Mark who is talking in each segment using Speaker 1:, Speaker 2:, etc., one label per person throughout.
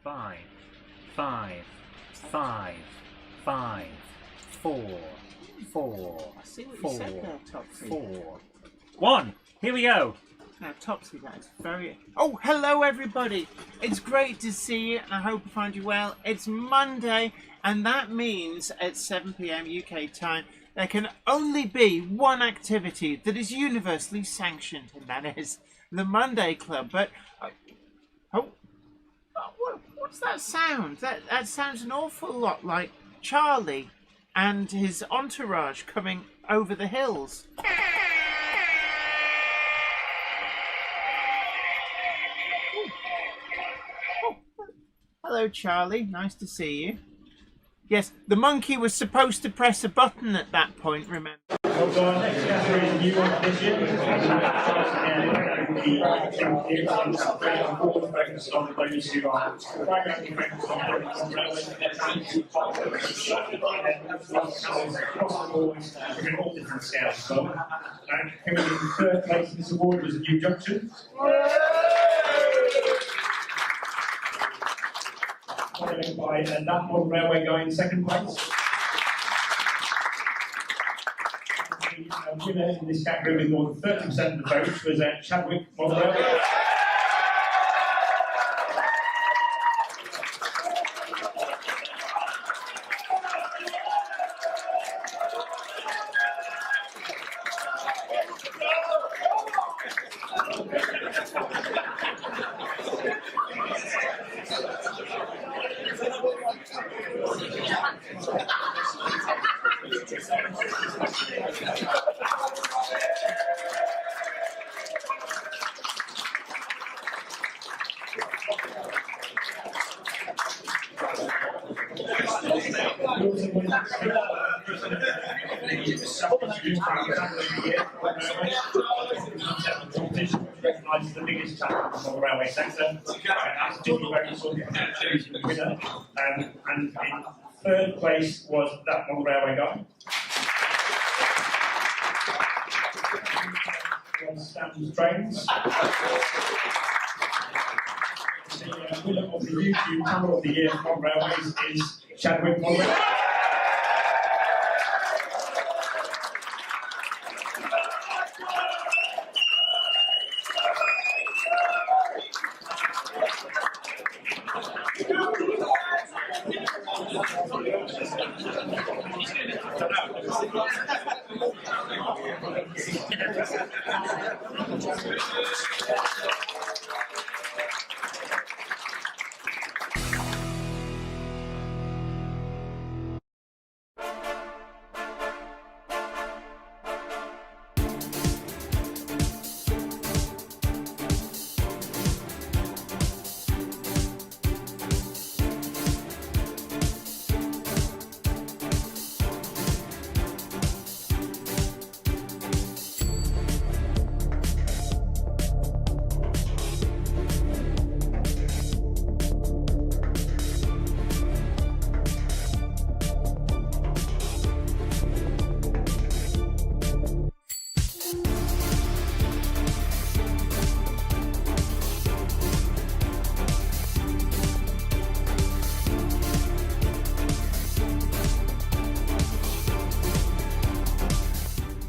Speaker 1: 5, 5, 5, 5, 4, 4,
Speaker 2: I see what you said there, Topsy.
Speaker 1: 4, 1. Here we go.
Speaker 2: Now, Topsy, that is very... Oh, hello, everybody. It's great to see you, and I hope I find you well. It's Monday, and that means at 7 p.m. UK time, there can only be one activity that is universally sanctioned, and that is the Monday Club. But, what's that sound? That sounds an awful lot like Charlie and his entourage coming over the hills. Hello, Charlie. Nice to see you. Yes, the monkey was supposed to press a button at that point, remember?
Speaker 3: So our next category is a new one this year. Focused on those who are primarily focused on we're all different scales. So, coming in third place in this award was a new junction. Followed by a National Railway guy in second place. The winner in this category with more than 30% of the votes was Chadwick Model Railway. Recognises the biggest challenge on the railway sector. That's Jenny Kirk, the winner. And in third place was that one railway guy. Stan's Trains. The winner of the YouTube Channel of the Year on Railways is Chadwick Model.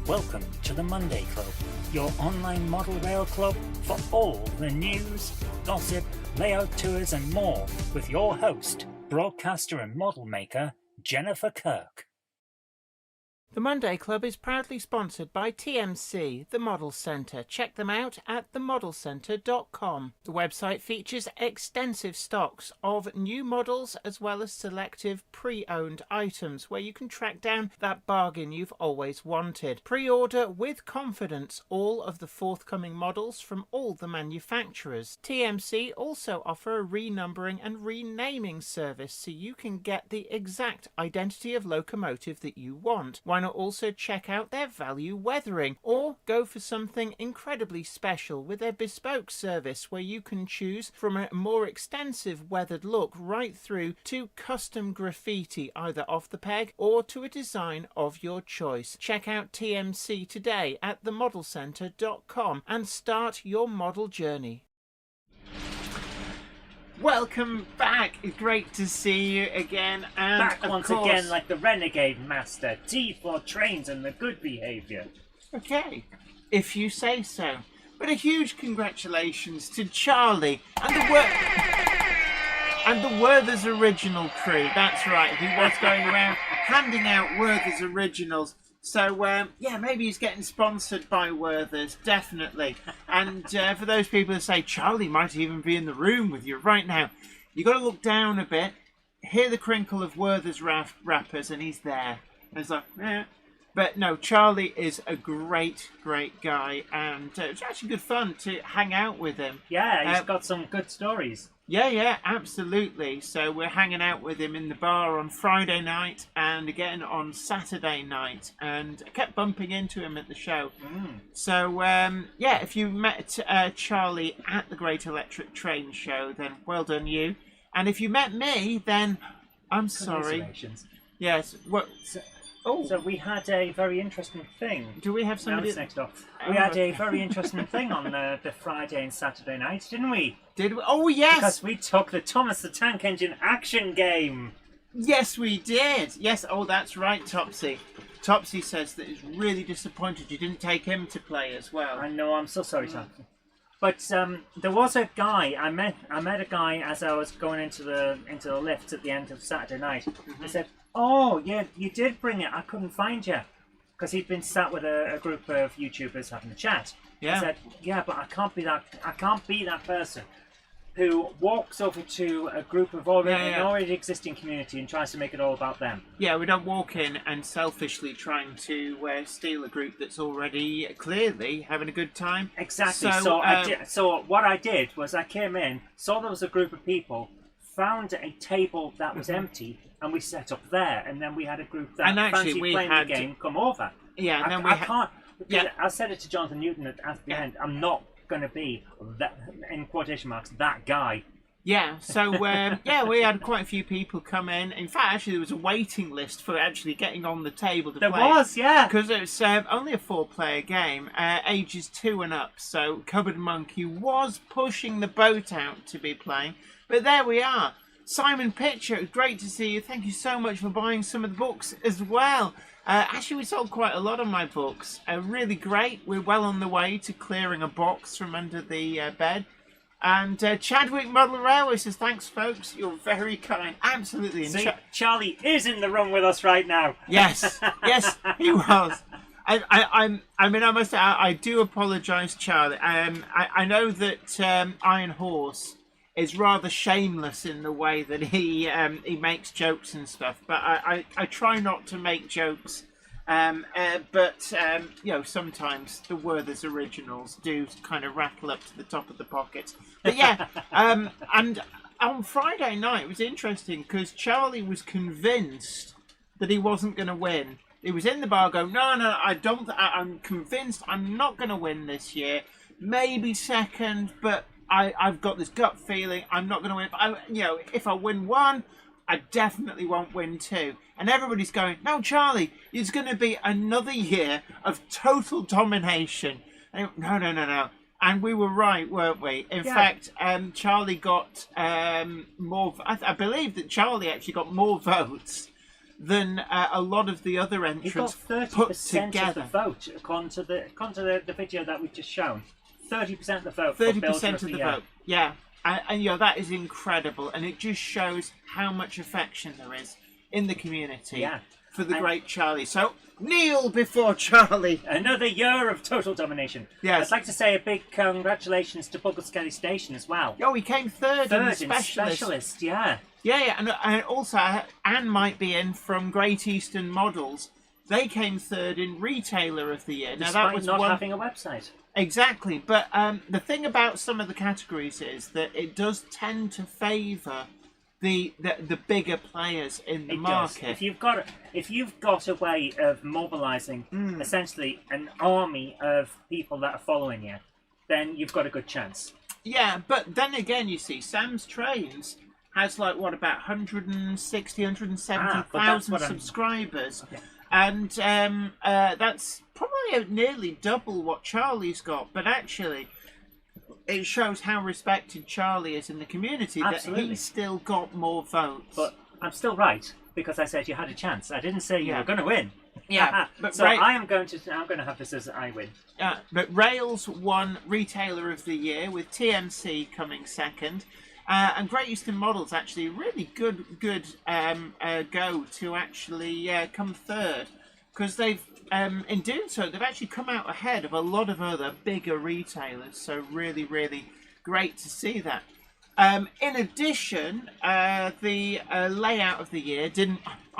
Speaker 1: Welcome to the Monday Club, your online model rail club for all the news, gossip, layout tours and more with your host, broadcaster and model maker, Jenny Kirk.
Speaker 2: The Monday Club is proudly sponsored by TMC, the Model Centre. Check them out at themodelcentre.com. The website features extensive stocks of new models as well as selective pre-owned items where you can track down that bargain you've always wanted. Pre-order with confidence all of the forthcoming models from all the manufacturers. TMC also offer a renumbering and renaming service so you can get the exact identity of locomotive that you want. Why not also check out their value weathering or go for something incredibly special with their bespoke service where you can choose from a more extensive weathered look right through to custom graffiti either off the peg or to a design of your choice. Check out TMC today at themodelcentre.com and start your model journey. Welcome back. It's great to see you again. And
Speaker 1: Back
Speaker 2: of
Speaker 1: once
Speaker 2: course,
Speaker 1: again like the Renegade Master. T for trains and the good behaviour.
Speaker 2: Okay, if you say so. But a huge congratulations to Charlie and the Werther's Original crew. That's right, he was going around handing out Werther's Originals. So, maybe he's getting sponsored by Werther's, definitely. And for those people who say, Charlie might even be in the room with you right now, you got to look down a bit, hear the crinkle of Werther's wrappers, and he's there. And it's like, eh. But no, Charlie is a great, great guy, and it's actually good fun to hang out with him.
Speaker 1: Yeah, he's got some good stories.
Speaker 2: Yeah, absolutely. So we're hanging out with him in the bar on Friday night and again on Saturday night, and I kept bumping into him at the show. So, if you met Charlie at the Great Electric Train Show, then well done you. And if you met me, then I'm sorry.
Speaker 1: Congratulations.
Speaker 2: Yes, what...
Speaker 1: So we had a very interesting thing.
Speaker 2: Do we have somebody...
Speaker 1: Next off. We had a very interesting thing on the Friday and Saturday night, didn't we?
Speaker 2: Did we? Oh, yes!
Speaker 1: Because we took the Thomas the Tank Engine action game.
Speaker 2: Yes, we did. Yes, oh, that's right, Topsy. Topsy says that he's really disappointed you didn't take him to play as well.
Speaker 1: I know, I'm so sorry, Topsy. But there was a guy, I met a guy as I was going into the lift at the end of Saturday night. He said, "Oh, yeah, you did bring it. I couldn't find you." Because he'd been sat with a group of YouTubers having a chat.
Speaker 2: Yeah.
Speaker 1: He said, "Yeah, but I can't be that person who walks over to a group of an already existing community and tries to make it all about them."
Speaker 2: Yeah, we don't walk in and selfishly trying to steal a group that's already clearly having a good time.
Speaker 1: Exactly. So what I did was I came in, saw there was a group of people, found a table that was empty, and we set up there. And then we had a group that fancied playing the game come over.
Speaker 2: Yeah, and then
Speaker 1: I can't. Yeah. I said it to Jonathan Newton at the end. I'm not going to be that, in quotation marks, that guy.
Speaker 2: Yeah, so we had quite a few people come in. In fact, actually, there was a waiting list for actually getting on the table to play.
Speaker 1: There was, yeah,
Speaker 2: because it's only a 4-player game, ages 2 and up. So Cupboard Monkey was pushing the boat out to be playing, but there we are. Simon Pitcher, great to see you. Thank you so much for buying some of the books as well. Actually, we sold quite a lot of my books. Really great. We're well on the way to clearing a box from under the bed. And Chadwick Model Railway says, "Thanks, folks. You're very kind." Absolutely. And
Speaker 1: See, Charlie is in the room with us right now.
Speaker 2: Yes, yes, he was. I must say, I do apologise, Charlie. I know that Iron Horse is rather shameless in the way that he makes jokes and stuff, but I try not to make jokes. But sometimes the Werther's Originals do kind of rattle up to the top of the pockets. But yeah, and on Friday night it was interesting because Charlie was convinced that he wasn't going to win. He was in the bar going, no, I'm convinced I'm not going to win this year. Maybe second, but I've got this gut feeling I'm not going to win. But if I win one, I definitely won't win two. And everybody's going, no, Charlie, it's going to be another year of total domination. And no. And we were right, weren't we? In fact, Charlie got more... I believe that Charlie actually got more votes than a lot of the other entrants put together.
Speaker 1: He got 30% of the vote, according to the video that we've just shown. 30% of the vote.
Speaker 2: 30% of the vote, yeah. And that is incredible, and it just shows how much affection there is in the community for the great Charlie. So kneel before Charlie.
Speaker 1: Another year of total domination.
Speaker 2: Yes.
Speaker 1: I'd like to say a big congratulations to Buckle Skelly Station as well.
Speaker 2: Oh, he came third in Specialist.
Speaker 1: Yeah,
Speaker 2: and also Anne might be in from Great Eastern Models. They came third in Retailer of the Year.
Speaker 1: Despite
Speaker 2: now that was
Speaker 1: not having a website.
Speaker 2: Exactly, but the thing about some of the categories is that it does tend to favour the bigger players in the market.
Speaker 1: If you've got a way of mobilising essentially an army of people that are following you, then you've got a good chance.
Speaker 2: Yeah, but then again, you see, Sam's Trains has about 160, 170,000 subscribers. Okay. And that's probably nearly double what Charlie's got. But actually, it shows how respected Charlie is in the community.
Speaker 1: Absolutely.
Speaker 2: That he's still got more votes.
Speaker 1: But I'm still right because I said you had a chance. I didn't say you were going to win.
Speaker 2: Yeah, but
Speaker 1: so I'm going to have this as I win.
Speaker 2: But Rails won Retailer of the Year with TMC coming second. And Great Eastern Models actually really good go to actually come third, because they've in doing so they've actually come out ahead of a lot of other bigger retailers. So really great to see that. In addition, the Layout of the Year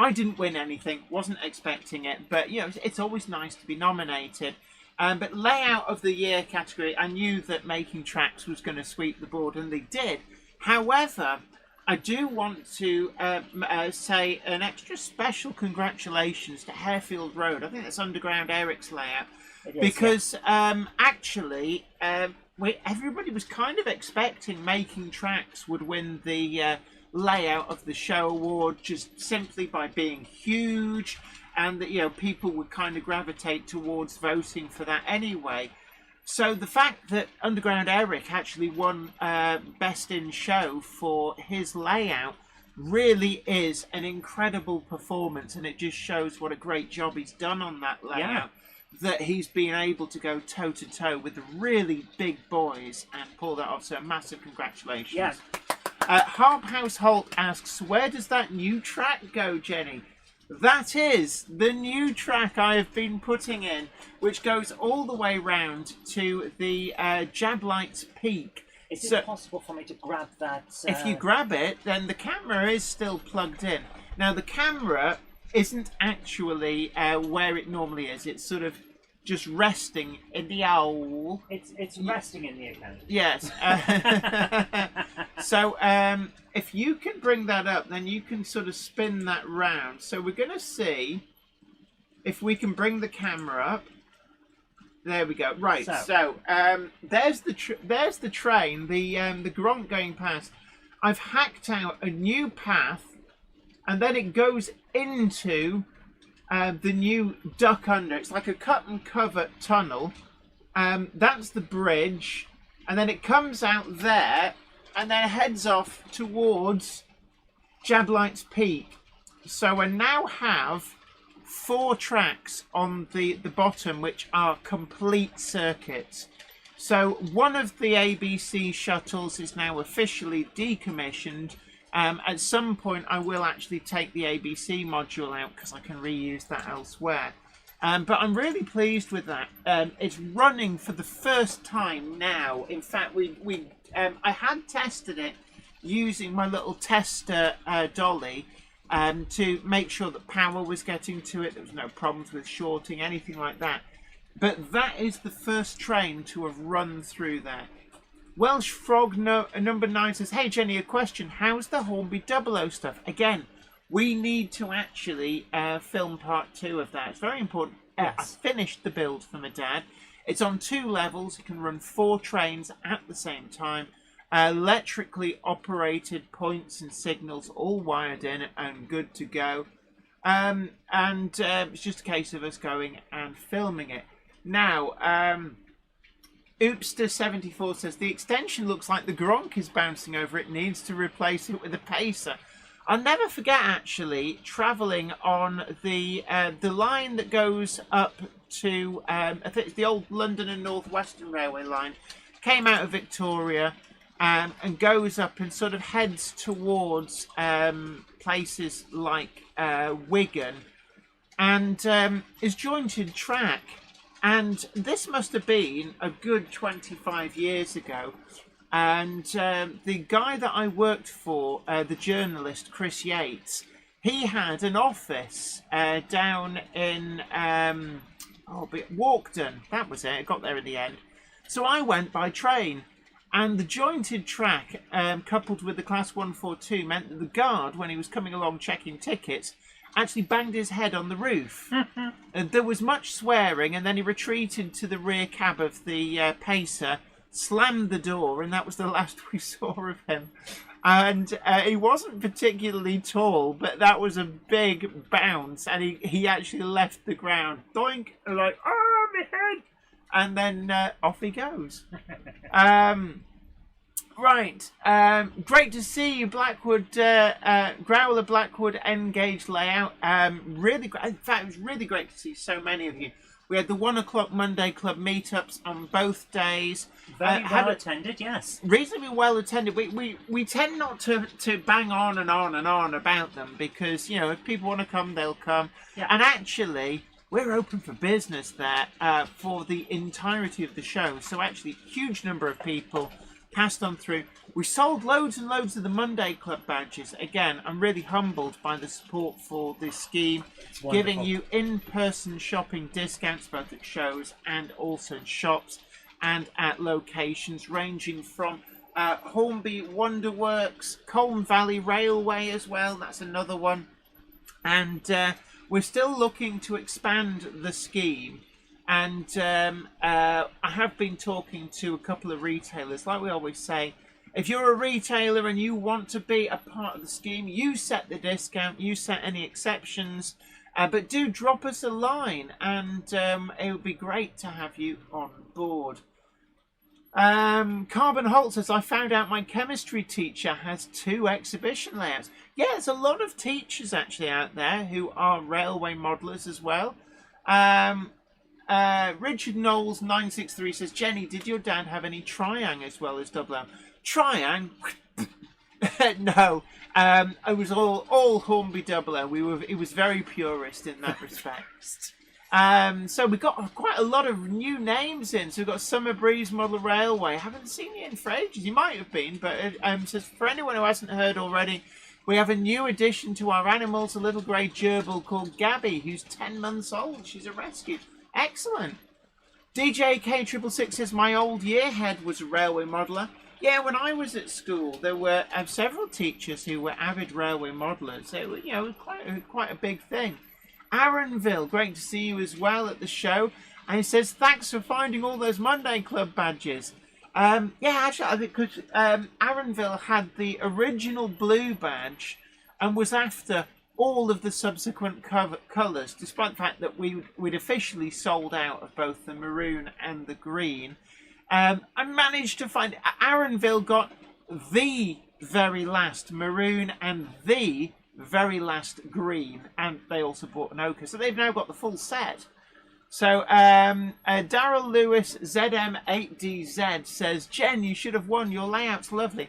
Speaker 2: I didn't win anything, wasn't expecting it, but you know it's always nice to be nominated. But Layout of the Year category, I knew that Making Tracks was going to sweep the board, and they did. However, I do want to say an extra special congratulations to Harefield Road. I think that's Underground Eric's layout. Because actually, everybody was kind of expecting Making Tracks would win the Layout of the Show award just simply by being huge, and that people would kind of gravitate towards voting for that anyway. So the fact that Underground Eric actually won Best in Show for his layout really is an incredible performance, and it just shows what a great job he's done on that layout. That he's been able to go toe-to-toe with the really big boys and pull that off. So a massive congratulations.
Speaker 1: Yeah.
Speaker 2: Harp Household asks, where does that new track go, Jenny? That is the new track I have been putting in, which goes all the way round to the Jablights Peak.
Speaker 1: Is it possible for me to grab that?
Speaker 2: If you grab it, then the camera is still plugged in. Now, the camera isn't actually where it normally is. It's sort of just resting in the owl.
Speaker 1: It's resting in the account.
Speaker 2: Yes. So if you can bring that up, then you can sort of spin that round. So we're going to see if we can bring the camera up. There we go. Right. So there's the train, the Gronk going past. I've hacked out a new path, and then it goes into the new Duck Under. It's like a cut and cover tunnel. That's the bridge, and then it comes out there, and then heads off towards Jablights Peak. So I now have 4 tracks on the bottom, which are complete circuits. So one of the ABC shuttles is now officially decommissioned. At some point I will actually take the ABC module out because I can reuse that elsewhere. But I'm really pleased with that. It's running for the first time now. In fact, I had tested it using my little tester dolly to make sure that power was getting to it. There was no problems with shorting, anything like that. But that is the first train to have run through there. Welsh Frog number 9 says, hey Jenny, a question. How's the Hornby 00 stuff? Again, we need to actually film part 2 of that. It's very important.
Speaker 1: Yes.
Speaker 2: I finished the build for my dad. It's on 2 levels. It can run 4 trains at the same time. Electrically operated points and signals all wired in and good to go. It's just a case of us going and filming it. Now, Oopster74 says, the extension looks like the Gronk is bouncing over it, needs to replace it with a pacer. I'll never forget, actually, travelling on the line that goes up to, I think it's the old London and North Western Railway line, came out of Victoria and goes up and sort of heads towards places like Wigan, and is jointed track. And this must have been a good 25 years ago. And the guy that I worked for, the journalist Chris Yates, he had an office down in Walkden. That was it. I got there in the end. So I went by train. And the jointed track, coupled with the Class 142, meant that the guard, when he was coming along checking tickets, actually banged his head on the roof. And there was much swearing, and then he retreated to the rear cab of the pacer, slammed the door, and that was the last we saw of him. And he wasn't particularly tall, but that was a big bounce, and he actually left the ground. Doink! Like, oh, my head! and then off he goes. Right, great to see you, Blackwood, Growler Blackwood Engage layout. Really great. In fact, it was really great to see so many of you. We had the 1 o'clock Monday Club meetups on both days.
Speaker 1: Very well attended, yes.
Speaker 2: Reasonably well attended. We tend not to bang on and on and on about them because, you know, if people want to come, they'll come.
Speaker 1: Yeah.
Speaker 2: And actually, we're open for business there for the entirety of the show. So actually, huge number of people passed on through. We sold loads and loads of the Monday Club badges. Again, I'm really humbled by the support for this scheme, giving you in-person shopping discounts both at shows and also in shops and at locations ranging from Hornby Wonderworks, Colne Valley Railway as well, that's another one. And we're still looking to expand the scheme. And I have been talking to a couple of retailers. Like we always say, if you're a retailer and you want to be a part of the scheme, you set the discount, you set any exceptions. But do drop us a line, and it would be great to have you on board. Carbon Holt says, I found out my chemistry teacher has 2 exhibition layouts. Yeah, there's a lot of teachers actually out there who are railway modelers as well. Richard Knowles 963 says, Jenny, did your dad have any Triang as well as Double M? Triang? No. It was all Hornby Double M. It was very purist in that respect. So we got quite a lot of new names in. So we've got Summer Breeze Model Railway. I haven't seen you in for ages. You might have been, but says for anyone who hasn't heard already, we have a new addition to our animals, a little grey gerbil called Gabby, who's 10 months old. She's a rescue. Excellent. DJ K666 says, my old yearhead was a railway modeller. Yeah, when I was at school, there were several teachers who were avid railway modelers. It was, you know, quite a big thing. Aaronville, great to see you as well at the show. And he says, thanks for finding all those Monday Club badges. Yeah, actually, I think because Aaronville had the original blue badge and was after all of the subsequent colours, despite the fact that we'd officially sold out of both the maroon and the green. I managed to find Aaronville got the very last maroon and the very last green, and they also bought an ochre, so they've now got the full set. So Daryl Lewis ZM8DZ says, Jen, you should have won. Your layout's lovely.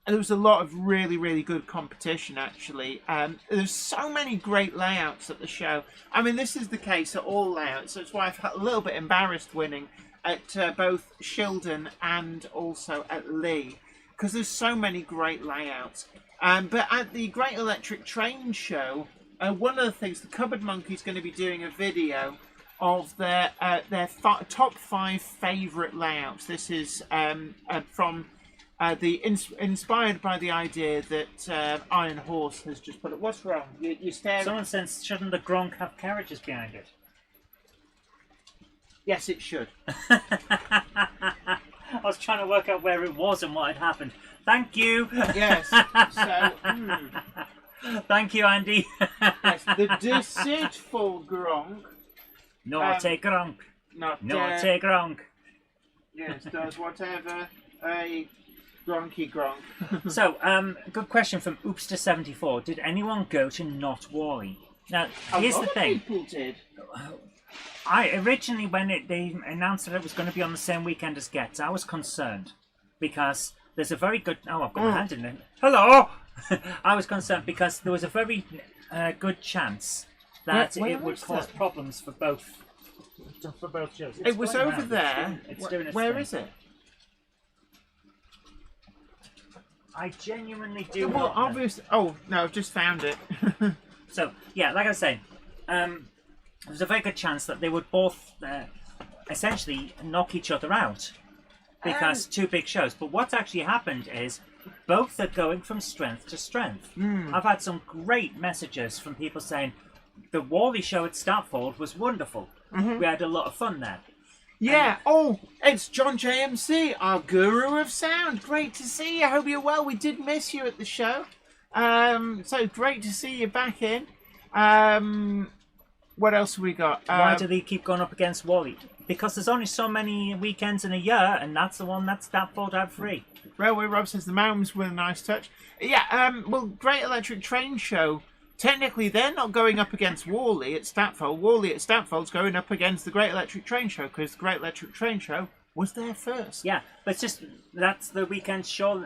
Speaker 2: And there was a lot of really, really good competition, actually. There's so many great layouts at the show. I mean, this is the case at all layouts. So that's why I felt a little bit embarrassed winning at both Shildon and also at Lee, because there's so many great layouts. But at the Great Electric Train Show, one of the things, the Cupboard Monkey's going to be doing a video of their top 5 favourite layouts. This is from... inspired by the idea that Iron Horse has just put it. What's wrong? You staring.
Speaker 1: Someone says, shouldn't the Gronk have carriages behind it?
Speaker 2: Yes, it should.
Speaker 1: I was trying to work out where it was and what had happened. Thank you.
Speaker 2: Yes. So.
Speaker 1: Thank you, Andy.
Speaker 2: Yes, the deceitful Gronk.
Speaker 1: Naughty Gronk. Naughty Gronk.
Speaker 2: Yes, does whatever a Gronky Gronk.
Speaker 1: So, good question from Oopster74. Did anyone go to Not Wally? Now, here's the thing.
Speaker 2: People did.
Speaker 1: I originally, when they announced that it was going to be on the same weekend as Gets, I was concerned because there's a very good. Oh, I've got my hand in there. Hello. I was concerned because there was a very good chance that it would cause problems for both shows.
Speaker 2: It was over there. Where is it?
Speaker 1: I genuinely do.
Speaker 2: Well, obviously. Oh no, I've just found it.
Speaker 1: So yeah, like I was saying, there's a very good chance that they would both essentially knock each other out because 2 big shows. But what's actually happened is both are going from strength to strength. I've had some great messages from people saying the Wally show at Stratford was wonderful. We had a lot of fun there.
Speaker 2: Yeah. It's John JMC, our guru of sound. Great to see you. Hope you're well. We did miss you at the show. So great to see you back in. What else have we got?
Speaker 1: Why do they keep going up against Wally? because there's only so many weekends in a year, and that's the one that's Stafford had free.
Speaker 2: Railway Rob says the mounds were a nice touch. Yeah, well, Great Electric Train Show, technically they're not going up against Worley at Statfold. Worley at Statfold's going up against the Great Electric Train Show because the Great Electric Train Show was there first.
Speaker 1: Yeah, but it's just, that's the weekend show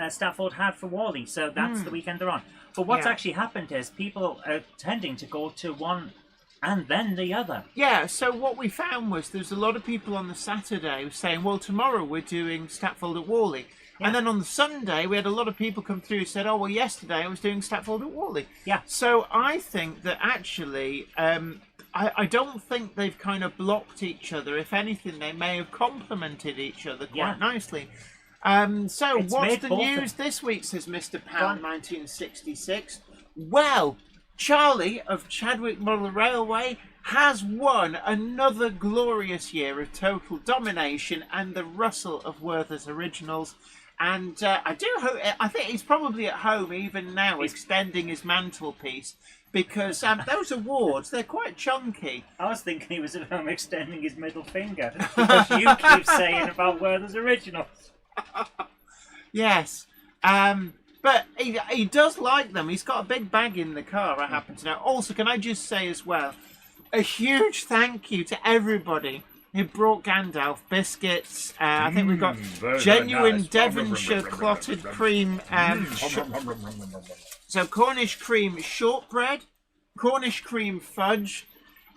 Speaker 1: Stafford had for Worley, so that's the weekend they're on. But what's actually happened is people are tending to go to one and then the other.
Speaker 2: Yeah, so what we found was there's a lot of people on the Saturday saying, well, tomorrow we're doing Statfold at Worley. Yeah. And then on the Sunday, we had a lot of people come through who said, oh, well, yesterday I was doing Statfold at Worley.
Speaker 1: Yeah.
Speaker 2: So I think that actually, I don't think they've kind of blocked each other. If anything, they may have complemented each other quite nicely. So
Speaker 1: It's
Speaker 2: what's the news this week, says Mr. Pound 1966. Well, Charlie of Chadwick Model Railway has won another glorious year of total domination and the Russell of Werther's Originals. And I think he's probably at home even now extending his mantelpiece because those awards, they're quite chunky.
Speaker 1: I was thinking he was at home extending his middle finger because you keep saying about Werther's Originals.
Speaker 2: Yes. But he does like them. He's got a big bag in the car, I happen to know. Also, can I just say as well, a huge thank you to everybody who brought Gandalf biscuits. I think we've got genuine
Speaker 4: nice.
Speaker 2: Devonshire clotted cream. So Cornish cream shortbread, Cornish cream fudge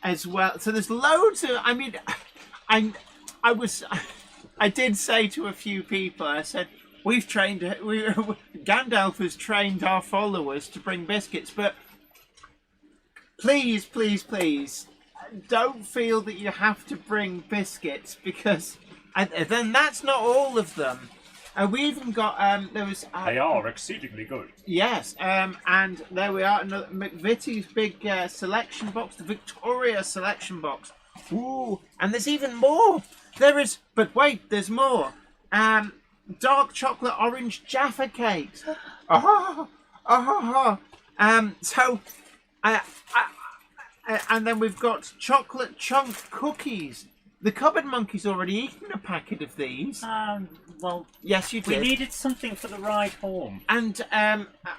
Speaker 2: as well. So there's loads of... I mean, I did say to a few people, I said... Gandalf has trained our followers to bring biscuits, but please, please, please, don't feel that you have to bring biscuits because then that's not all of them. We even got there was.
Speaker 4: They are exceedingly good.
Speaker 2: Yes, and there we are. Another McVitie's big selection box, the Victoria selection box. Ooh, and there's even more. There is, but wait, there's more. Dark chocolate orange Jaffa cakes. And then we've got chocolate chunk cookies. The Cupboard Monkey's already eaten a packet of these.
Speaker 1: Well,
Speaker 2: yes, you did.
Speaker 1: We needed something for the ride home.
Speaker 2: And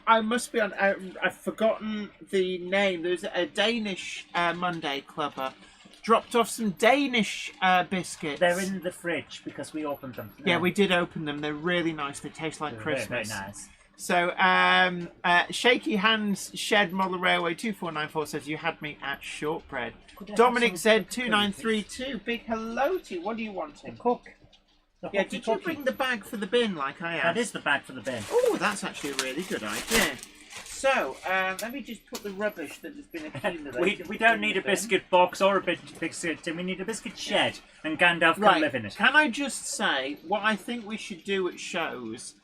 Speaker 2: I must be on. I've forgotten the name. There's a Danish Monday clubber. Dropped off some Danish biscuits.
Speaker 1: They're in the fridge because we opened them.
Speaker 2: Yeah, we did open them. They're really nice. They taste like Christmas.
Speaker 1: Very nice.
Speaker 2: So, Shaky Hands Shed Model Railway 2494 says, you had me at shortbread. Dominic Z2932, big hello to you. What do you want him?
Speaker 1: Cook.
Speaker 2: Yeah, did you bring the bag for the bin like I asked?
Speaker 1: That is the bag for the bin.
Speaker 2: Oh, that's actually a really good idea. So, let me just put the rubbish that has been accumulated.
Speaker 1: we don't need a biscuit box or a biscuit tin. We need a biscuit shed, and Gandalf can live in it.
Speaker 2: Can I just say, what I think we should do at shows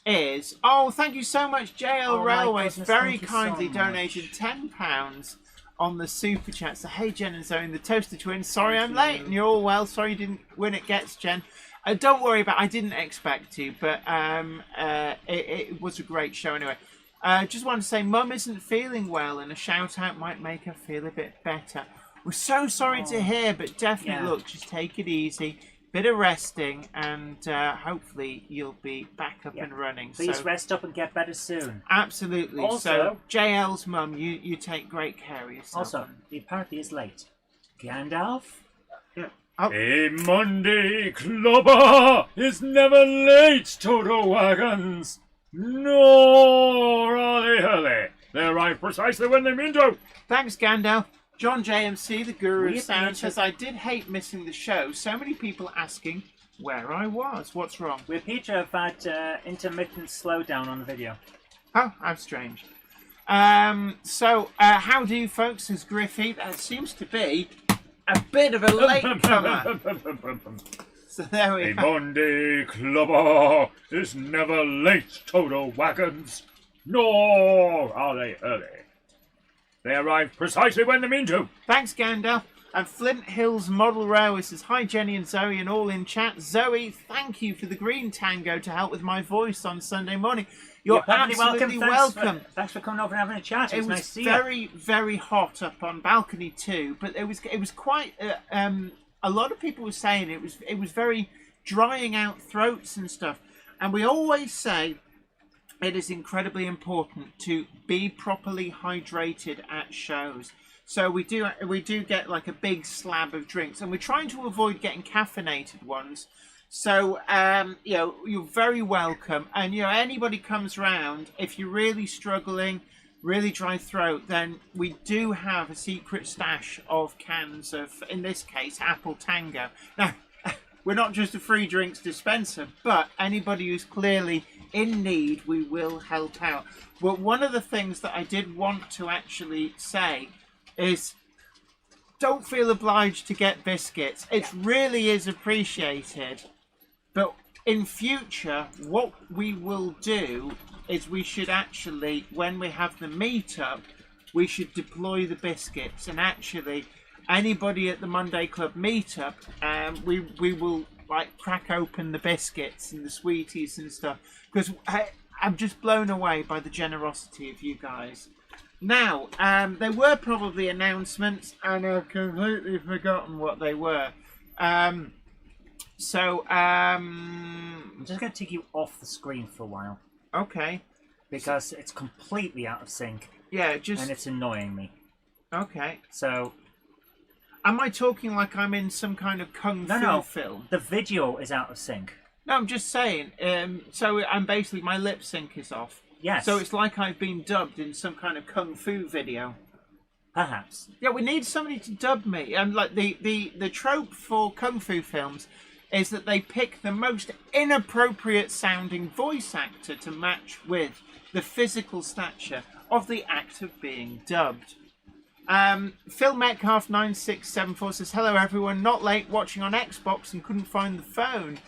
Speaker 2: is... Oh, thank you so much, JL Railways. Very kindly donated £10 on the Super Chat. So, hey, Jen and Zoe and the Toaster Twins. Sorry I'm late, and you're all well. Sorry you didn't win at Gets, Jen. Don't worry about it. I didn't expect to, but it was a great show anyway. Just wanted to say, Mum isn't feeling well, and a shout out might make her feel a bit better. We're so sorry to hear, but definitely look, just take it easy, bit of resting, and hopefully you'll be back up and running.
Speaker 1: Please rest up and get better soon.
Speaker 2: Absolutely. Also, so, JL's mum, you take great care of yourself.
Speaker 1: Also, the party is late. Gandalf?
Speaker 2: Yeah. Oh.
Speaker 4: A Monday clubber is never late, Toto Wagons. Nor are they early. They arrive precisely when they mean to.
Speaker 2: Thanks, Gandalf. John JMC, the Guru of Sound, says, I did hate missing the show. So many people asking where I was. What's wrong?
Speaker 1: We appear to have had intermittent slowdown on the video.
Speaker 2: Oh, how strange. How do you folks, says Griffey? That seems to be a bit of a latecomer. So there we
Speaker 4: go. A Monday clubber is never late, Toto Wagons. Nor are they early. They arrive precisely when they mean to.
Speaker 2: Thanks, Gandalf. And Flint Hills Model Railway says, hi, Jenny and Zoe, and all in chat. Zoe, thank you for the green tango to help with my voice on Sunday morning. You're absolutely welcome.
Speaker 1: Thanks for coming over and having a chat.
Speaker 2: It was
Speaker 1: nice to see
Speaker 2: very, very hot up on balcony 2, but it was quite a lot of people were saying it was very drying out throats and stuff. And we always say it is incredibly important to be properly hydrated at shows. So we do get like a big slab of drinks, and we're trying to avoid getting caffeinated ones. So you're very welcome, and anybody comes round, if you're really struggling, really dry throat, then we do have a secret stash of cans of, in this case, apple tango. Now, we're not just a free drinks dispenser, but anybody who's clearly in need, we will help out. But one of the things that I did want to actually say is, don't feel obliged to get biscuits. It really is appreciated. But in future, what we will do is we should actually, when we have the meetup, we should deploy the biscuits. And actually, anybody at the Monday Club meetup, we will like crack open the biscuits and the sweeties and stuff, because I'm just blown away by the generosity of you guys. Now, there were probably announcements, and I've completely forgotten what they were. I'm
Speaker 1: just going to take you off the screen for a while.
Speaker 2: Okay.
Speaker 1: Because it's completely out of sync.
Speaker 2: Yeah,
Speaker 1: and it's annoying me.
Speaker 2: Okay.
Speaker 1: So...
Speaker 2: Am I talking like I'm in some kind of kung fu film?
Speaker 1: The video is out of sync.
Speaker 2: No, I'm just saying. So I'm basically, my lip sync is off.
Speaker 1: Yes.
Speaker 2: So it's like I've been dubbed in some kind of kung fu video.
Speaker 1: Perhaps.
Speaker 2: Yeah, we need somebody to dub me. And like the trope for kung fu films is that they pick the most inappropriate sounding voice actor to match with the physical stature of the actor being dubbed. Phil Metcalf 9674 says, hello everyone, not late, watching on Xbox and couldn't find the phone.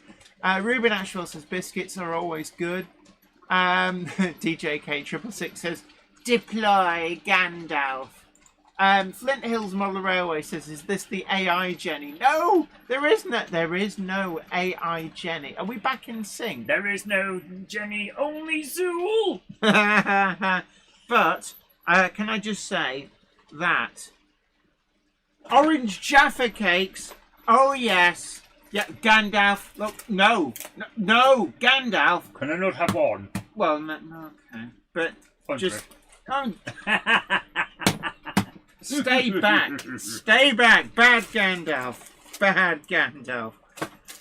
Speaker 2: Ruben Ashwell says, biscuits are always good. DJK666 says, deploy Gandalf. Flint Hills Model Railway says, is this the AI Jenny? No, there isn't. There is no AI Jenny. Are we back in sync?
Speaker 1: There is no Jenny, only Zool.
Speaker 2: But, can I just say that orange Jaffa cakes, oh yes, yeah, Gandalf, look, no, Gandalf.
Speaker 4: Can I not have one?
Speaker 2: Well, no, okay, but just, stay back, bad Gandalf.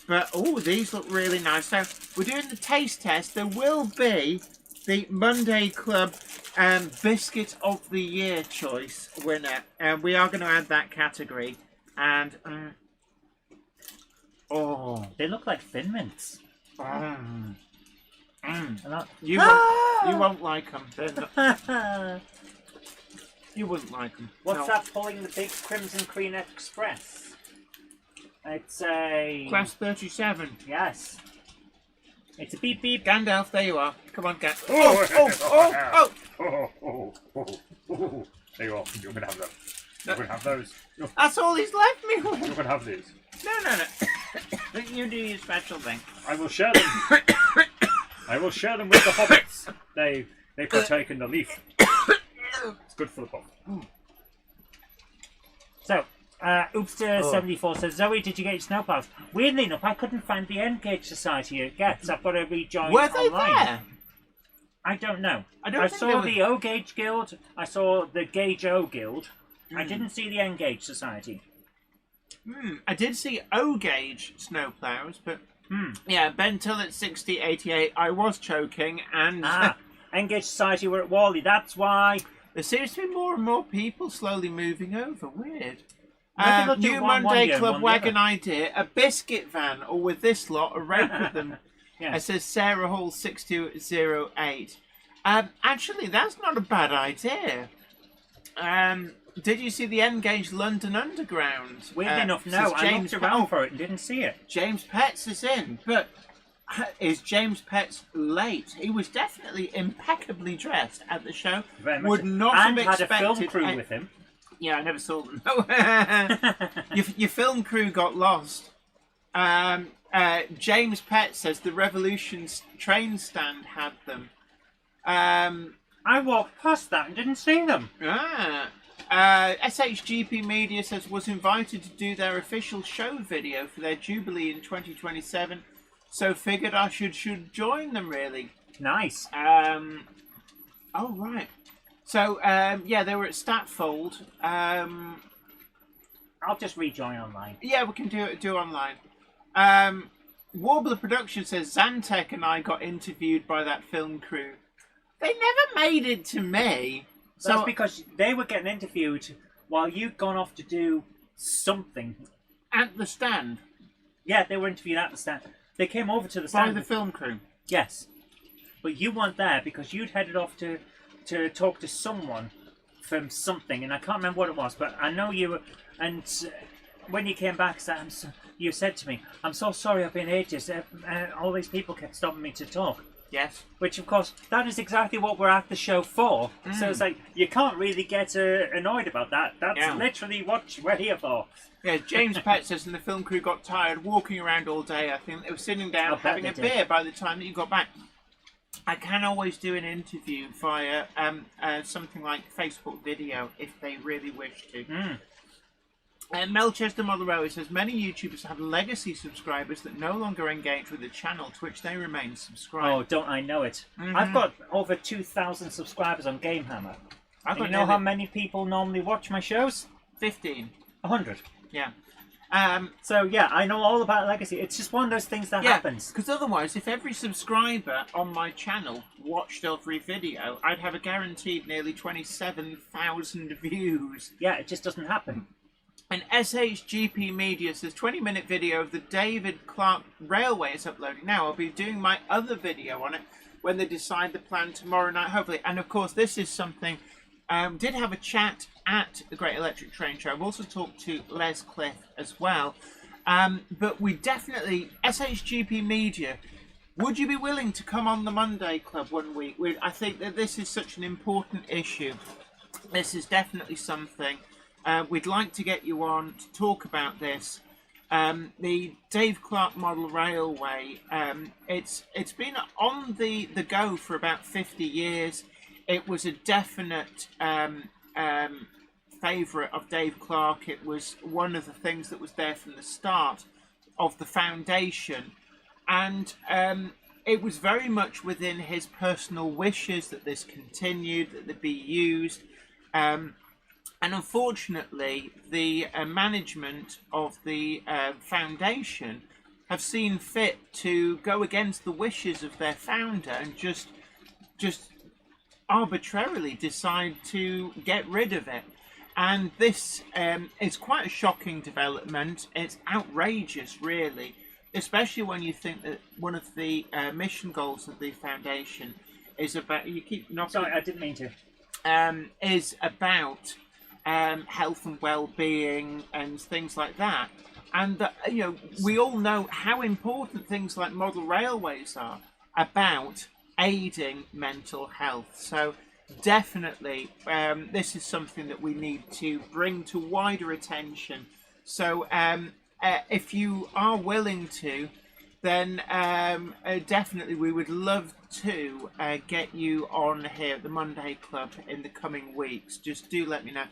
Speaker 2: But, oh, these look really nice. So, we're doing the taste test. There will be the Monday Club Biscuit of the Year choice winner. And we are going to add that category. And,
Speaker 1: they look like Thin Mints.
Speaker 2: You won't like them. You wouldn't like them.
Speaker 1: What's that pulling the big Crimson Queen Express? It's a...
Speaker 2: Class 37.
Speaker 1: Yes. It's a beep beep.
Speaker 2: Gandalf, there you are. Come on, Gandalf.
Speaker 4: There you are. You can have them. You can have those.
Speaker 2: That's all he's left me with.
Speaker 4: You can have these.
Speaker 2: No. You do your special thing.
Speaker 4: I will share them. I will share them with the hobbits. They partake in the leaf. It's good for the pop.
Speaker 1: So, Oopster74 says, Zoe, did you get your snowplows? Weirdly enough, I couldn't find the Engage Society yet, so I've got to rejoin
Speaker 2: Were they
Speaker 1: online.
Speaker 2: there?
Speaker 1: I don't know.
Speaker 2: I
Speaker 1: saw the O-Gage Guild, I saw the Gage O Guild, I didn't see the Engage Society.
Speaker 2: I did see O-Gauge snowplows, but yeah, Ben Tillett 6088, I was choking, and
Speaker 1: Engage Society were at Wally, that's why.
Speaker 2: There seems to be more and more people slowly moving over. Weird. New Monday Club wagon idea: a biscuit van, or with this lot, a rake with them. It says Sarah Hall 6208. Actually, that's not a bad idea. Did you see the Engage London Underground?
Speaker 1: Weirdly enough, no. I looked around for it and didn't see it.
Speaker 2: James Petts is in, but is James Petts late? He was definitely impeccably dressed at the show. Would not have expected.
Speaker 1: Had a film crew with him.
Speaker 2: Yeah, I never saw them. your film crew got lost. James Petts says the Revolution's train stand had them.
Speaker 1: I walked past that and didn't see them.
Speaker 2: SHGP Media says was invited to do their official show video for their Jubilee in 2027, so figured I should join them, really.
Speaker 1: Nice.
Speaker 2: Oh, right. So, yeah, they were at Statfold.
Speaker 1: I'll just rejoin online.
Speaker 2: Yeah, we can do online. Warbler Production says Zantek and I got interviewed by that film crew. They never made it to me.
Speaker 1: So that's because they were getting interviewed while you'd gone off to do something.
Speaker 2: At the stand?
Speaker 1: Yeah, they were interviewed at the stand. They came over to the
Speaker 2: By
Speaker 1: stand.
Speaker 2: the film crew?
Speaker 1: Yes. But you weren't there because you'd headed off to talk to someone from something, and I can't remember what it was, but I know you were... And when you came back, you said to me, "I'm so sorry I've been ages. All these people kept stopping me to talk."
Speaker 2: Yes.
Speaker 1: Which, of course, that is exactly what we're at the show for. So it's like, you can't really get annoyed about that. That's literally what we're here for.
Speaker 2: Yeah, James Pett says, and the film crew got tired walking around all day. I think they were sitting down having a beer by the time that you got back. I can always do an interview via something like Facebook video if they really wish to. Melchester Model says, many YouTubers have legacy subscribers that no longer engage with the channel, to which they remain subscribed.
Speaker 1: Oh, don't I know it. I've got over 2,000 subscribers on Gamehammer.
Speaker 2: I've got
Speaker 1: you know how many people normally watch my shows?
Speaker 2: 15.
Speaker 1: 100.
Speaker 2: Yeah.
Speaker 1: So, yeah, I know all about legacy. It's just one of those things that happens.
Speaker 2: Because otherwise, if every subscriber on my channel watched every video, I'd have a guaranteed nearly 27,000 views.
Speaker 1: Yeah, it just doesn't happen.
Speaker 2: And SHGP Media says 20-minute video of the David Clark Railway is uploading now. I'll be doing my other video on it when they decide the plan tomorrow night, hopefully. And of course, this is something. Did have a chat at the Great Electric Train Show. I've also talked to Les Cliff as well. But we definitely, SHGP Media, would you be willing to come on the Monday Club one week? I think that this is such an important issue. This is definitely something. We'd like to get you on to talk about this. The Dave Clark Model Railway, it's been on the go for about 50 years. It was a definite favourite of Dave Clark. It was one of the things that was there from the start of the foundation. And it was very much within his personal wishes that this continued, that it be used. And unfortunately, the management of the foundation have seen fit to go against the wishes of their founder and just arbitrarily decide to get rid of it. And this is quite a shocking development. It's outrageous, really, especially when you think that one of the mission goals of the foundation is about... You keep knocking...
Speaker 1: Sorry, I didn't mean to.
Speaker 2: Is about... health and well-being and things like that, and we all know how important things like model railways are about aiding mental health. So definitely, this is something that we need to bring to wider attention. So if you are willing to, then definitely we would love to get you on here at the Monday Club in the coming weeks. Just do let me know.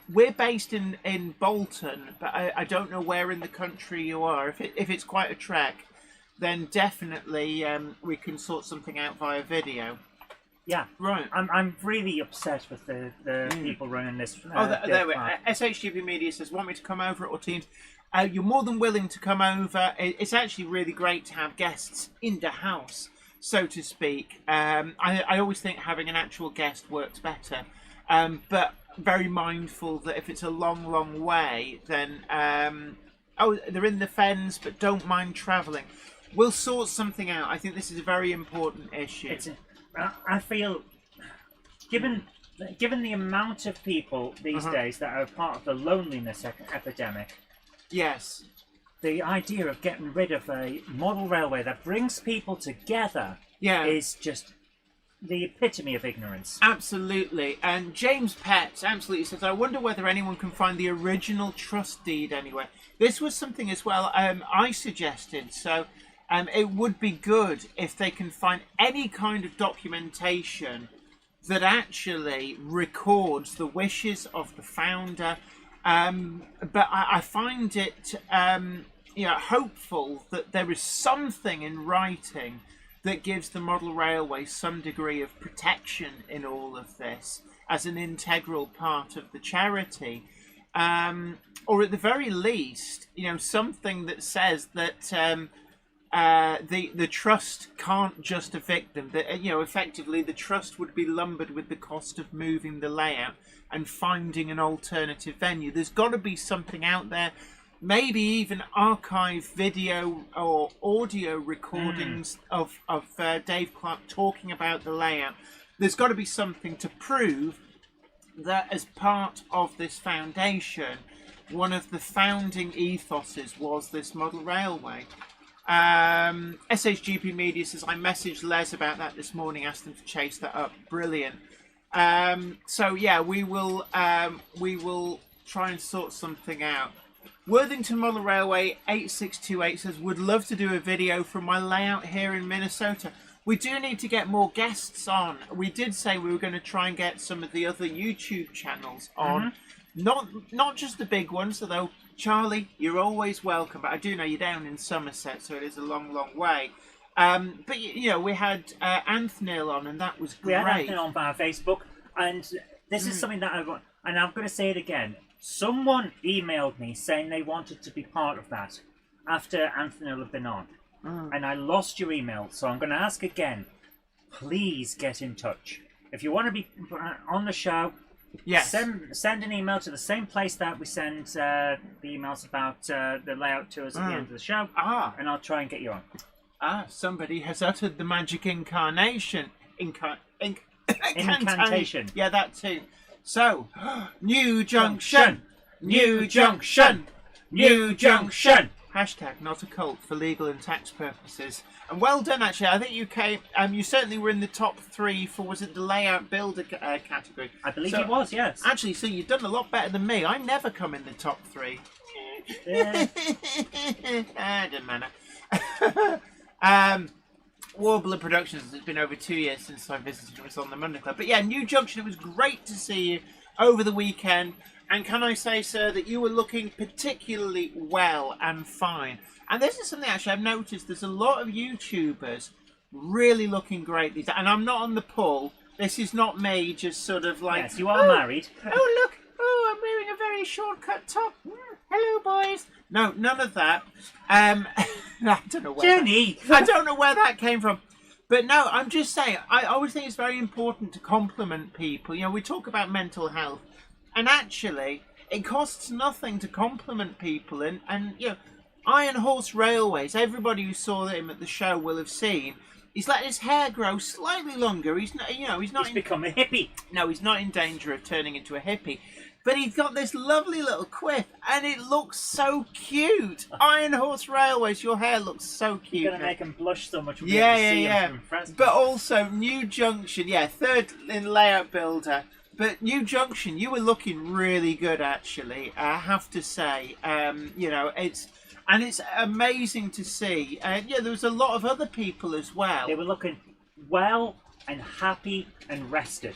Speaker 2: We're based in Bolton, but I don't know where in the country you are. If it's quite a trek, then definitely we can sort something out via video.
Speaker 1: Yeah,
Speaker 2: right.
Speaker 1: I'm really upset with the people running this.
Speaker 2: There we are. SHGP Media says, want me to come over or Teams? You're more than willing to come over. It's actually really great to have guests in the house, so to speak. I always think having an actual guest works better, but very mindful that if it's a long way, then they're in the fens but don't mind travelling. We'll sort something out. I think this is a very important issue.
Speaker 1: I feel, given the amount of people these days that are part of the loneliness epidemic,
Speaker 2: yes,
Speaker 1: the idea of getting rid of a model railway that brings people together is just the epitome of ignorance.
Speaker 2: Absolutely. And James Pett absolutely says, I wonder whether anyone can find the original trust deed anywhere. This was something as well I suggested. So it would be good if they can find any kind of documentation that actually records the wishes of the founder. But I find it hopeful that there is something in writing that gives the model railway some degree of protection in all of this as an integral part of the charity. Or at the very least, something that says that the trust can't just evict them. That effectively the trust would be lumbered with the cost of moving the layout and finding an alternative venue. There's got to be something out there, maybe even archive video or audio recordings of Dave Clark talking about the layout. There's got to be something to prove that as part of this foundation, one of the founding ethoses was this model railway. SHGP Media says, I messaged Les about that this morning, asked them to chase that up. Brilliant. So yeah, we will try and sort something out. Worthington Model Railway 8628 says, would love to do a video from my layout here in Minnesota. We do need to get more guests on. We did say we were going to try and get some of the other YouTube channels on. Not just the big ones, although Charlie, you're always welcome. But I do know you're down in Somerset, so it is a long, long way. But we had Anthony on, and that was great.
Speaker 1: We had Anthony on via Facebook, and this is something that I want, and I'm going to say it again. Someone emailed me saying they wanted to be part of that after Anthony had been on. And I lost your email, so I'm going to ask again. Please get in touch. If you want to be on the show,
Speaker 2: yes,
Speaker 1: send an email to the same place that we send the emails about the layout tours at the end of the show, and I'll try and get you on.
Speaker 2: Somebody has uttered the magic incarnation.
Speaker 1: Incantation.
Speaker 2: Yeah, that too. So, New Junction, New Junction, New Junction. Hashtag not a cult for legal and tax purposes. And well done, actually. I think you came. You certainly were in the top 3 for, was it the layout builder category?
Speaker 1: I believe it was, yes.
Speaker 2: Actually, so you've done a lot better than me. I never come in the top 3.
Speaker 1: Yeah.
Speaker 2: Doesn't matter. Warbler Productions, it's been over 2 years since I visited us on the Monday Club. But yeah, New Junction, it was great to see you over the weekend. And can I say, sir, that you were looking particularly well and fine. And this is something actually I've noticed. There's a lot of YouTubers really looking great these days. And I'm not on the pull. This is not me just sort of like...
Speaker 1: Yes, you are married.
Speaker 2: Oh, look. Oh, I'm wearing a very short-cut top. Hello, boys. No, none of that. I don't know where
Speaker 1: Jenny!
Speaker 2: I don't know where that came from. But no, I'm just saying, I always think it's very important to compliment people. We talk about mental health. And actually, it costs nothing to compliment people. And Iron Horse Railways, everybody who saw him at the show will have seen, he's let his hair grow slightly longer. He's not,
Speaker 1: He's become a hippie.
Speaker 2: No, he's not in danger of turning into a hippie. But he's got this lovely little quiff, and it looks so cute. Iron Horse Railways, your hair looks so cute.
Speaker 1: You're going to make him blush so much.
Speaker 2: Yeah. But also, New Junction, third in layout builder. But New Junction, you were looking really good, actually. I have to say, it's amazing to see. There was a lot of other people as well.
Speaker 1: They were looking well and happy and rested,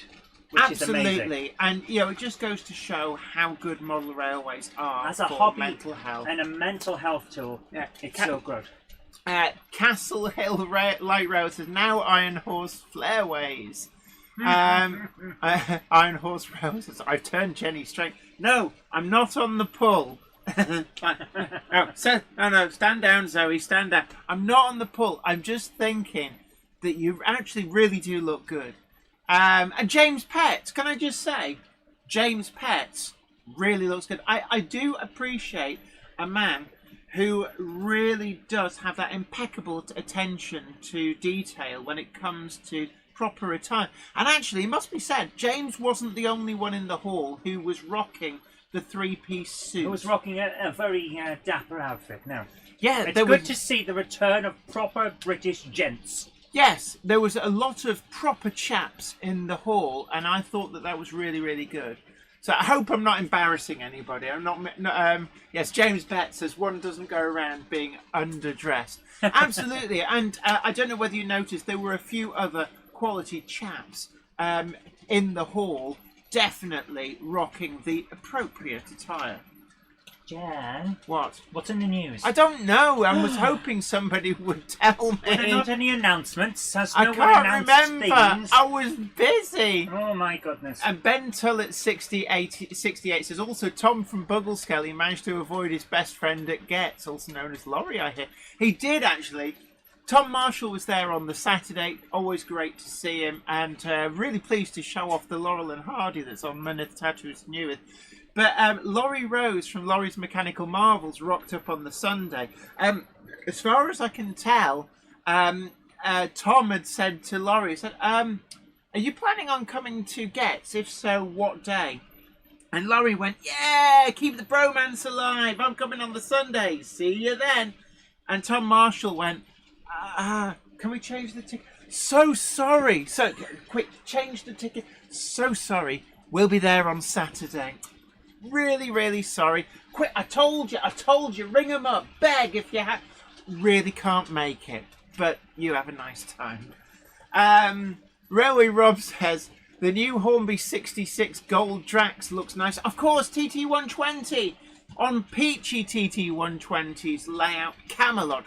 Speaker 1: which
Speaker 2: Absolutely.
Speaker 1: is amazing.
Speaker 2: And it just goes to show how good model railways are
Speaker 1: as a
Speaker 2: for
Speaker 1: hobby
Speaker 2: mental health
Speaker 1: and a mental health tool. Yeah, it's so good.
Speaker 2: Castle Hill Light Rail says now Iron Horse Flareways. Iron Horse Rail says I've turned Jenny straight. No, I'm not on the pull. No, stand down, Zoe. Stand down. I'm not on the pull. I'm just thinking that you actually really do look good. And James Petts, can I just say, James Petts really looks good. I do appreciate a man who really does have that impeccable attention to detail when it comes to proper attire. And actually, it must be said, James wasn't the only one in the hall who was rocking the 3-piece suit.
Speaker 1: Who was rocking a very dapper outfit. Now,
Speaker 2: yeah,
Speaker 1: it's good to see the return of proper British gents.
Speaker 2: Yes, there was a lot of proper chaps in the hall, and I thought that was really, really good. So I hope I'm not embarrassing anybody. I'm not. Yes, James Betts says one doesn't go around being underdressed. Absolutely, and I don't know whether you noticed there were a few other quality chaps. in the hall, definitely rocking the appropriate attire.
Speaker 1: Jan,
Speaker 2: What?
Speaker 1: what's in the news?
Speaker 2: I don't know. I was hoping somebody would tell me.
Speaker 1: Were there not any announcements? Has
Speaker 2: I
Speaker 1: no one
Speaker 2: can't
Speaker 1: announced
Speaker 2: remember.
Speaker 1: things?
Speaker 2: I was busy.
Speaker 1: Oh my goodness.
Speaker 2: And Ben Tull at 68 says, also Tom from Buggleskelly managed to avoid his best friend at Getz, also known as Laurie, I hear. He did, actually. Tom Marshall was there on the Saturday. Always great to see him. And really pleased to show off the Laurel and Hardy that's on Myneth Tattoo's newest. But Laurie Rose from Laurie's Mechanical Marvels rocked up on the Sunday. As far as I can tell, Tom had said to Laurie, are you planning on coming to Getz? If so, what day? And Laurie went, yeah, keep the bromance alive. I'm coming on the Sunday. See you then. And Tom Marshall went, can we change the ticket? So sorry. So quick, change the ticket. So sorry. We'll be there on Saturday. Really, really sorry. Quick, I told you, ring them up, beg if you have. Really can't make it, but you have a nice time. Railway Rob says, the new Hornby 66 Gold Drax looks nice. Of course, TT120 on peachy TT120's layout. Camelot.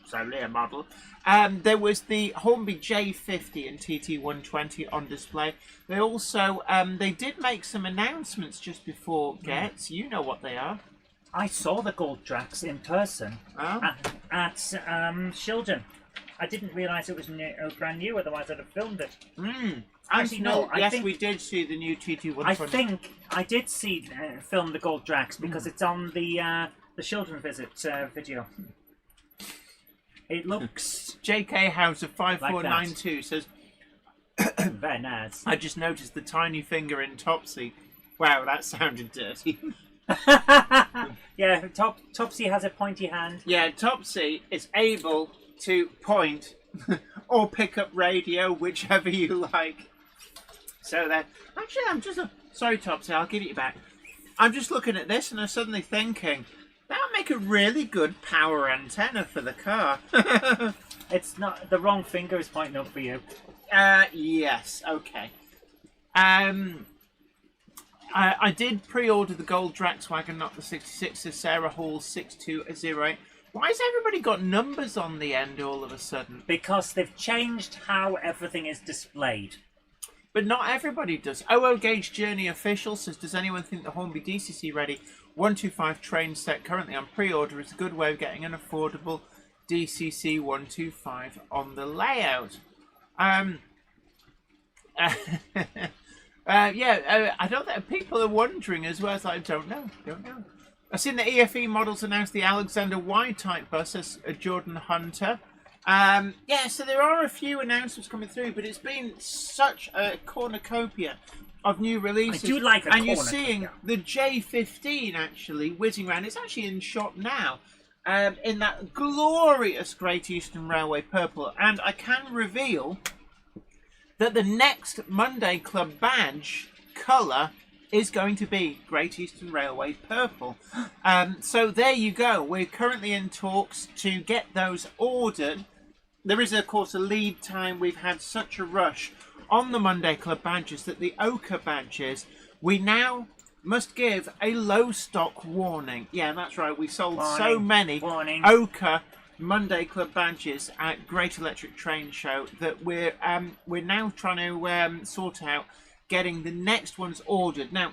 Speaker 2: It's only a model. There was the Hornby J50 and TT120 on display. They also, they did make some announcements just before Getz. You know what they are.
Speaker 1: I saw the Gold Drax in person at Shildon. I didn't realise it was brand new, otherwise I'd have filmed it.
Speaker 2: Actually, no,
Speaker 1: I
Speaker 2: yes,
Speaker 1: think
Speaker 2: we did see the new TT120.
Speaker 1: I think I did see film the Gold Drax because it's on the Shildon visit video. It looks...
Speaker 2: JK House of 5492 says,
Speaker 1: very nice.
Speaker 2: I just noticed the tiny finger in Topsy. Wow, that sounded dirty.
Speaker 1: Yeah, Topsy has a pointy hand.
Speaker 2: Yeah, Topsy is able to point or pick up radio, whichever you like. So that... Actually, I'm just... Sorry, Topsy, I'll give it you back. I'm just looking at this and I'm suddenly thinking... That would make a really good power antenna for the car.
Speaker 1: It's not... The wrong finger is pointing up for you.
Speaker 2: Yes, okay. I did pre-order the Gold Drax wagon, not the 66, so Sarah Hall 6208. Why has everybody got numbers on the end all of a sudden?
Speaker 1: Because they've changed how everything is displayed.
Speaker 2: But not everybody does. OO Gauge Journey Official says, does anyone think the Hornby DCC Ready 125 train set currently on pre-order is a good way of getting an affordable DCC 125 on the layout? I don't think people are wondering as well. As I don't know. I've seen the EFE models announce the Alexander Y-type bus as a Jordan Hunter. So there are a few announcements coming through, but it's been such a cornucopia of new releases.
Speaker 1: I do like a
Speaker 2: and you're seeing the J15 actually whizzing around. It's actually in shop now, in that glorious Great Eastern Railway purple. And I can reveal that the next Monday Club badge colour is going to be Great Eastern Railway purple. So there you go. We're currently in talks to get those ordered. There is, of course, a lead time. We've had such a rush on the Monday Club badges that the Ochre badges, we now must give a low stock warning. Yeah, that's right. We sold so many Ochre Monday Club badges at Great Electric Train Show that we're now trying to sort out getting the next ones ordered. Now,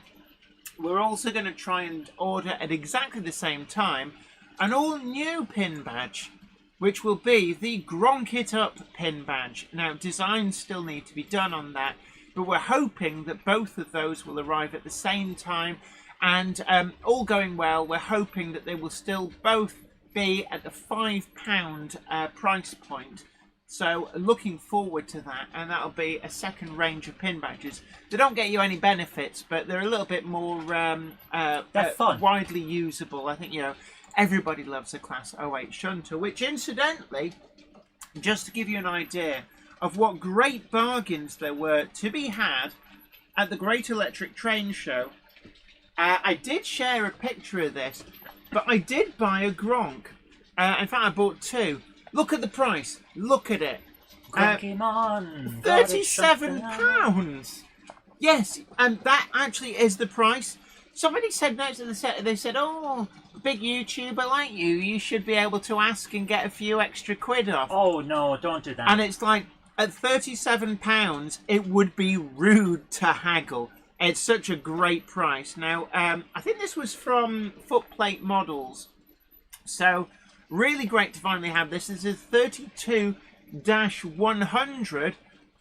Speaker 2: we're also going to try and order at exactly the same time an all-new pin badge, which will be the Gronk It Up pin badge. Now, designs still need to be done on that, but we're hoping that both of those will arrive at the same time, and all going well, we're hoping that they will still both be at the £5 price point. So looking forward to that, and that'll be a second range of pin badges. They don't get you any benefits, but they're a little bit more
Speaker 1: they're fun.
Speaker 2: Widely usable. I think, everybody loves a Class 08 shunter, which incidentally, just to give you an idea of what great bargains there were to be had at the Great Electric Train Show, I did share a picture of this, but I did buy a Gronk. In fact, I bought two. Look at the price. Look at it.
Speaker 1: Crack him on.
Speaker 2: £37. Yes, and that actually is the price. Somebody said no to the set. They said, "Oh, big YouTuber like you should be able to ask and get a few extra quid off."
Speaker 1: Oh no, don't do that.
Speaker 2: And it's like at £37, it would be rude to haggle. It's such a great price. Now, I think this was from Footplate Models, so really great to finally have this. This is 32-100.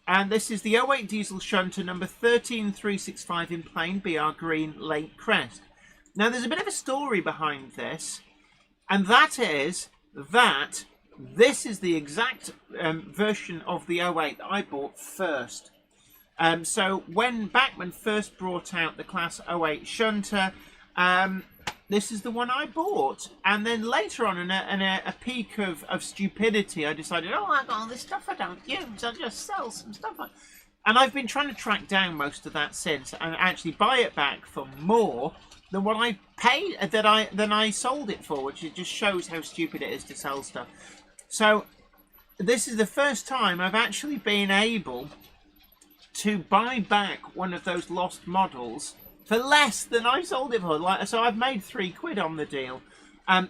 Speaker 2: And this is the 08 diesel shunter number 13365 in plain BR green late crest. Now there's a bit of a story behind this, and that is that this is the exact version of the 08 that I bought first. So when Bachmann first brought out the Class 08 shunter, this is the one I bought. And then later on, in a peak of stupidity, I decided, oh, I've got all this stuff I don't use. I'll just sell some stuff. And I've been trying to track down most of that since and actually buy it back for more than what I paid, than I sold it for, which it just shows how stupid it is to sell stuff. So this is the first time I've actually been able to buy back one of those lost models for less than I sold it for. So I've made £3 on the deal.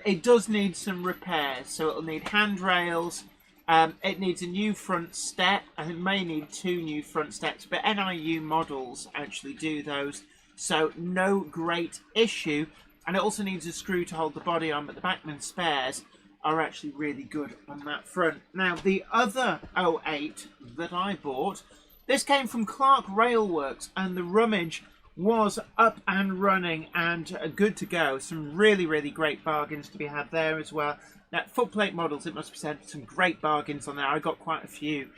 Speaker 2: It does need some repairs, so it'll need handrails. It needs a new front step, and it may need 2 new front steps, but NIU models actually do those, so no great issue. And it also needs a screw to hold the body on, but the Bachmann spares are actually really good on that front. Now, the other 08 that I bought, this came from Clark Railworks, and the rummage was up and running and good to go. Some really, really great bargains to be had there as well. Now, Footplate Models, it must be said, some great bargains on there. I got quite a few.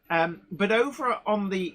Speaker 2: But over on the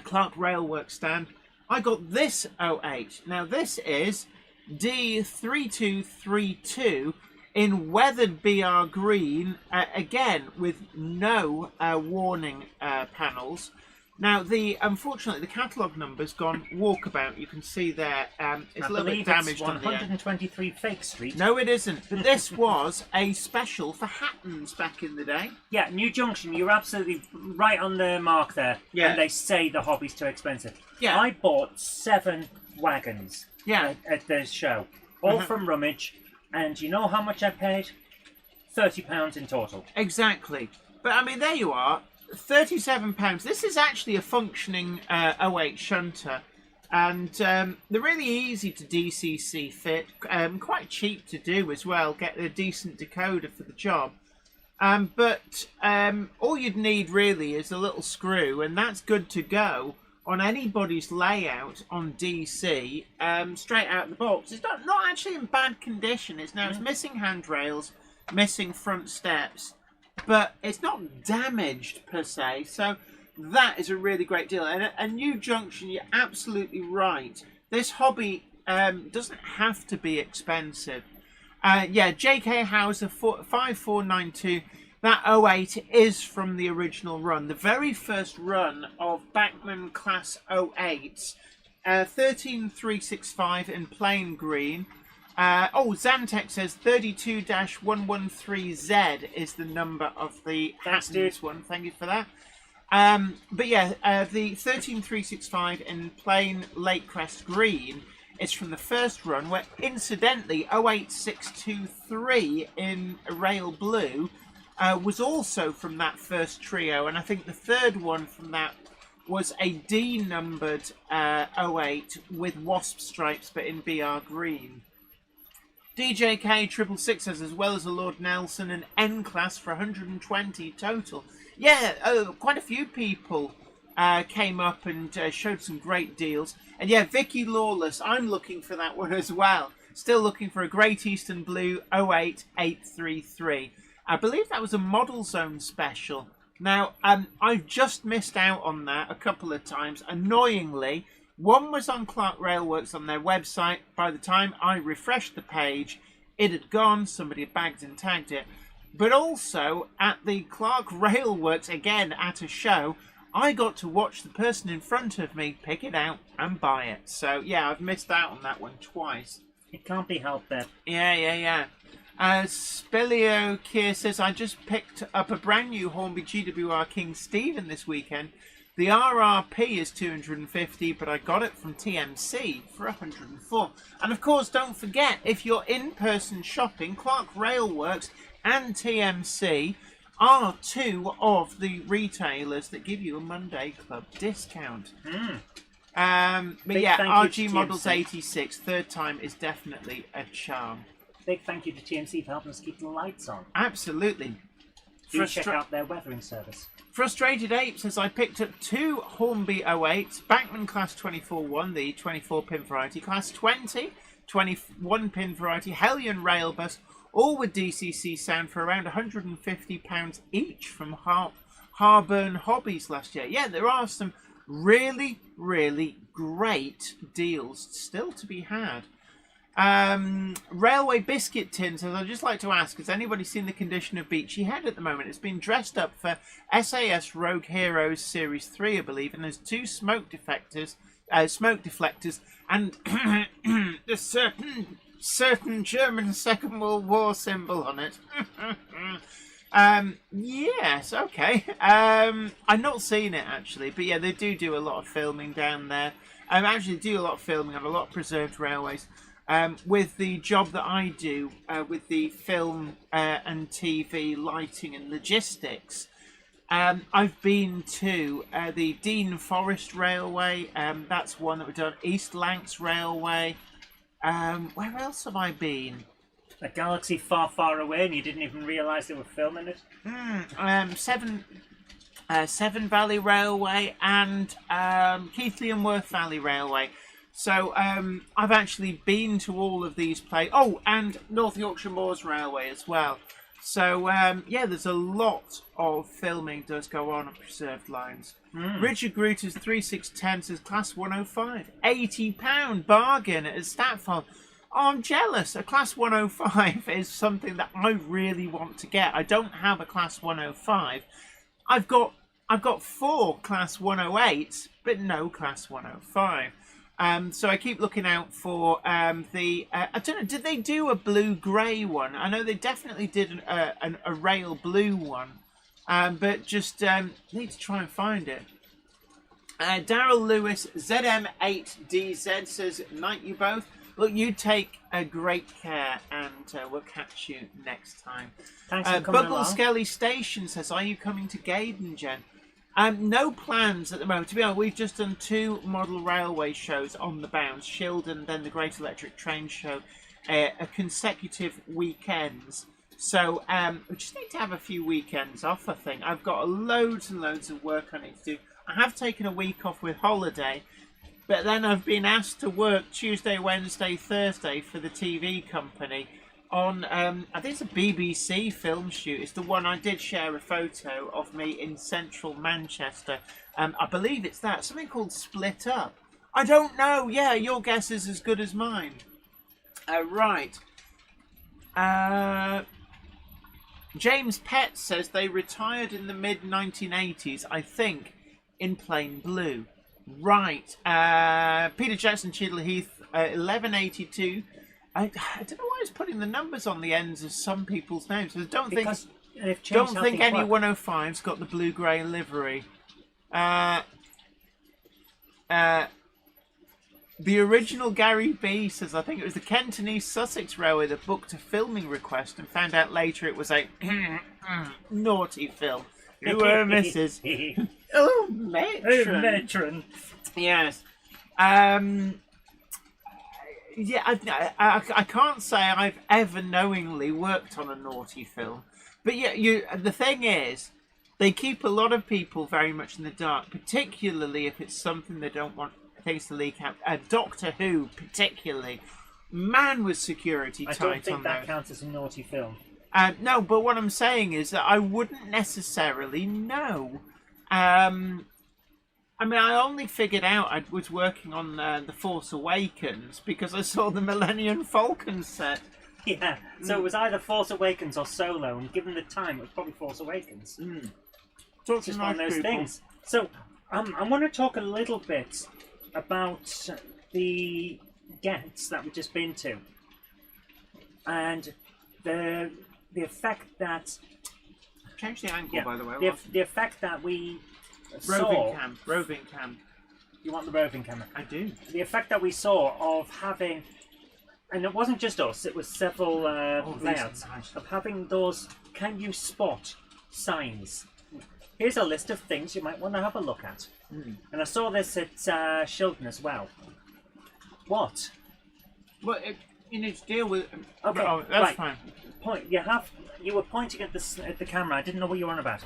Speaker 2: Clark Railworks stand, I got this 08. Now, this is D3232 in weathered BR green, again with no warning panels. Now, unfortunately, the catalogue number's gone walkabout. You can see there, it's a little bit damaged on the end.
Speaker 1: 123 Fake Street.
Speaker 2: No, it isn't. But this was a special for Hattons back in the day.
Speaker 1: Yeah, New Junction, you're absolutely right on the mark there.
Speaker 2: Yeah.
Speaker 1: And they say the hobby's too expensive.
Speaker 2: Yeah.
Speaker 1: I bought 7 wagons at the show, all from Rummage. And you know how much I paid? £30 in total.
Speaker 2: Exactly. But, I mean, there you are. £37. This is actually a functioning 08 shunter, and they're really easy to DCC fit, quite cheap to do as well, get a decent decoder for the job. But all you'd need really is a little screw, and that's good to go on anybody's layout on DC, straight out of the box. It's not actually in bad condition. It's missing handrails, missing front steps, but it's not damaged per se, so that is a really great deal. And a New Junction, you're absolutely right. This hobby doesn't have to be expensive. Yeah, JK Hauser 5492, that 08 is from the original run. The very first run of Bachmann Class 08s, 13365 in plain green. Zantec says 32-113Z is the number of the Hattons one. Thank you for that. But yeah, the 13365 in plain late crest green is from the first run, where incidentally 08623 in rail blue was also from that first trio, and I think the third one from that was a D-numbered 08 with wasp stripes but in BR green. DJK 666 says, as well as a Lord Nelson and N-Class for 120 total. Yeah, quite a few people came up and showed some great deals. And yeah, Vicky Lawless, I'm looking for that one as well. Still looking for a Great Eastern Blue 08833. I believe that was a Model Zone special. Now, I've just missed out on that a couple of times, annoyingly. One was on Clark Railworks on their website. By the time I refreshed the page, it had gone. Somebody had bagged and tagged it. But also, at the Clark Railworks, again, at a show, I got to watch the person in front of me pick it out and buy it. So, yeah, I've missed out on that one twice.
Speaker 1: It can't be helped there.
Speaker 2: Yeah. Spilio Kier says, I just picked up a brand new Hornby GWR King Stephen this weekend. The RRP is 250, but I got it from TMC for 104. And of course, don't forget, if you're in-person shopping, Clark Railworks and TMC are two of the retailers that give you a Monday Club discount. But
Speaker 1: Big
Speaker 2: yeah,
Speaker 1: thank you
Speaker 2: RG
Speaker 1: to
Speaker 2: Models
Speaker 1: TMC.
Speaker 2: 86, third time is definitely a charm.
Speaker 1: Big thank you to TMC for helping us keep the lights on.
Speaker 2: Absolutely.
Speaker 1: Do check out their weathering service.
Speaker 2: Frustrated Ape says, I picked up two Hornby 08s, Backman Class 24-1, the 24-pin variety, Class 20, 21-pin variety, Hellion Railbus, all with DCC sound for around £150 each from Harburn Hobbies last year. Yeah, there are some really, really great deals still to be had. Railway Biscuit Tin says, I'd just like to ask, has anybody seen the condition of Beachy Head at the moment? It's been dressed up for SAS Rogue Heroes Series 3, I believe, and there's two smoke deflectors, and a certain German Second World War symbol on it. Yes, okay. I've not seen it actually, but yeah, they do a lot of filming down there. Actually do a lot of filming on a lot of preserved railways. With the job that I do with the film and TV lighting and logistics, I've been to the Dean Forest Railway. That's one that we've done. East Lancs Railway. Where else have I been?
Speaker 1: A galaxy far, far away, and you didn't even realise they were filming it.
Speaker 2: Severn Valley Railway and Keighley and Worth Valley Railway. So I've actually been to all of these places. Oh, and North Yorkshire Moors Railway as well. So yeah, there's a lot of filming does go on preserved lines. Richard Gruter's 3610 says Class 105, £80 bargain at Statford. Oh, I'm jealous. A Class 105 is something that I really want to get. I don't have a Class 105. I've got 4 Class 108s, but no Class 105. So I keep looking out for the... I don't know, did they do a blue-grey one? I know they definitely did a rail blue one, but just need to try and find it. Daryl Lewis, ZM8DZ says, night you both. Look, you take great care, and we'll catch you next time.
Speaker 1: Thanks for coming
Speaker 2: Buggle
Speaker 1: along.
Speaker 2: Skelly Station says, are you coming to Gaydon, Jen? No plans at the moment. To be honest, we've just done 2 model railway shows on the bounce, Shildon, then the Great Electric Train Show, consecutive weekends. So we just need to have a few weekends off, I think. I've got loads and loads of work I need to do. I have taken a week off with holiday, but then I've been asked to work Tuesday, Wednesday, Thursday for the TV company on, I think it's a BBC film shoot. It's the one I did share a photo of me in central Manchester. I believe it's that. Something called Split Up. I don't know. Yeah, your guess is as good as mine. Right. James Pett says they retired in the mid-1980s, I think, in plain blue. Right. Peter Jackson, Cheadle Heath, 1182. I don't know why he's putting the numbers on the ends of some people's names. I don't think any 105's got the blue-grey livery. The original Gary B says, I think it was the Kent and East Sussex Railway that booked a filming request and found out later it was a naughty film. Who misses? Oh, matron.
Speaker 1: Matron.
Speaker 2: Yes. Yeah, I can't say I've ever knowingly worked on a naughty film. But yeah, the thing is, they keep a lot of people very much in the dark, particularly if it's something they don't want things to leak out. Doctor Who, particularly. Man, was security tight on
Speaker 1: I don't think that counts as a naughty film.
Speaker 2: No, but what I'm saying is that I wouldn't necessarily know. I mean, I only figured out I was working on The Force Awakens because I saw the Millennium Falcon set.
Speaker 1: Yeah, so it was either Force Awakens or Solo, and given the time, it was probably Force Awakens.
Speaker 2: Talk
Speaker 1: Just one of those things. So, I want to talk a little bit about the Gets that we've just been to. And the effect that
Speaker 2: Change the angle, by the way.
Speaker 1: the effect that we
Speaker 2: Roving cam.
Speaker 1: You want the roving camera?
Speaker 2: I do.
Speaker 1: The effect that we saw of having, and it wasn't just us, it was several layouts,
Speaker 2: nice.
Speaker 1: of having those can you spot signs. Here's a list of things you might want to have a look at. And I saw this at Shildon as well. What?
Speaker 2: Well, you need to deal with.
Speaker 1: Okay,
Speaker 2: oh, that's
Speaker 1: right.
Speaker 2: fine.
Speaker 1: You were pointing at the camera. I didn't know what you were on about.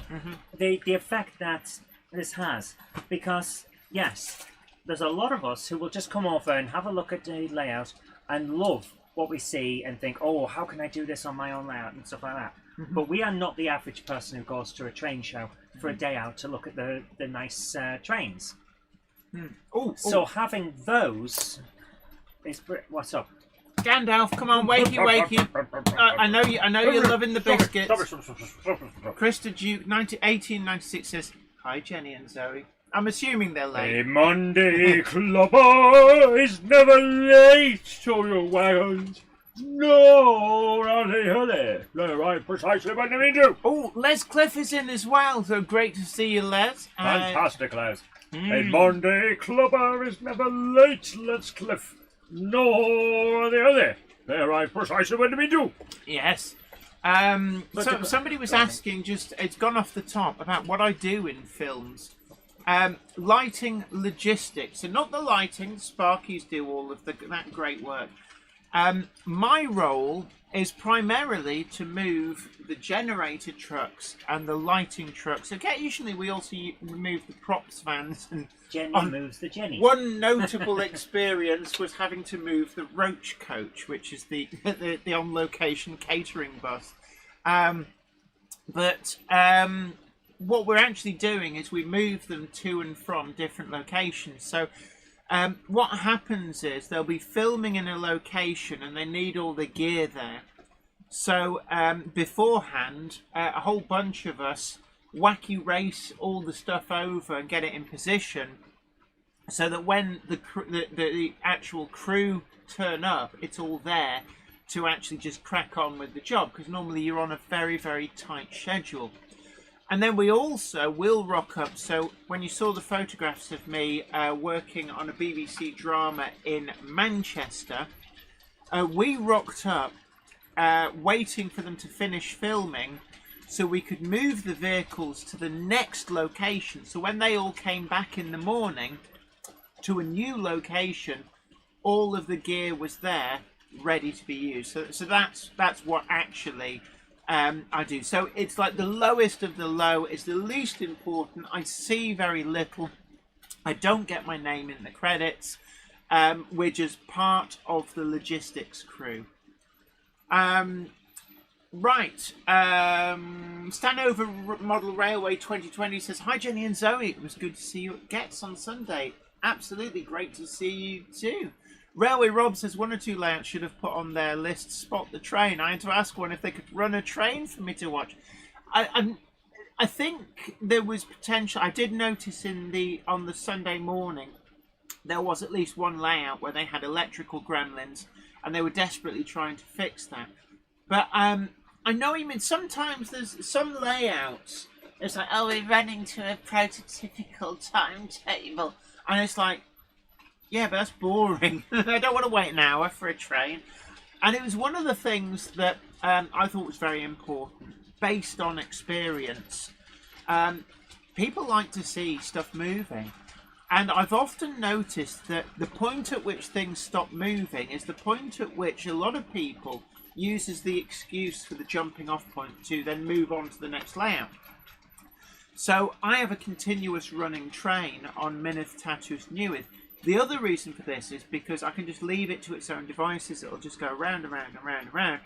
Speaker 1: The effect that this has, because yes, there's a lot of us who will just come over and have a look at the layout and love what we see and think, oh, how can I do this on my own layout and stuff like that. But we are not the average person who goes to a train show for a day out to look at the nice trains. So having those is what's up?
Speaker 2: Gandalf, come on, wakey, wakey. I know you're loving the biscuits. Krista Duke, 1896 says, hi Jenny and Zoe. I'm assuming they're late.
Speaker 4: A Monday clubber is never late to your wagons. No, hurry. They're right precisely when they mean to.
Speaker 2: Oh, Les Cliff is in as well, so great to see you, Les.
Speaker 4: Fantastic, Les. A Monday clubber is never late, Les Cliff. No, they're right precisely when they mean to.
Speaker 2: Yes. So somebody was asking, it's gone off the top, about what I do in films. Lighting logistics. So not the lighting, Sparkies do all of that great work. My role is primarily to move the generator trucks and the lighting trucks. Occasionally we also move the props vans. And
Speaker 1: Jenny moves the Jenny.
Speaker 2: One notable experience was having to move the Roach coach, which is the on-location catering bus. What we're actually doing is we move them to and from different locations. So what happens is they'll be filming in a location and they need all the gear there. So beforehand, a whole bunch of us wacky race all the stuff over and get it in position so that when the actual crew turn up, it's all there to actually just crack on with the job, because normally you're on a very, very tight schedule. And then we also will rock up. So when you saw the photographs of me working on a BBC drama in Manchester, we rocked up waiting for them to finish filming so we could move the vehicles to the next location. So when they all came back in the morning to a new location, all of the gear was there ready to be used. So that's what actually I do. So it's like the lowest of the low. It's the least important. I see very little. I don't get my name in the credits. We're just part of the logistics crew. Right. Stanover Model Railway 2020 says, hi Jenny and Zoe. It was good to see you at Getz on Sunday. Absolutely great to see you too. Railway Rob says, one or two layouts should have put on their list spot the train. I had to ask one if they could run a train for me to watch. I think there was potential. I did notice on the Sunday morning there was at least one layout where they had electrical gremlins and they were desperately trying to fix that. But I know you mean sometimes there's some layouts. It's like, oh, we're running to a prototypical timetable, and it's like, yeah, but that's boring. I don't want to wait an hour for a train. And it was one of the things that I thought was very important, based on experience. People like to see stuff moving. And I've often noticed that the point at which things stop moving is the point at which a lot of people use as the excuse for the jumping off point to then move on to the next layout. So I have a continuous running train on Minith Tatus Newith. The other reason for this is because I can just leave it to its own devices. It'll just go round and round and round and round.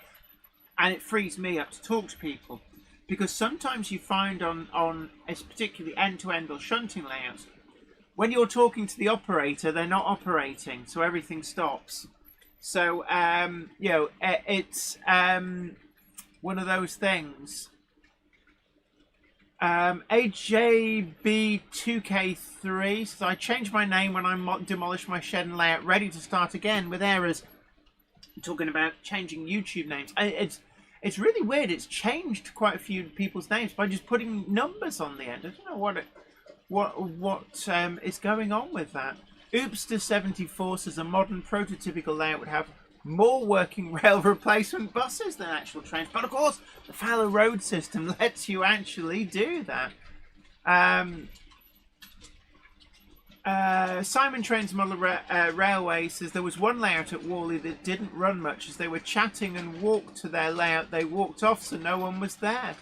Speaker 2: And it frees me up to talk to people. Because sometimes you find on particularly end-to-end or shunting layouts, when you're talking to the operator, they're not operating, so everything stops. So, it's one of those things. AJB2K3 says, I changed my name when I demolished my shed and layout, ready to start again with errors. I'm talking about changing YouTube names. It's really weird. It's changed quite a few people's names by just putting numbers on the end. I don't know what is going on with that. Oopster74 says a modern prototypical layout would have more working rail replacement buses than actual trains. But of course, the fallow road system lets you actually do that. Simon Trains Model Railway says there was one layout at Whalley that didn't run much. As they were chatting and walked to their layout, they walked off, so no one was there.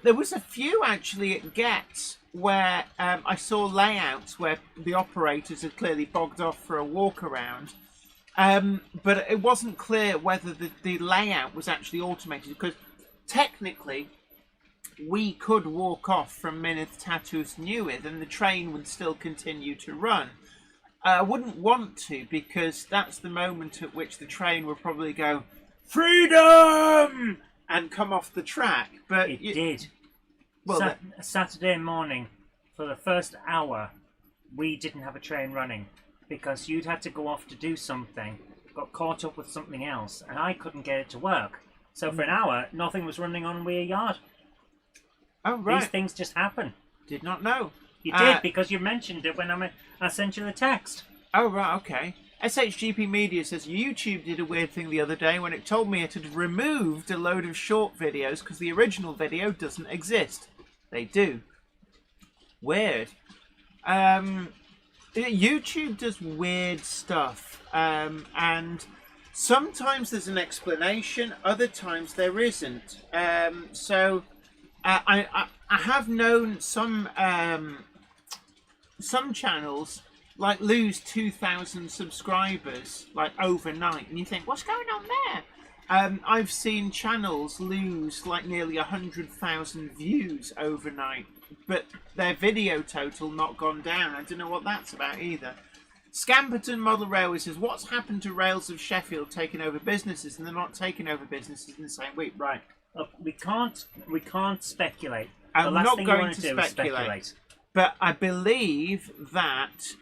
Speaker 2: There was a few actually at Getz where I saw layouts where the operators had clearly bogged off for a walk around. But it wasn't clear whether the layout was actually automated, because technically we could walk off from Minith Tatus Newydd and the train would still continue to run. I wouldn't want to, because that's the moment at which the train would probably go, "Freedom!" and come off the track. But
Speaker 1: it did.
Speaker 2: Well,
Speaker 1: Saturday morning, for the first hour, we didn't have a train running because you'd had to go off to do something, got caught up with something else, and I couldn't get it to work. So for an hour, nothing was running on Weir Yard.
Speaker 2: Oh, right.
Speaker 1: These things just happen.
Speaker 2: Did not know.
Speaker 1: You did, because you mentioned it when I sent you the text.
Speaker 2: Oh, right, okay. SHGP Media says YouTube did a weird thing the other day when it told me it had removed a load of short videos because the original video doesn't exist. They do. Weird. YouTube does weird stuff. And sometimes there's an explanation, other times there isn't. I have known some channels like lose 2,000 subscribers like overnight, and you think, what's going on there? I've seen channels lose like nearly 100,000 views overnight, but their video total not gone down. I don't know what that's about either. Scamperton Model Railway says, what's happened to Rails of Sheffield taking over businesses, and they're not taking over businesses in the same week? Right.
Speaker 1: Look, we can't speculate.
Speaker 2: I'm
Speaker 1: the last
Speaker 2: not
Speaker 1: thing
Speaker 2: going
Speaker 1: you want
Speaker 2: to
Speaker 1: do is speculate.
Speaker 2: But I believe that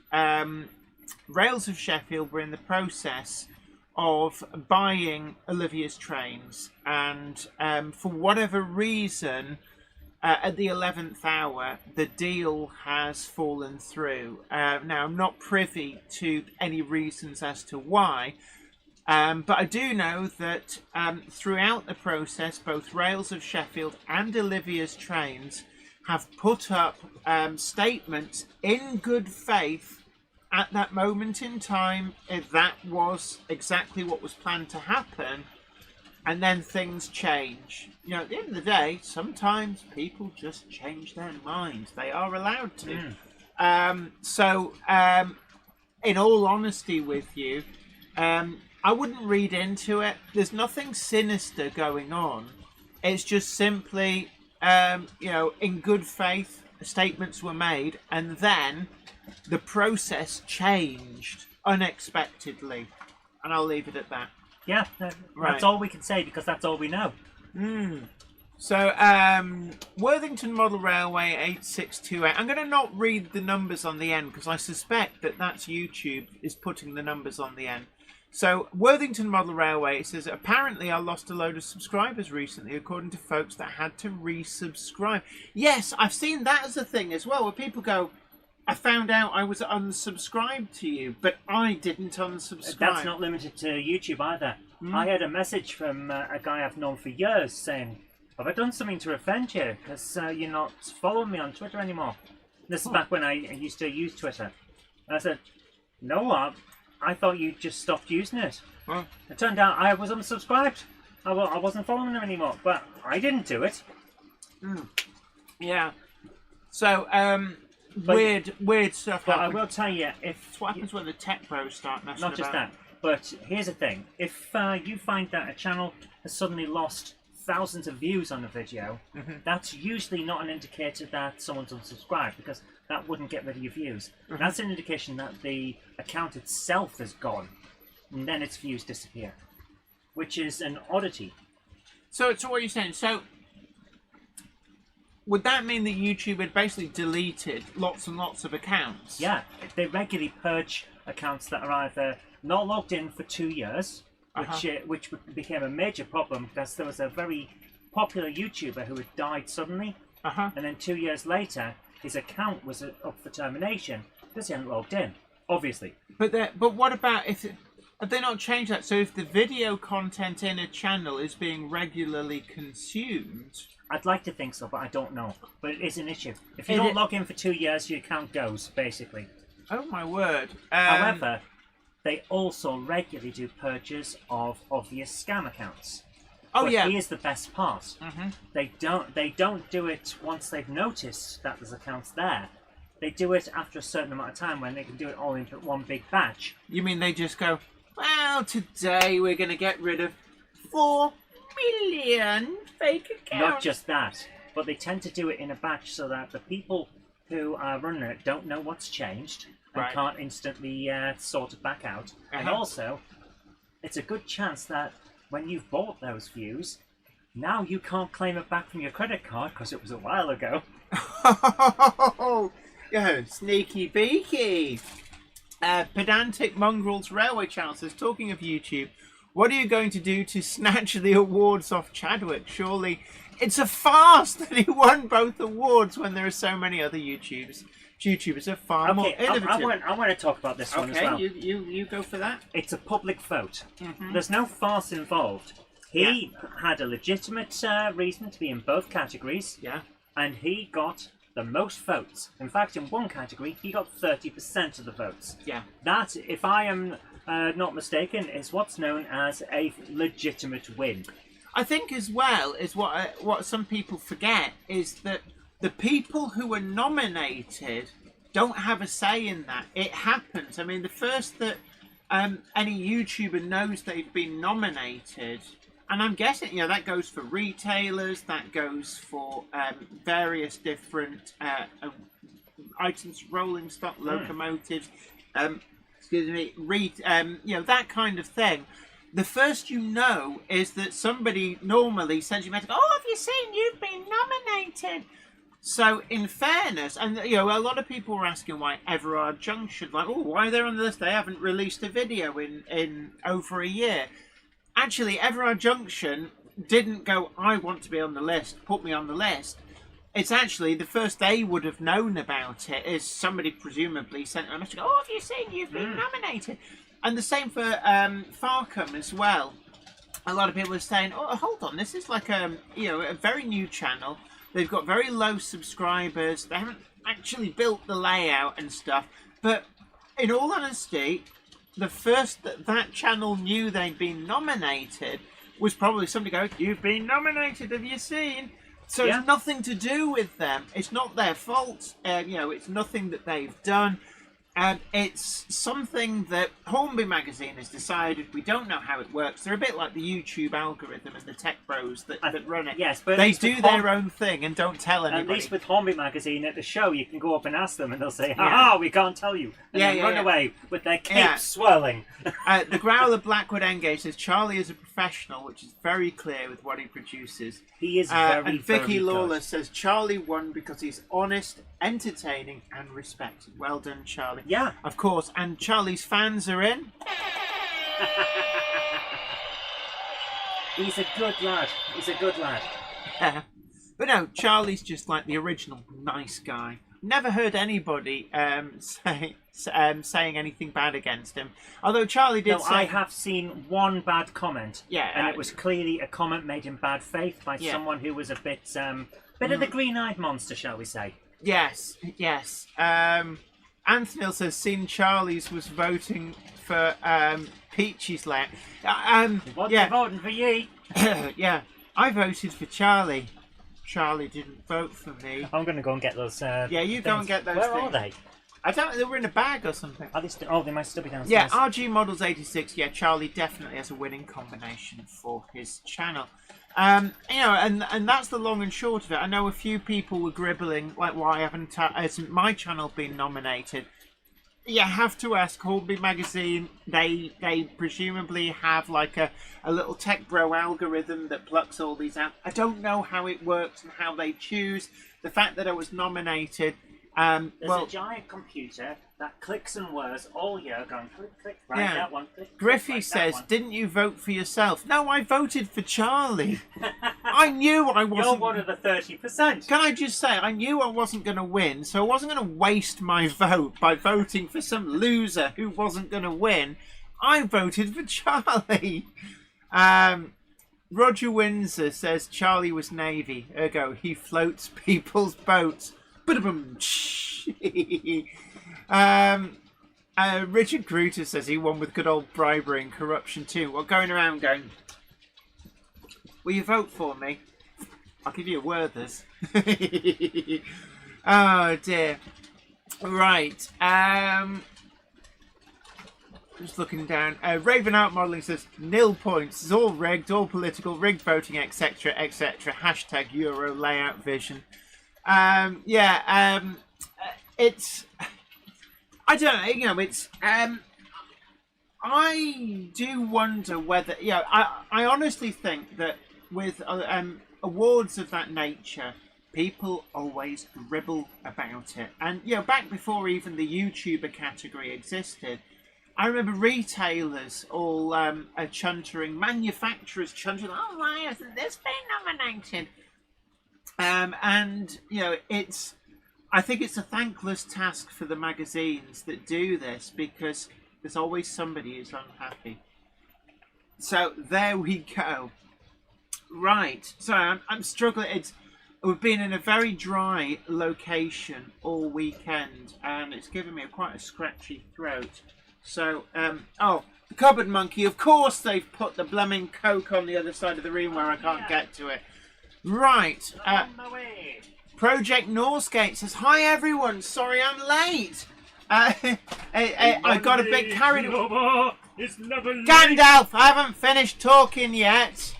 Speaker 2: Rails of Sheffield were in the process of buying Olivia's trains, and for whatever reason, at the 11th hour, the deal has fallen through. Now, I'm not privy to any reasons as to why, but I do know that throughout the process, both Rails of Sheffield and Olivia's trains have put up statements in good faith at that moment in time, if that was exactly what was planned to happen, and then things change. You know, at the end of the day, sometimes people just change their minds. They are allowed to. In all honesty with you, I wouldn't read into it. There's nothing sinister going on. It's just simply, in good faith, statements were made, and then the process changed unexpectedly. And I'll leave it at that.
Speaker 1: Yeah, that's all we can say, because that's all we know.
Speaker 2: So, Worthington Model Railway 8628. I'm going to not read the numbers on the end, because I suspect that that's YouTube is putting the numbers on the end. So, Worthington Model Railway says, apparently I lost a load of subscribers recently, according to folks that had to resubscribe. Yes, I've seen that as a thing as well, where people go, I found out I was unsubscribed to you, but I didn't unsubscribe.
Speaker 1: That's not limited to YouTube either. I had a message from a guy I've known for years saying, have I done something to offend you? Because you're not following me on Twitter anymore. This is back when I used to use Twitter. And I said, no, I thought you just stopped using it.
Speaker 2: Well,
Speaker 1: it turned out I was unsubscribed. I wasn't following them anymore, but I didn't do it.
Speaker 2: Yeah. So, weird stuff
Speaker 1: But
Speaker 2: happens.
Speaker 1: I will tell you,
Speaker 2: It's what happens when the tech bros start messing
Speaker 1: not just
Speaker 2: about.
Speaker 1: that, but here's the thing. If you find that a channel has suddenly lost thousands of views on a video, that's usually not an indicator that someone's unsubscribed, because that wouldn't get rid of your views. That's an indication that the account itself is gone, and then its views disappear, which is an oddity.
Speaker 2: So what you're saying, would that mean that YouTube had basically deleted lots and lots of accounts?
Speaker 1: Yeah, they regularly purge accounts that are either not logged in for 2 years, which became a major problem because there was a very popular YouTuber who had died suddenly, and then 2 years later his account was up for termination because he hadn't logged in, obviously.
Speaker 2: But what about if have they not changed that? So if the video content in a channel is being regularly consumed,
Speaker 1: I'd like to think so, but I don't know. But it is an issue. If you don't log in for 2 years, your account goes, basically.
Speaker 2: Oh my word!
Speaker 1: However, they also regularly do purges of obvious scam accounts.
Speaker 2: Oh
Speaker 1: but
Speaker 2: yeah.
Speaker 1: here's the best part. They don't do it once they've noticed that there's accounts there. They do it after a certain amount of time when they can do it all into one big batch.
Speaker 2: You mean they just go, well, today we're going to get rid of 4 million fake accounts?
Speaker 1: Not just that, but they tend to do it in a batch so that the people who are running it don't know what's changed and can't instantly sort it back out. And also, it's a good chance that when you've bought those views, now you can't claim it back from your credit card because it was a while ago.
Speaker 2: Yo, sneaky beaky. Pedantic Mongrels Railway Channel says, talking of YouTube, what are you going to do to snatch the awards off Chadwick? Surely it's a farce that he won both awards when there are so many other YouTubers are far more innovative.
Speaker 1: I want to talk about this one as well.
Speaker 2: Okay, you go for that.
Speaker 1: It's a public vote. There's no farce involved. He had a legitimate reason to be in both categories.
Speaker 2: Yeah.
Speaker 1: And he got the most votes. In fact, in one category, he got 30% of the votes.
Speaker 2: Yeah.
Speaker 1: That, if I am not mistaken, is what's known as a legitimate win.
Speaker 2: I think as well is what some people forget is that the people who are nominated don't have a say in that. It happens. I mean, the first that any YouTuber knows they've been nominated, and I'm guessing, that goes for retailers, that goes for various different items, rolling stock, locomotives, that kind of thing. The first you know is that somebody normally sends you a message, oh, have you seen you've been nominated? So, in fairness, and a lot of people were asking why Everard Junction, why they're on the list, they haven't released a video in over a year. Actually, Everard Junction didn't go, I want to be on the list, put me on the list. It's actually, the first they would have known about it is somebody presumably sent a message, oh, have you seen you've been nominated? And the same for Farcom as well. A lot of people are saying, oh, hold on, this is like a very new channel. They've got very low subscribers. They haven't actually built the layout and stuff. But in all honesty, the first that channel knew they'd been nominated was probably somebody going, you've been nominated, have you seen? So it's nothing to do with them. It's not their fault. It's nothing that they've done. It's something that Hornby Magazine has decided. We don't know how it works. They're a bit like the YouTube algorithm and the tech bros that run it.
Speaker 1: Yes, but
Speaker 2: they do their own thing and don't tell anybody.
Speaker 1: At least with Hornby Magazine at the show, you can go up and ask them, and they'll say, "Ha we can't tell you," and then run away with their capes swirling.
Speaker 2: The Growler Blackwood Engage says Charlie is a professional, which is very clear with what he produces.
Speaker 1: He is very,
Speaker 2: and Vicky
Speaker 1: very
Speaker 2: Lawler
Speaker 1: good.
Speaker 2: says Charlie won because he's honest, entertaining, and respected. Well done, Charlie.
Speaker 1: Yeah,
Speaker 2: of course. And Charlie's fans are in.
Speaker 1: He's a good lad. He's a good lad.
Speaker 2: Yeah. But no, Charlie's just like the original nice guy. Never heard anybody saying anything bad against him. Although Charlie did say...
Speaker 1: I have seen one bad comment.
Speaker 2: Yeah.
Speaker 1: And it was clearly a comment made in bad faith by someone who was a bit of the green-eyed monster, shall we say.
Speaker 2: Yes. Anthony says, seen Charlie's was voting for Peachy's layout.
Speaker 1: What you voting for ye?
Speaker 2: Yeah, I voted for Charlie. Charlie didn't vote for me.
Speaker 1: I'm going to go and get those
Speaker 2: you go and get those
Speaker 1: Where
Speaker 2: things.
Speaker 1: are they?
Speaker 2: I don't know, they were in a bag or something.
Speaker 1: Are they they might still be downstairs.
Speaker 2: Yeah, RG Models 86, Charlie definitely has a winning combination for his channel. And that's the long and short of it. I know a few people were gribbling, like, why hasn't my channel been nominated? You have to ask Hornby Magazine. They presumably have like a little tech bro algorithm that plucks all these out. I don't know how it works and how they choose. The fact that I was nominated
Speaker 1: There's
Speaker 2: Well,
Speaker 1: a giant computer that clicks and whirs all year, going click, click, right,
Speaker 2: Yeah.
Speaker 1: that one, click,
Speaker 2: Griffey
Speaker 1: click,
Speaker 2: says,
Speaker 1: right,
Speaker 2: didn't you vote for yourself? No, I voted for Charlie. I knew I wasn't...
Speaker 1: You're one of the 30%.
Speaker 2: Can I just say, I knew I wasn't going to win, so I wasn't going to waste my vote by voting for some loser who wasn't going to win. I voted for Charlie. Roger Windsor says Charlie was Navy, ergo he floats people's boats. Ba-da-bum. Richard Gruter says he won with good old bribery and corruption too. Well, going around going, will you vote for me? I'll give you a Werther's. Oh dear. Right. Just looking down. Raven Out Modelling says 0 points. It's all rigged, all political, rigged voting, etc., etc. Hashtag Euro layout vision. It's. I don't know. You know, it's. I do wonder whether. You know, I honestly think that with awards of that nature, people always gribble about it. And you know, back before even the YouTuber category existed, I remember retailers all chuntering, manufacturers chuntering, oh, why hasn't this been nominated? And, you know, I think it's a thankless task for the magazines that do this because there's always somebody who's unhappy. So there we go. Right. So I'm struggling. We've been in a very dry location all weekend and it's given me quite a scratchy throat. So, the Cupboard Monkey, of course they've put the blooming Coke on the other side of the room where I can't get to it. Right.
Speaker 1: On my way.
Speaker 2: Project Northgate says, hi everyone, sorry I'm late. I got a bit carried away. Gandalf, I haven't finished talking yet.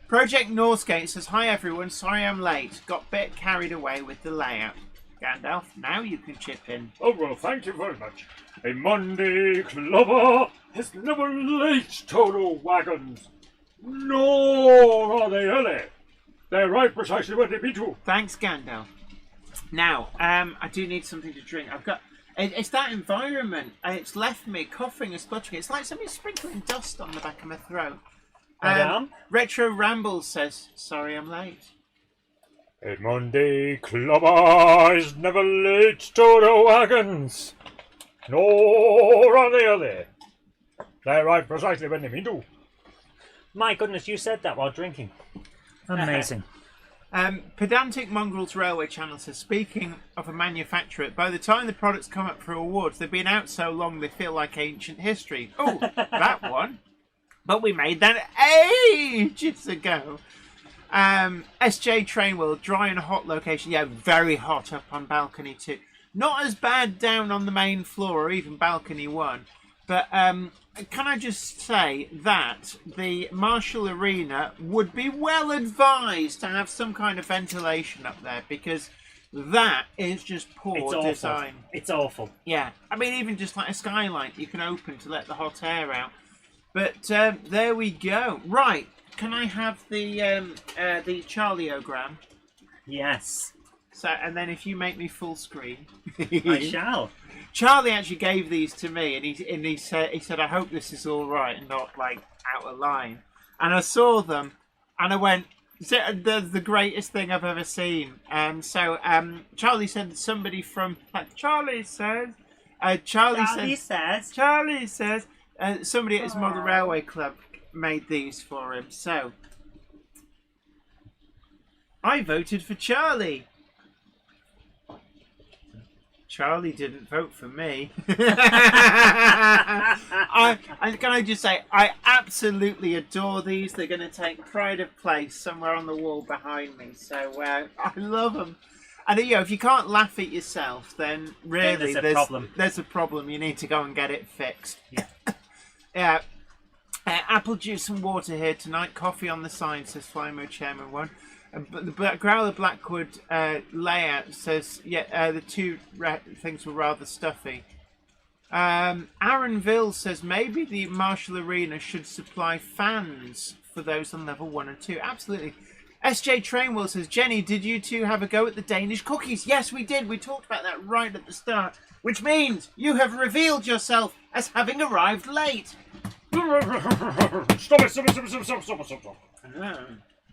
Speaker 2: Project Northgate says, hi everyone, sorry I'm late. Got a bit carried away with the layout. Gandalf, now you can chip in.
Speaker 4: Oh, well, thank you very much. A Monday clubber is never late, Toto Wagons. Nor are they early. They're right precisely where they be to.
Speaker 2: Thanks, Gandalf. Now, I do need something to drink. It's that environment. It's left me coughing and spluttering. It's like somebody sprinkling dust on the back of my throat. Retro Rambles says, sorry I'm late.
Speaker 4: A Monday clubber is never late, Toto Wagons. Nor are they early. They arrive precisely when they mean to.
Speaker 1: My goodness, you said that while drinking. Amazing.
Speaker 2: Pedantic Mongrels Railway Channel says, speaking of a manufacturer, by the time the products come up for awards, they've been out so long they feel like ancient history. Oh, that one. But we made that ages ago. SJ Trainwheel, dry and hot location. Yeah, very hot up on balcony 2. Not as bad down on the main floor or even balcony 1. But can I just say that the Marshall Arena would be well advised to have some kind of ventilation up there because that is just poor design.
Speaker 1: It's awful.
Speaker 2: Yeah. I mean, even just like a skylight you can open to let the hot air out. But there we go. Right. Can I have the Charlieogram?
Speaker 1: Yes.
Speaker 2: So, and then if you make me full screen,
Speaker 1: I shall.
Speaker 2: Charlie actually gave these to me, and he said, I hope this is all right and not like out of line. And I saw them, and I went, they're the greatest thing I've ever seen. Charlie said somebody from Charlie says somebody at his Model Railway Club made these for him. So I voted for Charlie. Charlie didn't vote for me. Can I just say, I absolutely adore these. They're going to take pride of place somewhere on the wall behind me. So I love them. And you know, if you can't laugh at yourself, then really
Speaker 1: there's a problem.
Speaker 2: There's a problem. You need to go and get it fixed.
Speaker 1: Yeah.
Speaker 2: Yeah. Apple juice and water here tonight. Coffee on the side, says Flymo Chairman 1. But the Growler Blackwood layout says, the two things were rather stuffy. Aaronville says maybe the Marshall Arena should supply fans for those on level 1 and 2. Absolutely. SJ Trainwell says, Jenny, did you two have a go at the Danish cookies? Yes, we did. We talked about that right at the start, which means you have revealed yourself as having arrived late.
Speaker 4: Stop it.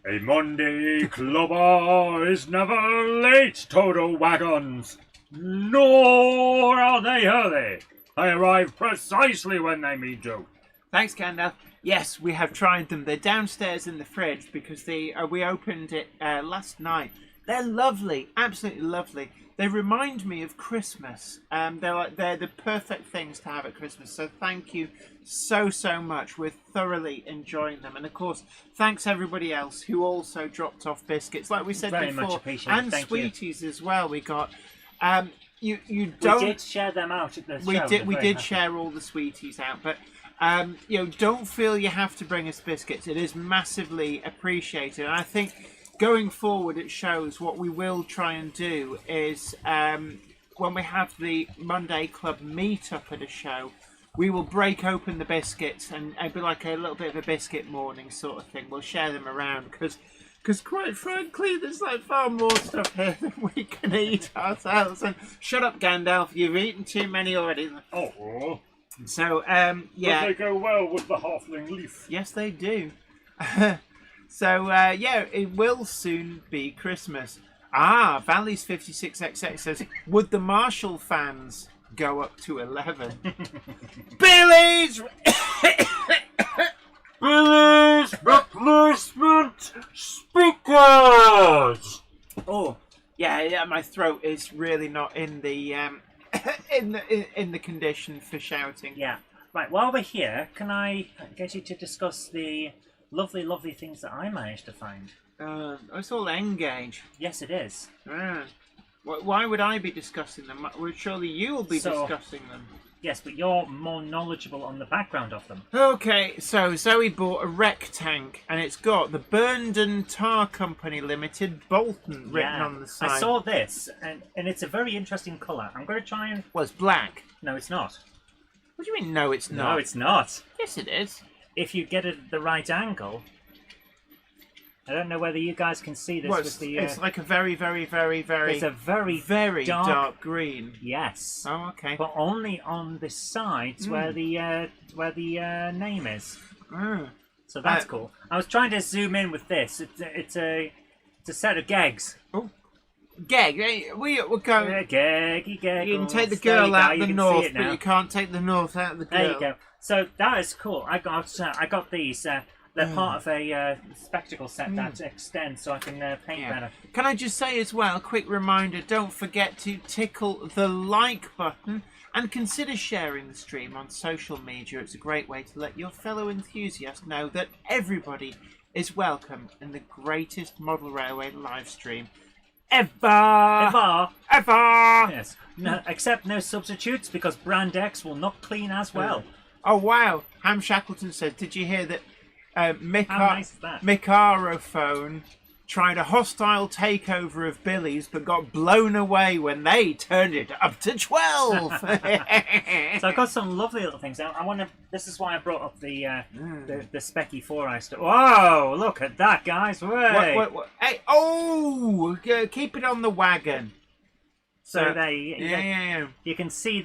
Speaker 4: A Monday clubber is never late, Toto Wagons. Nor are they early. They arrive precisely when they mean to.
Speaker 2: Thanks, Gandalf. Yes, we have tried them. They're downstairs in the fridge because we opened it last night. They're lovely, absolutely lovely. They remind me of Christmas. They're the perfect things to have at Christmas. So thank you so much. We're thoroughly enjoying them, and of course, thanks everybody else who also dropped off biscuits, like we said
Speaker 1: Very
Speaker 2: before,
Speaker 1: much appreciated.
Speaker 2: and
Speaker 1: Thank
Speaker 2: sweeties as well. We got. You
Speaker 1: We
Speaker 2: don't.
Speaker 1: did share them out at the show.
Speaker 2: We
Speaker 1: They're
Speaker 2: did
Speaker 1: very happy.
Speaker 2: share all the sweeties out, but don't feel you have to bring us biscuits. It is massively appreciated, and I think going forward it shows what we will try and do is when we have the Monday Club meet-up at a show, we will break open the biscuits and it'll be like a little bit of a biscuit morning sort of thing. We'll share them around because quite frankly, there's like far more stuff here than we can eat ourselves. And shut up, Gandalf, you've eaten too many already.
Speaker 4: Oh,
Speaker 2: So,
Speaker 4: but
Speaker 2: yeah.
Speaker 4: they go well with the halfling leaf.
Speaker 2: Yes, they do. So, it will soon be Christmas. Valley's 56XX says, would the Marshall fans go up to 11? Billy's!
Speaker 4: Billy's replacement speakers!
Speaker 2: Oh, yeah, my throat is really not in the in the condition for shouting.
Speaker 1: Yeah. Right, while we're here, can I get you to discuss the lovely things that I managed to find?
Speaker 2: It's all Engage.
Speaker 1: Yes, it is.
Speaker 2: Why would I be discussing them? Well, surely you will be discussing them.
Speaker 1: Yes, but you're more knowledgeable on the background of them.
Speaker 2: Okay, so Zoe bought a wreck tank, and it's got the Burnden Tar Company Limited, Bolton, written on the side.
Speaker 1: I saw this, and it's a very interesting colour. I'm going to try and...
Speaker 2: Well, it's black.
Speaker 1: No, it's not.
Speaker 2: What do you mean, no, it's not?
Speaker 1: No, it's not.
Speaker 2: Yes, it is.
Speaker 1: If you get it at the right angle... I don't know whether you guys can see this with the...
Speaker 2: It's like a very...
Speaker 1: It's a very
Speaker 2: dark green.
Speaker 1: Yes.
Speaker 2: Oh, okay.
Speaker 1: But only on the sides where the name is. So that's cool. I was trying to zoom in with this. It's a set of gags.
Speaker 2: Oh, gag. We'll go.
Speaker 1: Gaggy.
Speaker 2: You can take the girl out of the north, but you can't take the north out of the girl.
Speaker 1: There you go. So that is cool. I got these. They're part of a spectacle set that extends, so I can paint better.
Speaker 2: Can I just say as well, quick reminder, don't forget to tickle the like button and consider sharing the stream on social media. It's a great way to let your fellow enthusiasts know that everybody is welcome in the greatest model railway live stream ever.
Speaker 1: Yes. No, except no substitutes, because Brand X will not clean as well.
Speaker 2: Oh, wow. Ham Shackleton said, did you hear that
Speaker 1: How nice is that?
Speaker 2: Micarophone tried a hostile takeover of Billy's but got blown away when they turned it up to 12.
Speaker 1: So I've got some lovely little things. I want to. This is why I brought up the Specky 4i stuff. Whoa! Look at that, guys! Way.
Speaker 2: What? Hey! Keep it on the wagon.
Speaker 1: So you can see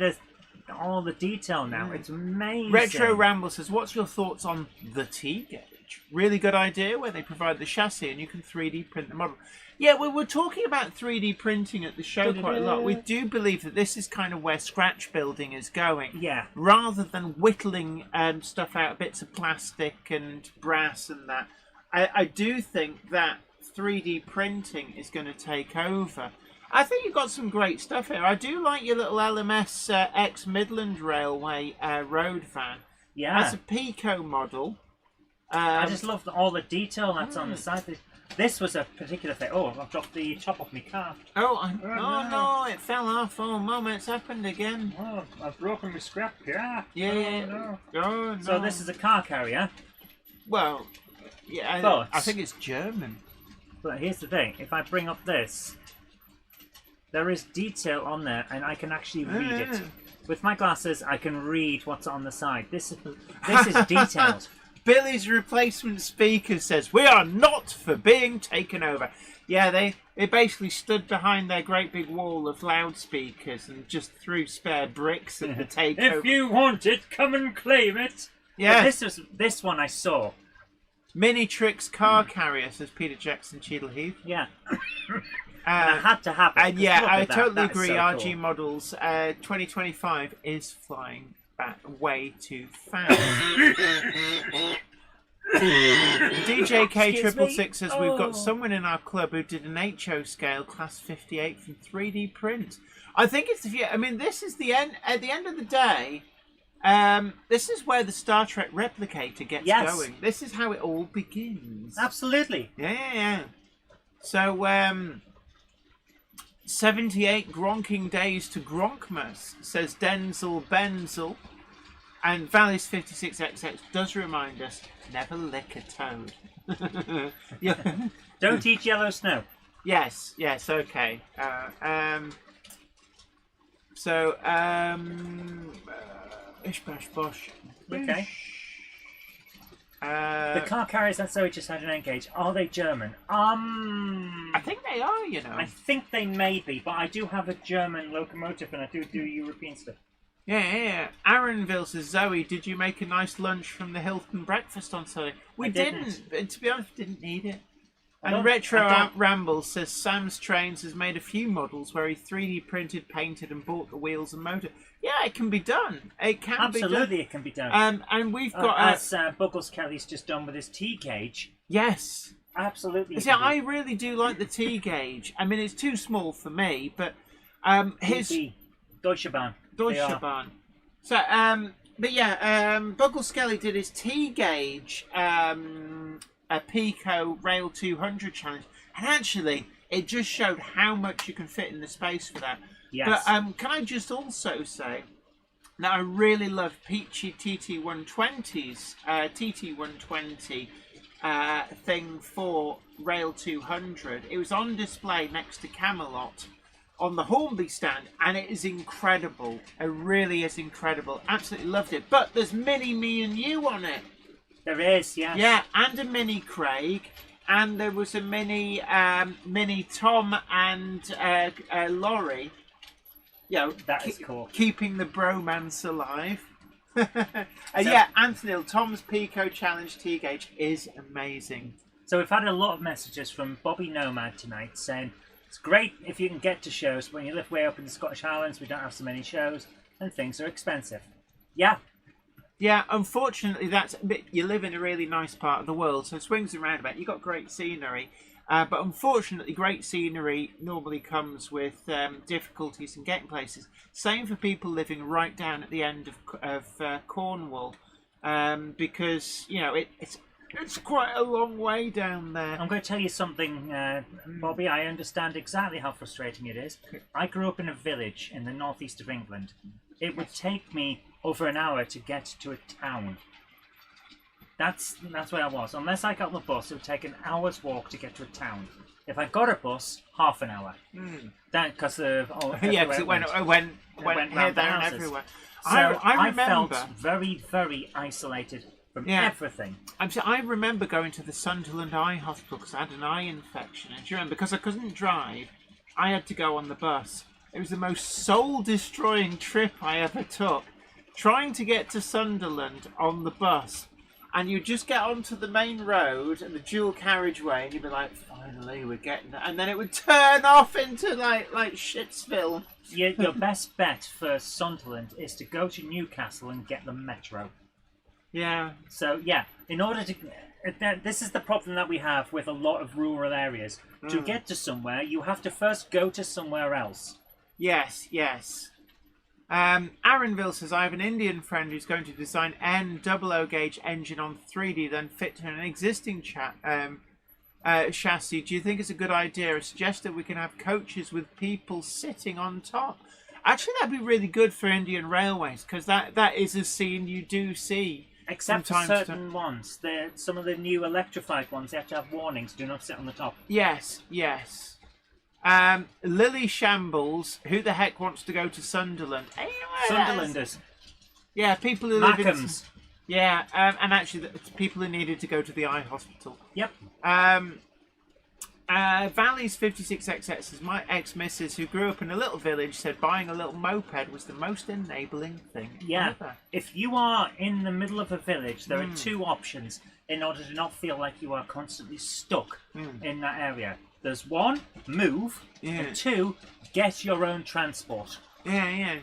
Speaker 1: all the detail now. It's amazing.
Speaker 2: Retro Ramble says, what's your thoughts on the T-Gauge? Really good idea where they provide the chassis and you can 3D print the model. Yeah, we were talking about 3D printing at the show quite a lot. We do believe that this is kind of where scratch building is going.
Speaker 1: Yeah.
Speaker 2: Rather than whittling stuff out of bits of plastic and brass and that. I do think that 3D printing is going to take over. I think you've got some great stuff here. I do like your little LMS X Midland Railway road van.
Speaker 1: Yeah.
Speaker 2: That's a Pico model.
Speaker 1: I just love all the detail that's on the side. This was a particular thing. Oh, I've dropped the top off my car.
Speaker 2: Oh no, it fell off. Oh, Mum, it's happened again.
Speaker 4: Oh, I've broken my scrap car.
Speaker 2: Yeah.
Speaker 4: Oh,
Speaker 2: Oh, no.
Speaker 1: So this is a car carrier.
Speaker 2: Well, yeah,
Speaker 1: But-
Speaker 2: I think it's German.
Speaker 1: But here's the thing. If I bring up this, there is detail on there, and I can actually read it. With my glasses, I can read what's on the side. This is detailed.
Speaker 2: Billy's replacement speaker says, "We are not for being taken over." Yeah, they basically stood behind their great big wall of loudspeakers and just threw spare bricks at the takeover.
Speaker 1: If you want it, come and claim it.
Speaker 2: Yeah,
Speaker 1: This one I saw.
Speaker 2: Mini Tricks car carrier, says Peter Jackson Cheadle Heath.
Speaker 1: Yeah. And I had to have it.
Speaker 2: And yeah,
Speaker 1: Look
Speaker 2: I
Speaker 1: at that.
Speaker 2: totally
Speaker 1: That's
Speaker 2: agree.
Speaker 1: so
Speaker 2: RG
Speaker 1: cool.
Speaker 2: models 2025 is flying back way too fast. DJK666 says we've got someone in our club who did an HO scale class 58 from 3D print. I think it's I mean, this is the end. At the end of the day, this is where the Star Trek replicator gets going. This is how it all begins.
Speaker 1: Absolutely.
Speaker 2: Yeah. So, 78 Gronking days to Gronkmas, says Denzel Benzel. And Valley's 56XX does remind us, never lick a toad. Yeah.
Speaker 1: Don't eat yellow snow.
Speaker 2: Yes, okay. Ish bash bosh.
Speaker 1: Okay. The car carriers that Zoe just had an engage, are they German?
Speaker 2: I think they are, you know.
Speaker 1: I think they may be, but I do have a German locomotive and I do European stuff.
Speaker 2: Yeah. Aaronville says, Zoe, did you make a nice lunch from the Hilton breakfast on Sunday? We didn't. To be honest, didn't need it. And Retro Ramble says, Sam's Trains has made a few models where he 3D printed, painted and bought the wheels and motor. Yeah, it can be done. It can be done.
Speaker 1: Absolutely, it can be done.
Speaker 2: And we've got...
Speaker 1: as Buggles Kelly's just done with his T-gauge.
Speaker 2: Yes.
Speaker 1: Absolutely.
Speaker 2: See, I really do like the T-gauge. I mean, it's too small for me, but his...
Speaker 1: Deutsche Bahn.
Speaker 2: Deutsche Bahn. So, but yeah, Buggles Kelly did his T-gauge a Pico Rail 200 challenge, and actually, it just showed how much you can fit in the space for that.
Speaker 1: Yes.
Speaker 2: But can I just also say that I really love Peachy TT120's TT120 thing for Rail 200. It was on display next to Camelot on the Hornby stand, and it is incredible. It really is incredible. Absolutely loved it. But there's Mini Me and You on it.
Speaker 1: There is, yes.
Speaker 2: Yeah, and a Mini Craig. And there was a Mini Tom and Laurie. You know,
Speaker 1: that is cool.
Speaker 2: Keeping the bromance alive. Yeah, Anthony, Tom's Pico Challenge T-Gauge is amazing.
Speaker 1: So we've had a lot of messages from Bobby Nomad tonight saying it's great if you can get to shows. When you live way up in the Scottish Highlands, we don't have so many shows and things are expensive. Yeah.
Speaker 2: Yeah, unfortunately, that's a bit. You live in a really nice part of the world, so swings and roundabouts. You've got great scenery, but unfortunately, great scenery normally comes with difficulties in getting places. Same for people living right down at the end of Cornwall, because you know it's quite a long way down there.
Speaker 1: I'm going to tell you something, Bobby. I understand exactly how frustrating it is. I grew up in a village in the northeast of England. It would take me over an hour to get to a town. That's where I was. Unless I got the bus, it would take an hour's walk to get to a town. If I got a bus, half an hour. That because of
Speaker 2: because it went here, there, and everywhere.
Speaker 1: So
Speaker 2: I remember.
Speaker 1: felt very, very isolated from everything.
Speaker 2: I remember going to the Sunderland Eye Hospital because I had an eye infection. And do you remember? Because I couldn't drive, I had to go on the bus. It was the most soul-destroying trip I ever took. Trying to get to Sunderland on the bus, and you just get onto the main road and the dual carriageway, and you'd be like, "Finally, we're getting there," and then it would turn off into like Shitsville.
Speaker 1: Your best bet for Sunderland is to go to Newcastle and get the metro.
Speaker 2: Yeah.
Speaker 1: So yeah, in order to, this is the problem that we have with a lot of rural areas. To get to somewhere, you have to first go to somewhere else.
Speaker 2: Yes. Aaronville says, I have an Indian friend who's going to design N00 gauge engine on 3D, then fit to an existing chassis. Do you think it's a good idea? I suggest that we can have coaches with people sitting on top. Actually, that'd be really good for Indian Railways, because that is a scene you do see.
Speaker 1: Except for certain ones. Some of the new electrified ones, they have to have warnings, do not sit on the top.
Speaker 2: Yes. Lily Shambles, who the heck wants to go to Sunderland?
Speaker 1: Sunderlanders.
Speaker 2: Yeah, people who live in... Yeah, and actually, it's people who needed to go to the eye hospital.
Speaker 1: Yep.
Speaker 2: Valley's 56XX is my ex-missus who grew up in a little village said buying a little moped was the most enabling thing ever.
Speaker 1: If you are in the middle of a village, there are two options in order to not feel like you are constantly stuck in that area. There's one, move, and two, get your own transport.
Speaker 2: Yeah.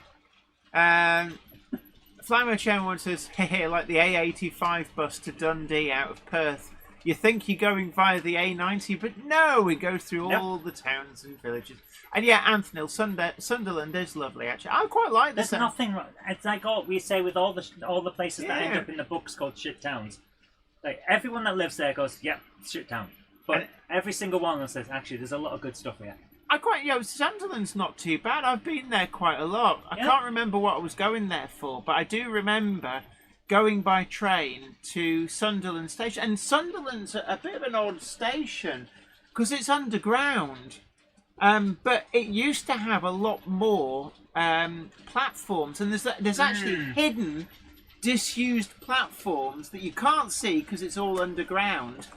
Speaker 2: Flymo Chairman says, hey, like the A85 bus to Dundee out of Perth. You think you're going via the A90, but no, it goes through all the towns and villages. And yeah, Anthony, Sunderland is lovely, actually. I quite like this.
Speaker 1: There's nothing wrong. It's like what we say with all the places that end up in the books called shit towns. Like, everyone that lives there goes, yeah, shit town. But every single one of them says, actually, there's a lot of good stuff here.
Speaker 2: Sunderland's not too bad. I've been there quite a lot. I can't remember what I was going there for, but I do remember going by train to Sunderland Station. And Sunderland's a bit of an odd station because it's underground. But it used to have a lot more platforms. And there's actually hidden, disused platforms that you can't see because it's all underground.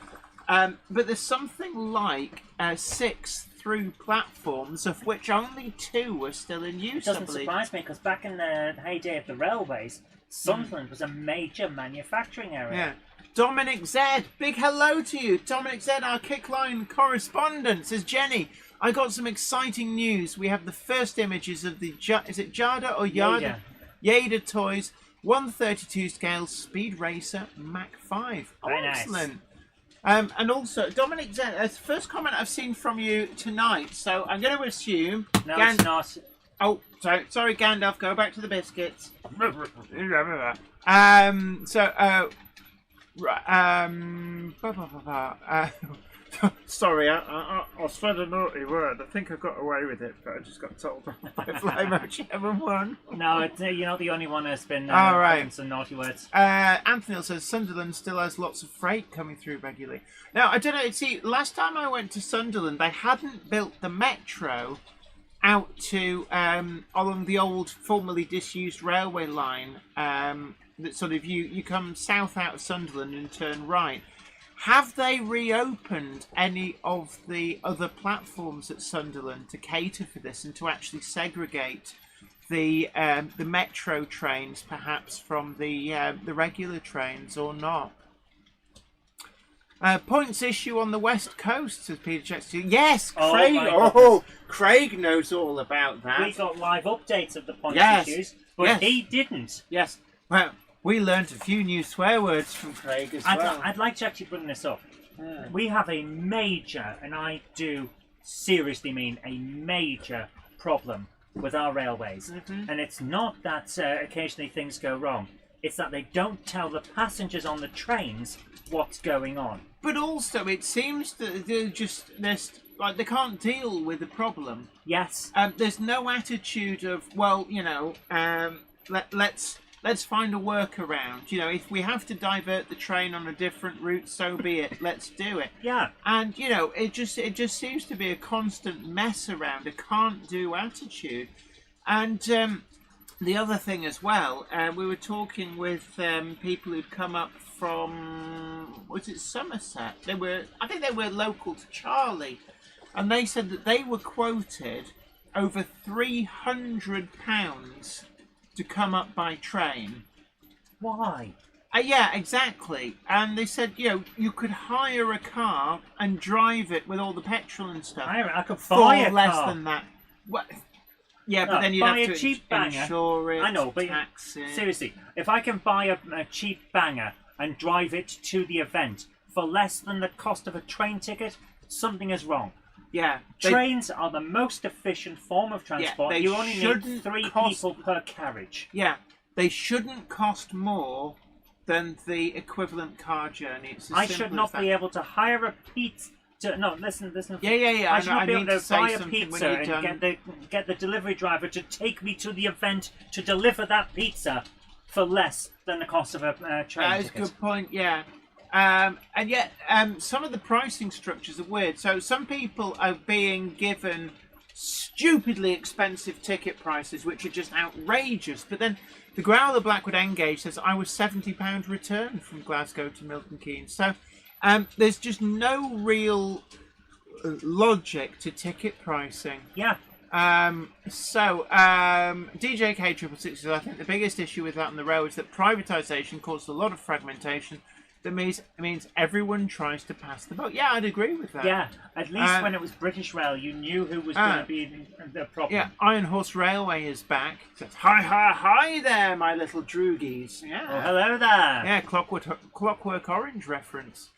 Speaker 2: But there's something like 6 through platforms, of which only 2 are still in use.
Speaker 1: It doesn't surprise me, because back in the heyday of the railways, Sunderland was a major manufacturing area.
Speaker 2: Yeah. Dominic Z, big hello to you. Dominic Z, our Kickline correspondent, says, Jenny, I got some exciting news. We have the first images of the, is it Jada or Yada? Yada toys, 132 scale Speed Racer Mach 5.
Speaker 1: Very
Speaker 2: excellent. Nice. And also, Dominic, it's the first comment I've seen from you tonight, so I'm going to assume...
Speaker 1: No, it's not.
Speaker 2: Oh, sorry, Gandalf, go back to the biscuits. Sorry, I said a naughty word. I think I got away with it, but I just got told by Flymo Chairman 1.
Speaker 1: No, you're not the only one that's been some naughty words.
Speaker 2: Anthony says Sunderland still has lots of freight coming through regularly. Now, I don't know, see, last time I went to Sunderland, they hadn't built the metro out to along the old, formerly disused railway line that sort of, you come south out of Sunderland and turn right. Have they reopened any of the other platforms at Sunderland to cater for this and to actually segregate the metro trains, perhaps, from the regular trains, or not? Points issue on the West Coast, says Peter Jackson. Yes, Craig. Craig knows all about that.
Speaker 1: We got live updates of the points issues, but he didn't.
Speaker 2: Yes. Well, we learned a few new swear words from Craig as well.
Speaker 1: I'd like to actually bring this up. We have a major, and I do seriously mean a major problem with our railways. And it's not that occasionally things go wrong. It's that they don't tell the passengers on the trains what's going on.
Speaker 2: But also, it seems that they can't deal with the problem.
Speaker 1: Yes.
Speaker 2: There's no attitude of, well, you know, let's find a workaround. You know, if we have to divert the train on a different route, so be it. Let's do it.
Speaker 1: Yeah.
Speaker 2: And you know, it just seems to be a constant mess around, a can't-do attitude. And the other thing as well, we were talking with people who'd come up from, was it Somerset? I think they were local to Charlie, and they said that they were quoted over £300 to come up by train.
Speaker 1: Why?
Speaker 2: Yeah, exactly. And they said, you know, you could hire a car and drive it with all the petrol and stuff.
Speaker 1: I could buy a
Speaker 2: less
Speaker 1: car.
Speaker 2: Than that. What? Yeah, but then you'd have to insure it,
Speaker 1: I know, but
Speaker 2: tax it.
Speaker 1: Seriously, if I can buy a cheap banger and drive it to the event for less than the cost of a train ticket, something is wrong.
Speaker 2: Yeah.
Speaker 1: Trains are the most efficient form of transport.
Speaker 2: Yeah,
Speaker 1: you only need 3 people per carriage.
Speaker 2: Yeah, they shouldn't cost more than the equivalent car journey. It's
Speaker 1: I should not be able to hire a pizza. No, listen.
Speaker 2: Yeah.
Speaker 1: I should not be able to buy a
Speaker 2: something
Speaker 1: pizza and get the delivery driver to take me to the event to deliver that pizza for less than the cost of a train
Speaker 2: ticket. That's a good point, yeah. And yet, some of the pricing structures are weird. So some people are being given stupidly expensive ticket prices, which are just outrageous. But then the Growler Blackwood Engage says I was £70 return from Glasgow to Milton Keynes. So there's just no real logic to ticket pricing.
Speaker 1: Yeah.
Speaker 2: DJ K666 says, I think the biggest issue with that on the rail is that privatisation caused a lot of fragmentation. That means everyone tries to pass the buck. Yeah, I'd agree with that.
Speaker 1: Yeah, at least when it was British Rail, you knew who was going to be the problem.
Speaker 2: Yeah, Iron Horse Railway is back. Says, hi there, my little droogies. Yeah.
Speaker 1: Oh, hello there.
Speaker 2: Yeah, Clockwork Orange reference.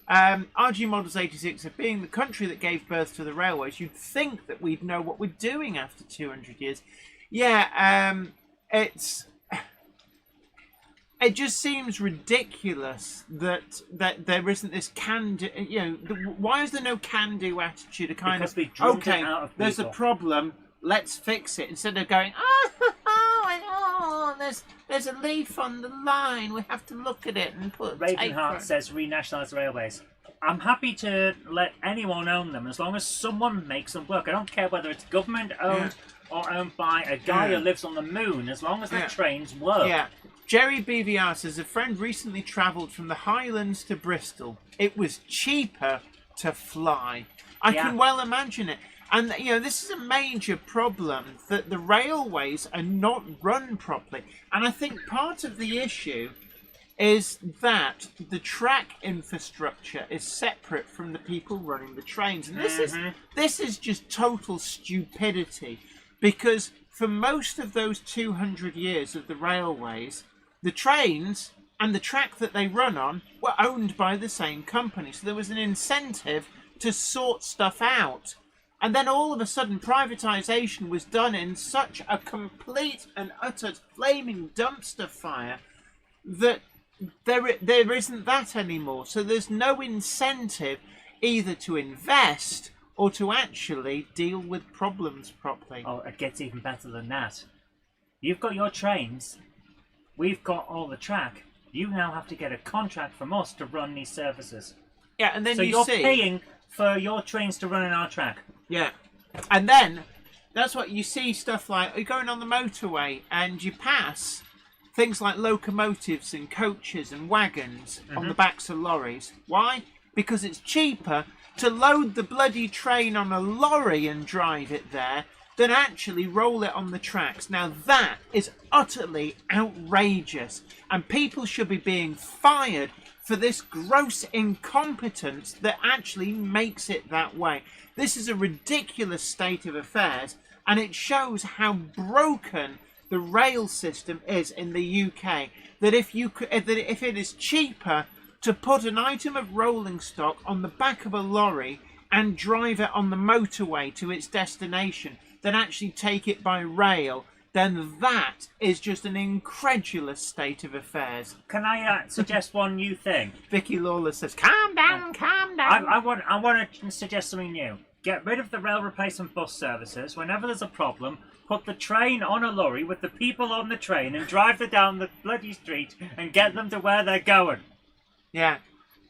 Speaker 2: RG Models 86 said, being the country that gave birth to the railways, you'd think that we'd know what we're doing after 200 years. Yeah, it just seems ridiculous that there isn't this can-do. Why is there no can-do attitude?
Speaker 1: Because they drummed it out of people.
Speaker 2: There's a problem. Let's fix it. Instead of going, there's a leaf on the line. We have to look at it and put.
Speaker 1: Ravenheart says renationalise railways. I'm happy to let anyone own them as long as someone makes them work. I don't care whether it's government owned or owned by a guy who lives on the moon. As long as the trains work.
Speaker 2: Yeah. Jerry BVR says, a friend recently travelled from the Highlands to Bristol. It was cheaper to fly. I can well imagine it. And, this is a major problem, that the railways are not run properly. And I think part of the issue is that the track infrastructure is separate from the people running the trains. And this is just total stupidity. Because for most of those 200 years of the railways, the trains and the track that they run on were owned by the same company. So there was an incentive to sort stuff out. And then all of a sudden, privatisation was done in such a complete and utter flaming dumpster fire that there isn't that anymore. So there's no incentive either to invest or to actually deal with problems properly.
Speaker 1: Oh, it gets even better than that. You've got your trains. We've got all the track. You now have to get a contract from us to run these services.
Speaker 2: Yeah, and then
Speaker 1: so you're paying for your trains to run in our track.
Speaker 2: Yeah, and then that's what you see stuff like you're going on the motorway and you pass things like locomotives and coaches and wagons on the backs of lorries. Why? Because it's cheaper to load the bloody train on a lorry and drive it there than actually roll it on the tracks. Now that is utterly outrageous, and people should be being fired for this gross incompetence that actually makes it that way. This is a ridiculous state of affairs, and it shows how broken the rail system is in the UK. That if it is cheaper to put an item of rolling stock on the back of a lorry and drive it on the motorway to its destination than actually take it by rail, then that is just an incredulous state of affairs.
Speaker 1: Can I suggest one new thing?
Speaker 2: Vicky Lawler says, calm down, calm down.
Speaker 1: I want to suggest something new. Get rid of the rail replacement bus services. Whenever there's a problem, put the train on a lorry with the people on the train and drive them down the bloody street and get them to where they're going.
Speaker 2: Yeah.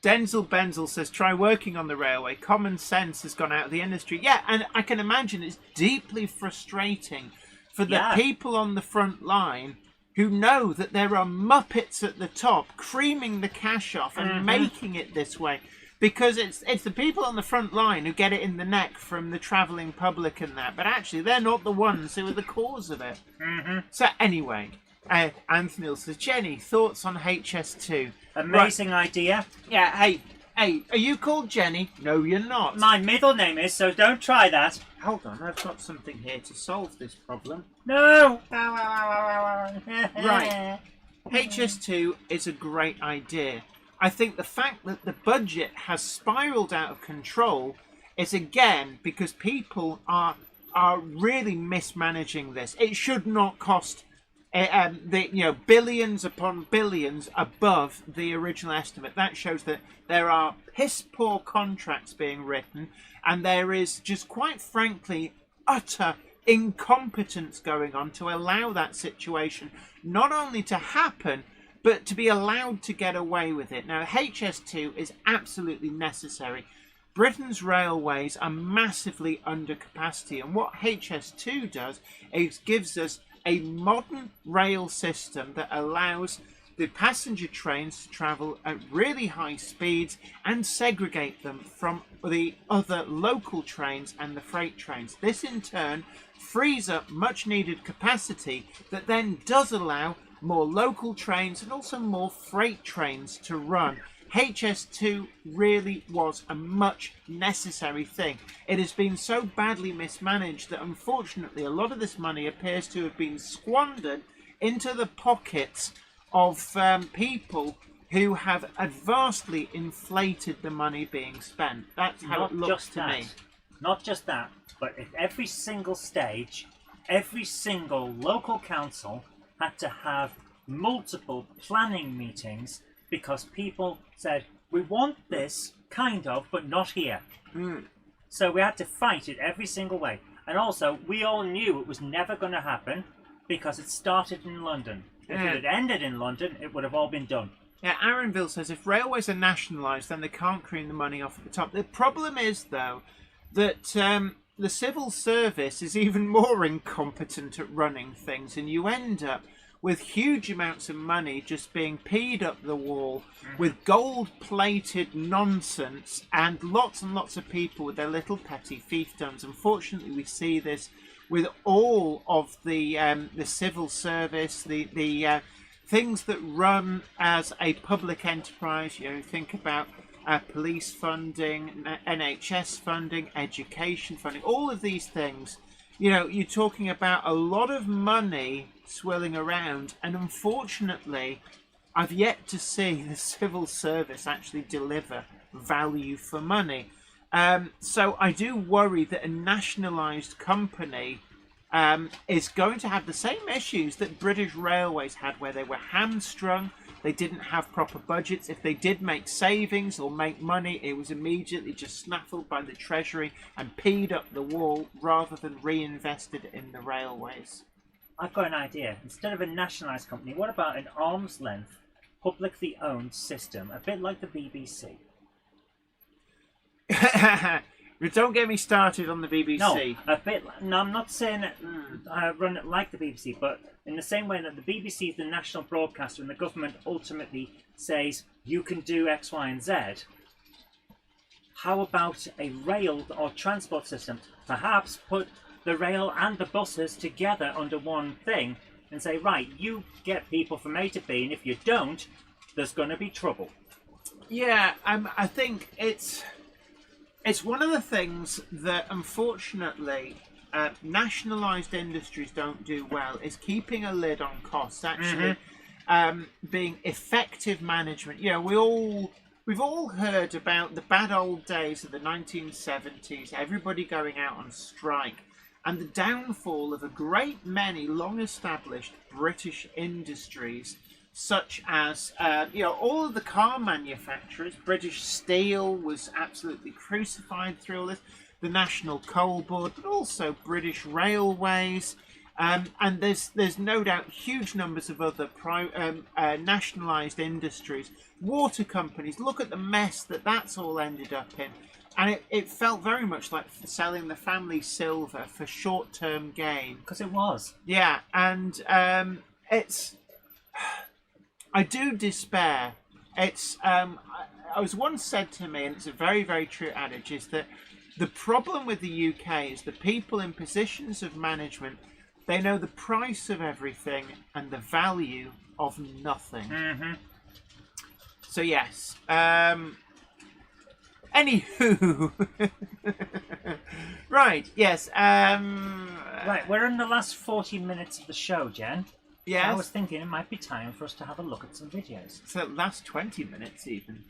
Speaker 2: Denzel Benzel says, try working on the railway. Common sense has gone out of the industry. Yeah, and I can imagine it's deeply frustrating for the people on the front line who know that there are muppets at the top creaming the cash off and making it this way. Because it's the people on the front line who get it in the neck from the travelling public and that. But actually, they're not the ones who are the cause of it. So anyway, Anthony says, Jenny, thoughts on HS2?
Speaker 1: Amazing idea.
Speaker 2: Yeah, hey, are you called Jenny? No, you're not.
Speaker 1: My middle name is, so don't try that.
Speaker 2: Hold on, I've got something here to solve this problem.
Speaker 1: No!
Speaker 2: Right. HS2 is a great idea. I think the fact that the budget has spiralled out of control is again because people are really mismanaging this. It should not cost billions upon billions above the original estimate. That shows that there are piss poor contracts being written, and there is just quite frankly utter incompetence going on to allow that situation not only to happen but to be allowed to get away with it. Now, HS2 is absolutely necessary. Britain's railways are massively under capacity, and what HS2 does is gives us a modern rail system that allows the passenger trains to travel at really high speeds and segregate them from the other local trains and the freight trains. This in turn frees up much needed capacity that then does allow more local trains and also more freight trains to run. HS2 really was a much necessary thing. It has been so badly mismanaged that unfortunately a lot of this money appears to have been squandered into the pockets of people who have vastly inflated the money being spent. That's how it looks to me.
Speaker 1: Not just that, but at every single stage, every single local council had to have multiple planning meetings because people said, we want this, kind of, but not here. So we had to fight it every single way. And also, we all knew it was never going to happen because it started in London. If it had ended in London, it would have all been done.
Speaker 2: Yeah, Aaronville says if railways are nationalised, then they can't cream the money off at the top. The problem is, though, that the civil service is even more incompetent at running things, and you end up with huge amounts of money just being peed up the wall with gold-plated nonsense and lots of people with their little petty fiefdoms. Unfortunately, we see this with all of the civil service, the things that run as a public enterprise. You know, think about police funding, NHS funding, education funding, all of these things. You know, you're talking about a lot of money swirling around, and unfortunately, I've yet to see the civil service actually deliver value for money. So I do worry that a nationalised company is going to have the same issues that British Railways had, where they were hamstrung, they didn't have proper budgets. If they did make savings or make money, it was immediately just snaffled by the Treasury and peed up the wall rather than reinvested in the railways.
Speaker 1: I've got an idea. Instead of a nationalised company, what about an arm's length, publicly owned system, a bit like the BBC?
Speaker 2: Don't get me started on the BBC.
Speaker 1: No, a bit. No, I'm not saying that I run it like the BBC, but in the same way that the BBC is the national broadcaster and the government ultimately says you can do X, Y, and Z, how about a rail or transport system? Perhaps put the rail and the buses together under one thing and say, right, you get people from A to B, and if you don't, there's going to be trouble.
Speaker 2: Yeah, I think it's one of the things that unfortunately nationalised industries don't do well, is keeping a lid on costs, actually being effective management. You know, we've all heard about the bad old days of the 1970s, everybody going out on strike, and the downfall of a great many long-established British industries, such as, you know, all of the car manufacturers. British Steel was absolutely crucified through all this, the National Coal Board, but also British Railways, and there's no doubt huge numbers of other nationalised industries, water companies. Look at the mess that's all ended up in. And it felt very much like selling the family silver for short-term gain.
Speaker 1: Because it was.
Speaker 2: Yeah, and it's... I do despair. It's... I was once said to me, and it's a very, very true adage, is that the problem with the UK is the people in positions of management, they know the price of everything and the value of nothing. So yes. Anywho. Right, yes.
Speaker 1: Right, we're in the last 40 minutes of the show, Jen.
Speaker 2: Yes.
Speaker 1: I was thinking it might be time for us to have a look at some videos.
Speaker 2: So last 20 minutes even.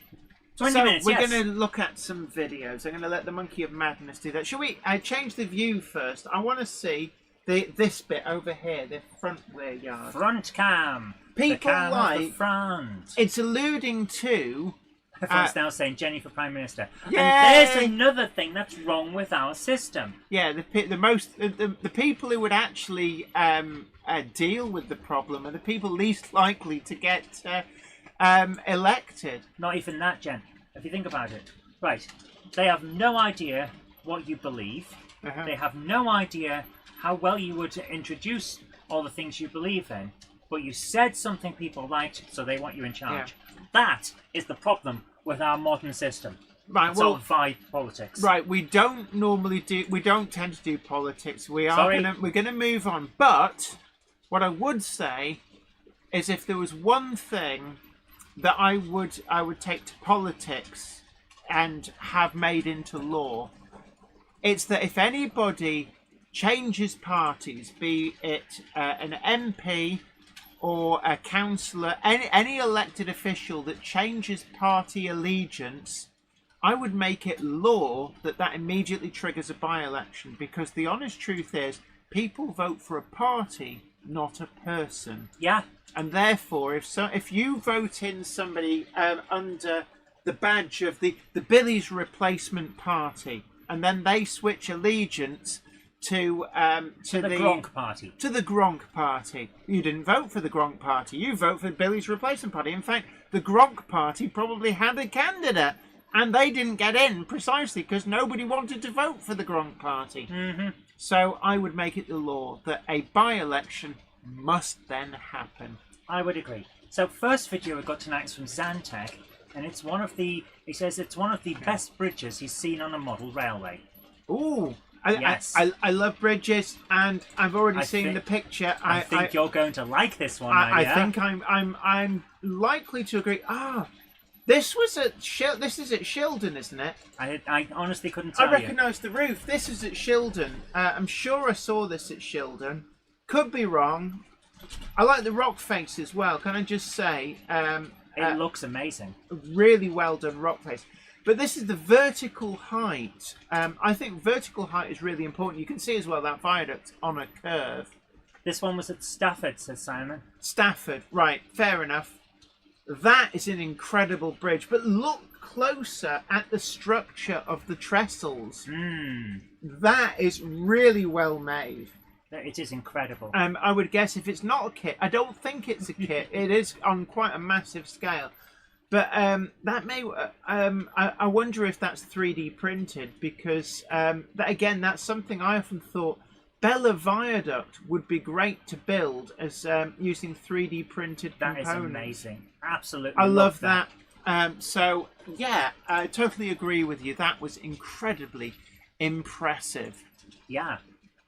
Speaker 1: 20
Speaker 2: so
Speaker 1: minutes,
Speaker 2: we're
Speaker 1: yes.
Speaker 2: going to look at some videos. I'm going to let the Monkey of Madness do that. Shall we change the view first? I want to see this bit over here, the front rear yard.
Speaker 1: Front cam.
Speaker 2: People
Speaker 1: the cam
Speaker 2: like...
Speaker 1: of the front.
Speaker 2: It's alluding to...
Speaker 1: Everyone's now saying Jenny for Prime Minister.
Speaker 2: Yay!
Speaker 1: And there's another thing that's wrong with our system.
Speaker 2: Yeah, the people who would actually deal with the problem are the people least likely to get elected.
Speaker 1: Not even that, Jen. If you think about it. Right. they have no idea what you believe.
Speaker 2: Uh-huh.
Speaker 1: They have no idea how well you would introduce all the things you believe in. But you said something people liked, so they want you in charge.
Speaker 2: Yeah.
Speaker 1: That is the problem with our modern system.
Speaker 2: Right,
Speaker 1: It's
Speaker 2: well,
Speaker 1: all via politics.
Speaker 2: right, we don't tend to do politics. We're gonna move on. But what I would say is, if there was one thing that I would take to politics and have made into law, it's that if anybody changes parties, be it an MP or a councillor, any elected official that changes party allegiance, I would make it law that immediately triggers a by-election, because the honest truth is people vote for a party, not a person.
Speaker 1: Yeah.
Speaker 2: And therefore, if you vote in somebody under the badge of the Billy's Replacement Party, and then they switch allegiance to the
Speaker 1: Gronk Party.
Speaker 2: To the Gronk Party. You didn't vote for the Gronk Party. You vote for Billy's Replacement Party. In fact, the Gronk Party probably had a candidate, and they didn't get in precisely because nobody wanted to vote for the Gronk Party.
Speaker 1: Mm-hmm.
Speaker 2: So I would make it the law that a by-election must then happen.
Speaker 1: I would agree. So first video we got tonight is from Zantec, and it's he says it's one of the best bridges he's seen on a model railway.
Speaker 2: Ooh.
Speaker 1: Yes.
Speaker 2: I love bridges, and I've already seen the picture.
Speaker 1: I think you're going to like this one.
Speaker 2: I think I'm likely to agree. This is at Shildon, isn't it?
Speaker 1: I honestly couldn't tell you.
Speaker 2: I recognise the roof. This is at Shildon. I'm sure I saw this at Shildon. Could be wrong. I like the rock face as well. Can I just say?
Speaker 1: It looks amazing.
Speaker 2: Really well done rock face. But this is the vertical height. I think vertical height is really important. You can see as well that viaduct on a curve.
Speaker 1: This one was at Stafford, says Simon.
Speaker 2: Stafford, right, fair enough. That is an incredible bridge. But look closer at the structure of the trestles. That is really well made.
Speaker 1: It is incredible.
Speaker 2: I would guess if it's not a kit, I don't think it's a kit. It is on quite a massive scale. But that may. I wonder if that's 3D printed, because that's something I often thought. Bella Viaduct would be great to build as using 3D printed components.
Speaker 1: That is amazing. Absolutely.
Speaker 2: I love that. So yeah, I totally agree with you. That was incredibly impressive.
Speaker 1: Yeah.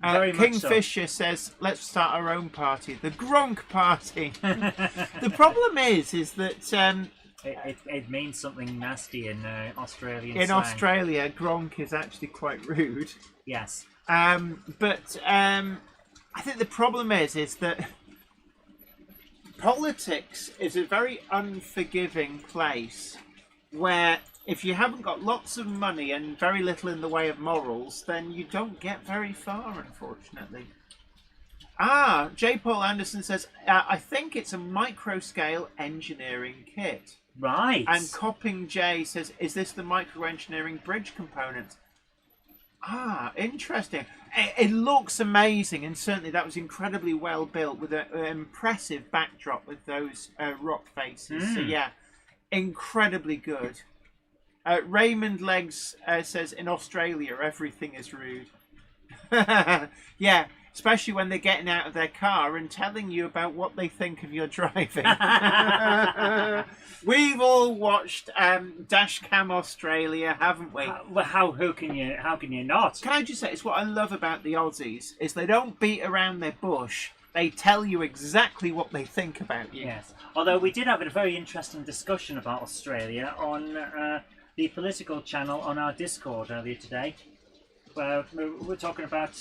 Speaker 1: Very
Speaker 2: Kingfisher says, let's start our own party, the Gronk Party. The problem is that
Speaker 1: it means something nasty in Australian
Speaker 2: in
Speaker 1: slang.
Speaker 2: Australia, Gronk is actually quite rude.
Speaker 1: Yes.
Speaker 2: But I think the problem is that politics is a very unforgiving place where if you haven't got lots of money and very little in the way of morals, then you don't get very far, unfortunately. J. Paul Anderson says, I think it's a micro-scale engineering kit.
Speaker 1: Right.
Speaker 2: And Copping J says, is this the micro-engineering bridge component? Interesting. It looks amazing, and certainly that was incredibly well built with an impressive backdrop with those rock faces. So yeah, incredibly good. Raymond Legs says, in Australia, everything is rude. Yeah, especially when they're getting out of their car and telling you about what they think of your driving. We've all watched Dashcam Australia, haven't we?
Speaker 1: How can you not?
Speaker 2: Can I just say, it's what I love about the Aussies, is they don't beat around their bush. They tell you exactly what they think about you.
Speaker 1: Yes. Although we did have a very interesting discussion about Australia on the political channel on our Discord earlier today. Where we're talking about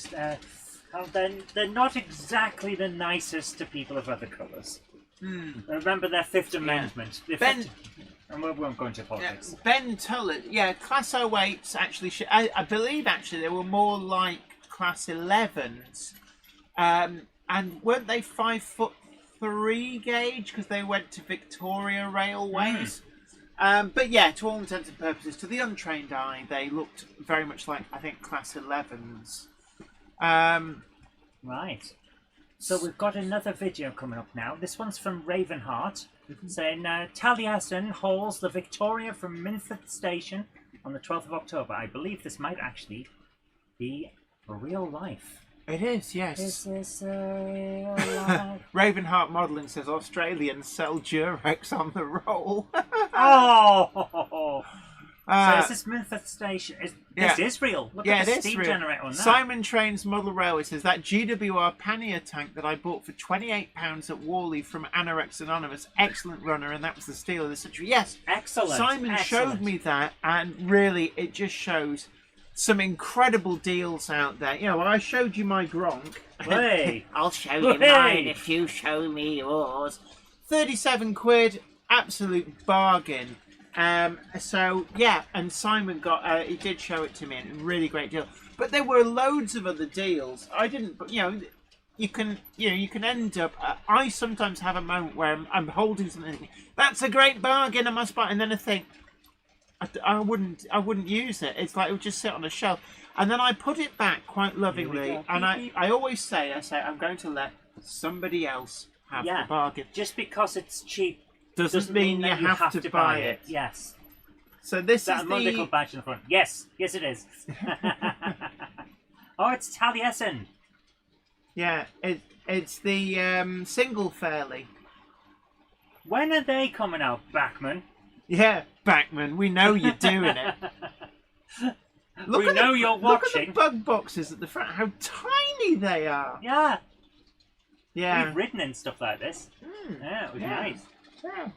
Speaker 1: how they're not exactly the nicest to people of other colours. Remember their Fifth Amendment. And we won't go into politics.
Speaker 2: Ben Tullett, Class 08s actually, I believe actually they were more like Class 11s. And weren't they 5'3" gauge because they went to Victoria Railways? But yeah, to all intents and purposes, to the untrained eye, they looked very much like, I think, Class 11s.
Speaker 1: Right. So we've got another video coming up now. This one's from Ravenheart, saying Taliesin hauls the Victoria from Minford Station on the 12th of October. I believe this might actually be real life.
Speaker 2: It is, yes.
Speaker 1: This is real life.
Speaker 2: Ravenheart Modelling says Australians sell Durex on the roll.
Speaker 1: Oh! So is this manifestation?
Speaker 2: Yeah.
Speaker 1: This is real. Look
Speaker 2: Yeah,
Speaker 1: at the
Speaker 2: it is
Speaker 1: steam
Speaker 2: real.
Speaker 1: generator on that.
Speaker 2: Simon Trains Model Railway says that GWR pannier tank that I bought for £28 at Worley from Anorex Anonymous, excellent runner, and that was the steal of the century. Yes,
Speaker 1: Excellent.
Speaker 2: Simon showed me that, and really, it just shows some incredible deals out there. You know, I showed you my Gronk.
Speaker 1: Hey.
Speaker 2: I'll show you mine if you show me yours. 37 quid, absolute bargain. So yeah, and Simon got he did show it to me, and a really great deal. But there were loads of other deals. I didn't, but you can end up. I sometimes have a moment where I'm holding something, thinking, that's a great bargain, I must buy, and then I think I wouldn't use it. It's like it would just sit on a shelf, and then I put it back quite lovingly, and I always say I'm going to let somebody else have the bargain.
Speaker 1: Just because it's cheap
Speaker 2: doesn't mean you have to buy it.
Speaker 1: Yes.
Speaker 2: So this
Speaker 1: Is that
Speaker 2: is
Speaker 1: a Monday
Speaker 2: the...
Speaker 1: Club badge in the front? Yes. Yes, it is. Oh, it's Taliesin.
Speaker 2: Yeah, it's the single fairly.
Speaker 1: When are they coming out, Backman?
Speaker 2: Yeah, Backman, we know you're doing it.
Speaker 1: We know you're
Speaker 2: Look
Speaker 1: watching.
Speaker 2: at the bug boxes at the front, how tiny they are.
Speaker 1: Yeah.
Speaker 2: Yeah.
Speaker 1: We've ridden in stuff like this. Yeah, it was nice.
Speaker 2: Yeah.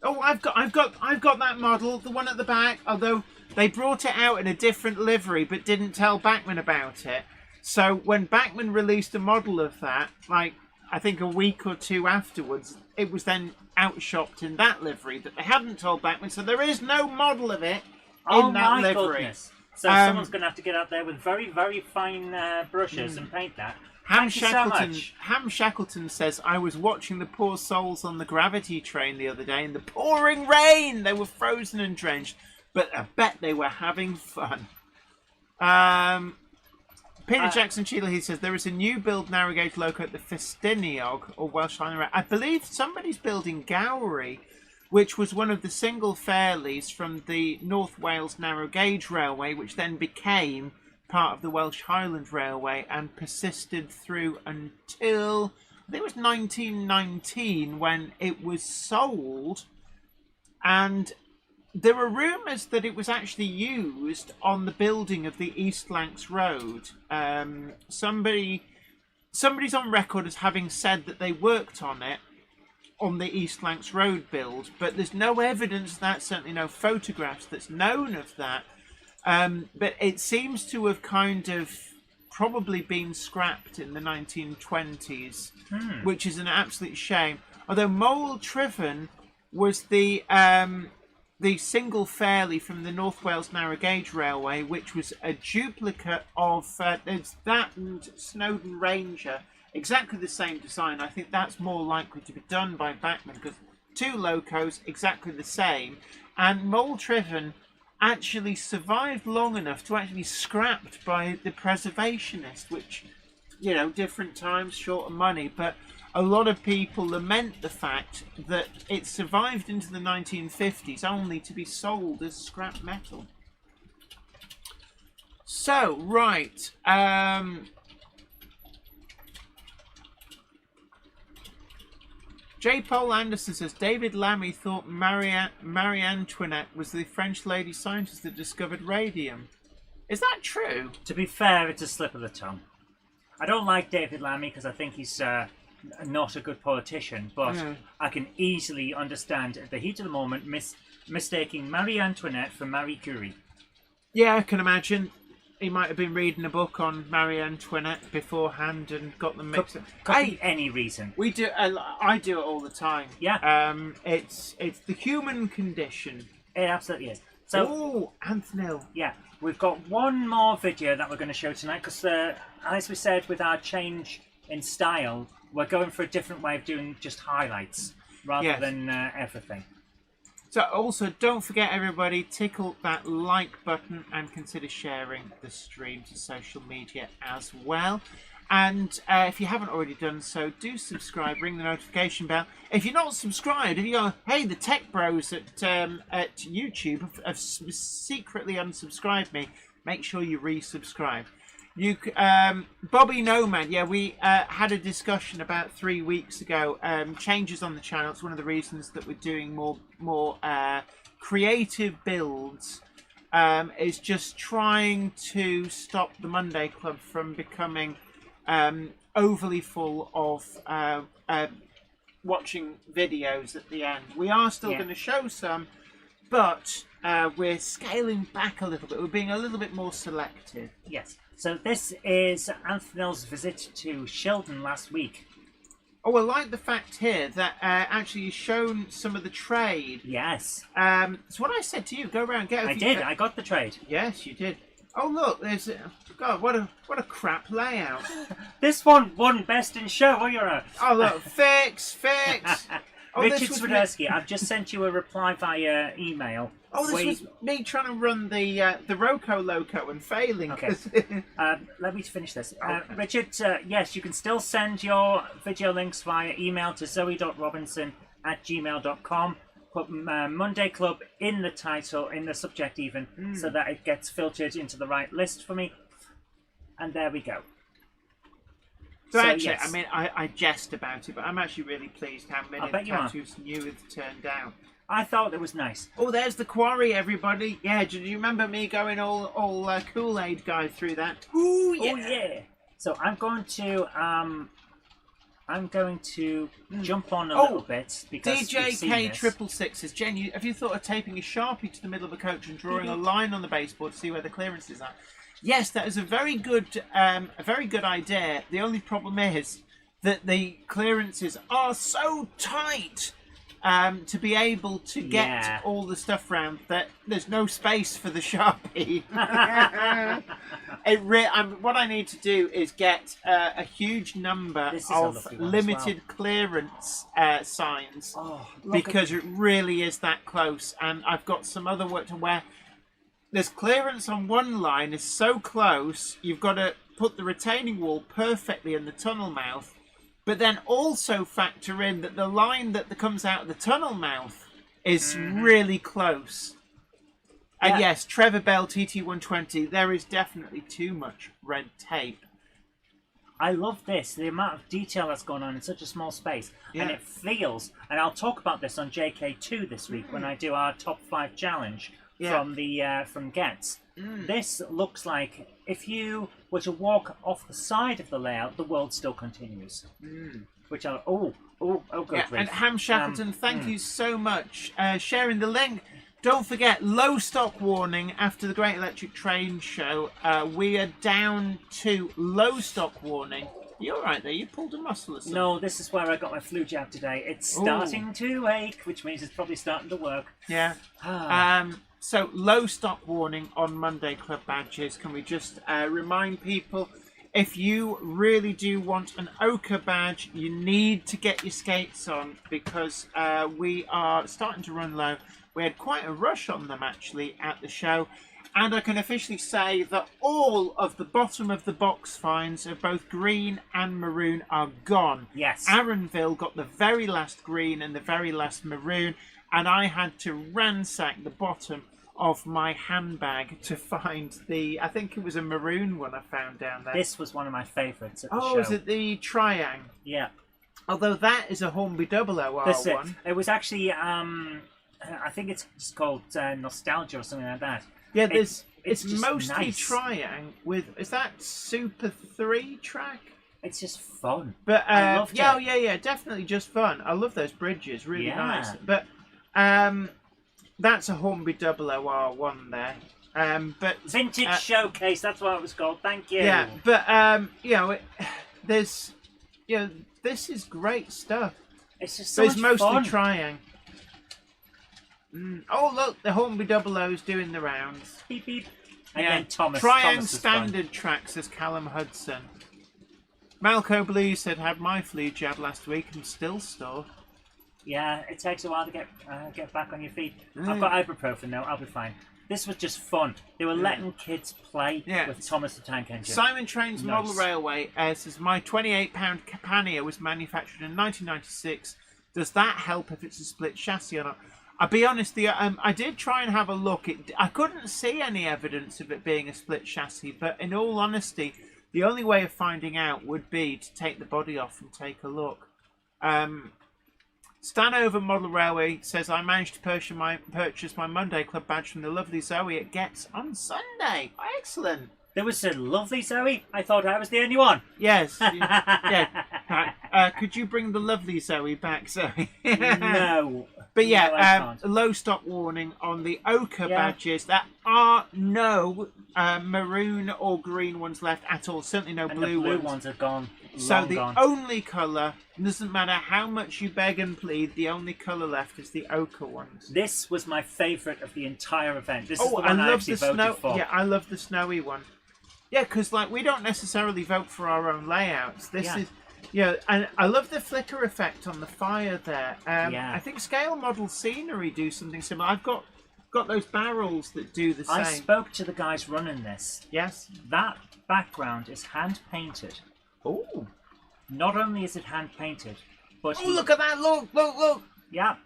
Speaker 2: Oh, I've got that model, the one at the back. Although they brought it out in a different livery, but didn't tell Backman about it. So when Backman released a model of that, like I think a week or two afterwards, it was then outshopped in that livery that they hadn't told Backman. So there is no model of it in that livery.
Speaker 1: Goodness. So someone's going to have to get out there with very, very fine brushes and paint that.
Speaker 2: Ham
Speaker 1: Thank you so much.
Speaker 2: Shackleton says, I was watching the poor souls on the gravity train the other day in the pouring rain. They were frozen and drenched, but I bet they were having fun. Peter Jackson Cheadle, he says, there is a new build narrow gauge loco at the Festiniog, or Welsh Highland Rail. I believe somebody's building Gowrie, which was one of the single fairlies from the North Wales Narrow Gauge Railway, which then became part of the Welsh Highland Railway and persisted through until I think it was 1919 when it was sold, and there were rumours that it was actually used on the building of the East Lancs Road. Somebody's on record as having said that they worked on it on the East Lancs Road build, but there's no evidence of that, certainly no photographs that's known of that. But it seems to have kind of probably been scrapped in the 1920s, which is an absolute shame. Although Mole Triffon was the single fairly from the North Wales Narrow Gauge Railway, which was a duplicate of it's that and Snowdon Ranger, exactly the same design. I think that's more likely to be done by Backman because two locos exactly the same, and Mole Triffon actually survived long enough to actually be scrapped by the preservationists, which, different times, short of money, but a lot of people lament the fact that it survived into the 1950s only to be sold as scrap metal. So, right, J. Paul Anderson says, David Lammy thought Marie Antoinette was the French lady scientist that discovered radium. Is that true?
Speaker 1: To be fair, it's a slip of the tongue. I don't like David Lammy because I think he's not a good politician, but I can easily understand at the heat of the moment mistaking Marie Antoinette for Marie Curie.
Speaker 2: Yeah, I can imagine. He might have been reading a book on Marie Antoinette beforehand and got them mixed up.
Speaker 1: Could be any reason.
Speaker 2: We do. I do it all the time.
Speaker 1: Yeah.
Speaker 2: It's the human condition.
Speaker 1: It absolutely is. So,
Speaker 2: oh, Anthony.
Speaker 1: Yeah, we've got one more video that we're going to show tonight because, as we said, with our change in style, we're going for a different way of doing just highlights rather than everything.
Speaker 2: So also, don't forget, everybody, tickle that like button and consider sharing the stream to social media as well. And if you haven't already done so, do subscribe, ring the notification bell. If you're not subscribed, if you go, hey, the Tech Bros at YouTube have secretly unsubscribed me, make sure you resubscribe. Bobby Nomad, yeah, we had a discussion about 3 weeks ago. Changes on the channel. It's one of the reasons that we're doing more creative builds. Is just trying to stop the Monday Club from becoming overly full of watching videos at the end. We are still going to show some, but we're scaling back a little bit. We're being a little bit more selective.
Speaker 1: Yes. So this is Anthony's visit to Sheldon last week.
Speaker 2: Oh, I like the fact here that actually you've shown some of the trade.
Speaker 1: Yes.
Speaker 2: It's what I said to you. Go around, get.
Speaker 1: I did. I got the trade.
Speaker 2: Yes, you did. Oh, look, there's. God, what a crap layout.
Speaker 1: This one won Best in Show.
Speaker 2: Oh, look, fix. Oh,
Speaker 1: Richard Swiderski, I've just sent you a reply via email.
Speaker 2: Oh, this was me trying to run the Roco Loco and failing.
Speaker 1: Okay. Let me finish this.
Speaker 2: Okay.
Speaker 1: Richard, yes, you can still send your video links via email to zoe.robinson@gmail.com. Put Monday Club in the title, in the subject even, so that it gets filtered into the right list for me. And there we go.
Speaker 2: So actually,
Speaker 1: yes.
Speaker 2: I mean, I jest about it, but I'm actually really pleased how many tattoos new have turned out.
Speaker 1: I thought it was nice.
Speaker 2: Oh, there's the quarry, everybody. Yeah, do you remember me going all Kool-Aid guy through that? Ooh, yeah.
Speaker 1: Oh, yeah. So I'm going to jump on a little bit because
Speaker 2: DJK666 says, Jen, have you thought of taping a Sharpie to the middle of a coach and drawing a line on the baseboard to see where the clearances are? Yes, that is a very good idea. The only problem is that the clearances are so tight to be able to get all the stuff round that there's no space for the Sharpie. What I need to do is get a huge number of limited clearance signs because it really is that close. And I've got some other work to where there's clearance on one line is so close, you've got to put the retaining wall perfectly in the tunnel mouth, but then also factor in that the line that comes out of the tunnel mouth is really close. And yes, Trevor Bell, TT120, there is definitely too much red tape.
Speaker 1: I love this, the amount of detail that's going on in such a small space. And it feels, and I'll talk about this on JK2 this week when I do our top 5 challenge. From Getz. This looks like if you were to walk off the side of the layout, the world still continues. Which are good.
Speaker 2: And Ham Shackleton, thank you so much sharing the link. Don't forget, low stock warning after the Great Electric Train show. We are down to low stock warning. You're all right there. You pulled a muscle or something.
Speaker 1: No, this is where I got my flu jab today. It's starting to ache, which means it's probably starting to work.
Speaker 2: Yeah. So, low stock warning on Monday Club badges. Can we just remind people, if you really do want an ochre badge, you need to get your skates on because we are starting to run low. We had quite a rush on them, actually, at the show. And I can officially say that all of the bottom of the box finds of both green and maroon are gone.
Speaker 1: Yes.
Speaker 2: Aaronville got the very last green and the very last maroon. And I had to ransack the bottom of my handbag to find I think it was a maroon one I found down there.
Speaker 1: This was one of my favourites at the show.
Speaker 2: Oh, is it the Triang?
Speaker 1: Yeah.
Speaker 2: Although that is a Hornby 001 one.
Speaker 1: It was actually, I think it's just called Nostalgia or something like that.
Speaker 2: Yeah, it's mostly
Speaker 1: nice.
Speaker 2: Triang with, is that Super 3 track?
Speaker 1: It's just fun.
Speaker 2: But
Speaker 1: I loved it.
Speaker 2: Yeah, definitely just fun. I love those bridges, really nice. But that's a Hornby 001 there. But
Speaker 1: Vintage Showcase, that's what it was called. Thank you.
Speaker 2: Yeah, but this is great stuff.
Speaker 1: It's just so much
Speaker 2: mostly
Speaker 1: fun.
Speaker 2: Triang. Oh look, the Hornby 00's doing the rounds.
Speaker 1: Beep beep. And then Thomas.
Speaker 2: Triang standard track, says Callum Hudson. Malco Blue said, had my flu jab last week and still sore.
Speaker 1: Yeah, it takes a while to get back on your feet. I've got ibuprofen now, I'll be fine. This was just fun. They were letting kids play with Thomas the Tank Engine.
Speaker 2: Simon Train's Model Railway says, my £28 Capania was manufactured in 1996. Does that help if it's a split chassis or not? I'll be honest, I did try and have a look. I couldn't see any evidence of it being a split chassis, but in all honesty, the only way of finding out would be to take the body off and take a look. Stanover Model Railway says, I managed to purchase my Monday Club badge from the lovely Zoe it gets on Sunday. Excellent.
Speaker 1: There was a lovely Zoe. I thought I was the only one.
Speaker 2: Yes. Yeah. Could you bring the lovely Zoe back, Zoe?
Speaker 1: No.
Speaker 2: But yeah,
Speaker 1: no,
Speaker 2: low stock warning on the ochre badges. There are no maroon or green ones left at all. Certainly no
Speaker 1: and
Speaker 2: blue
Speaker 1: the blue
Speaker 2: ones.
Speaker 1: ones are gone.
Speaker 2: So the
Speaker 1: gone.
Speaker 2: only colour, doesn't matter how much you beg and plead, the only colour left is the ochre ones.
Speaker 1: This was my favourite of the entire event. This is the
Speaker 2: I
Speaker 1: one I
Speaker 2: love
Speaker 1: actually
Speaker 2: the
Speaker 1: voted for.
Speaker 2: Yeah, I love the snowy one. Yeah, because like we don't necessarily vote for our own layouts. This is, and I love the flicker effect on the fire there. I think scale model scenery do something similar. I've got those barrels that do the same.
Speaker 1: I spoke to the guys running this.
Speaker 2: Yes.
Speaker 1: That background is hand painted.
Speaker 2: Oh.
Speaker 1: Not only is it hand painted, but
Speaker 2: look at that! Look!
Speaker 1: Yeah.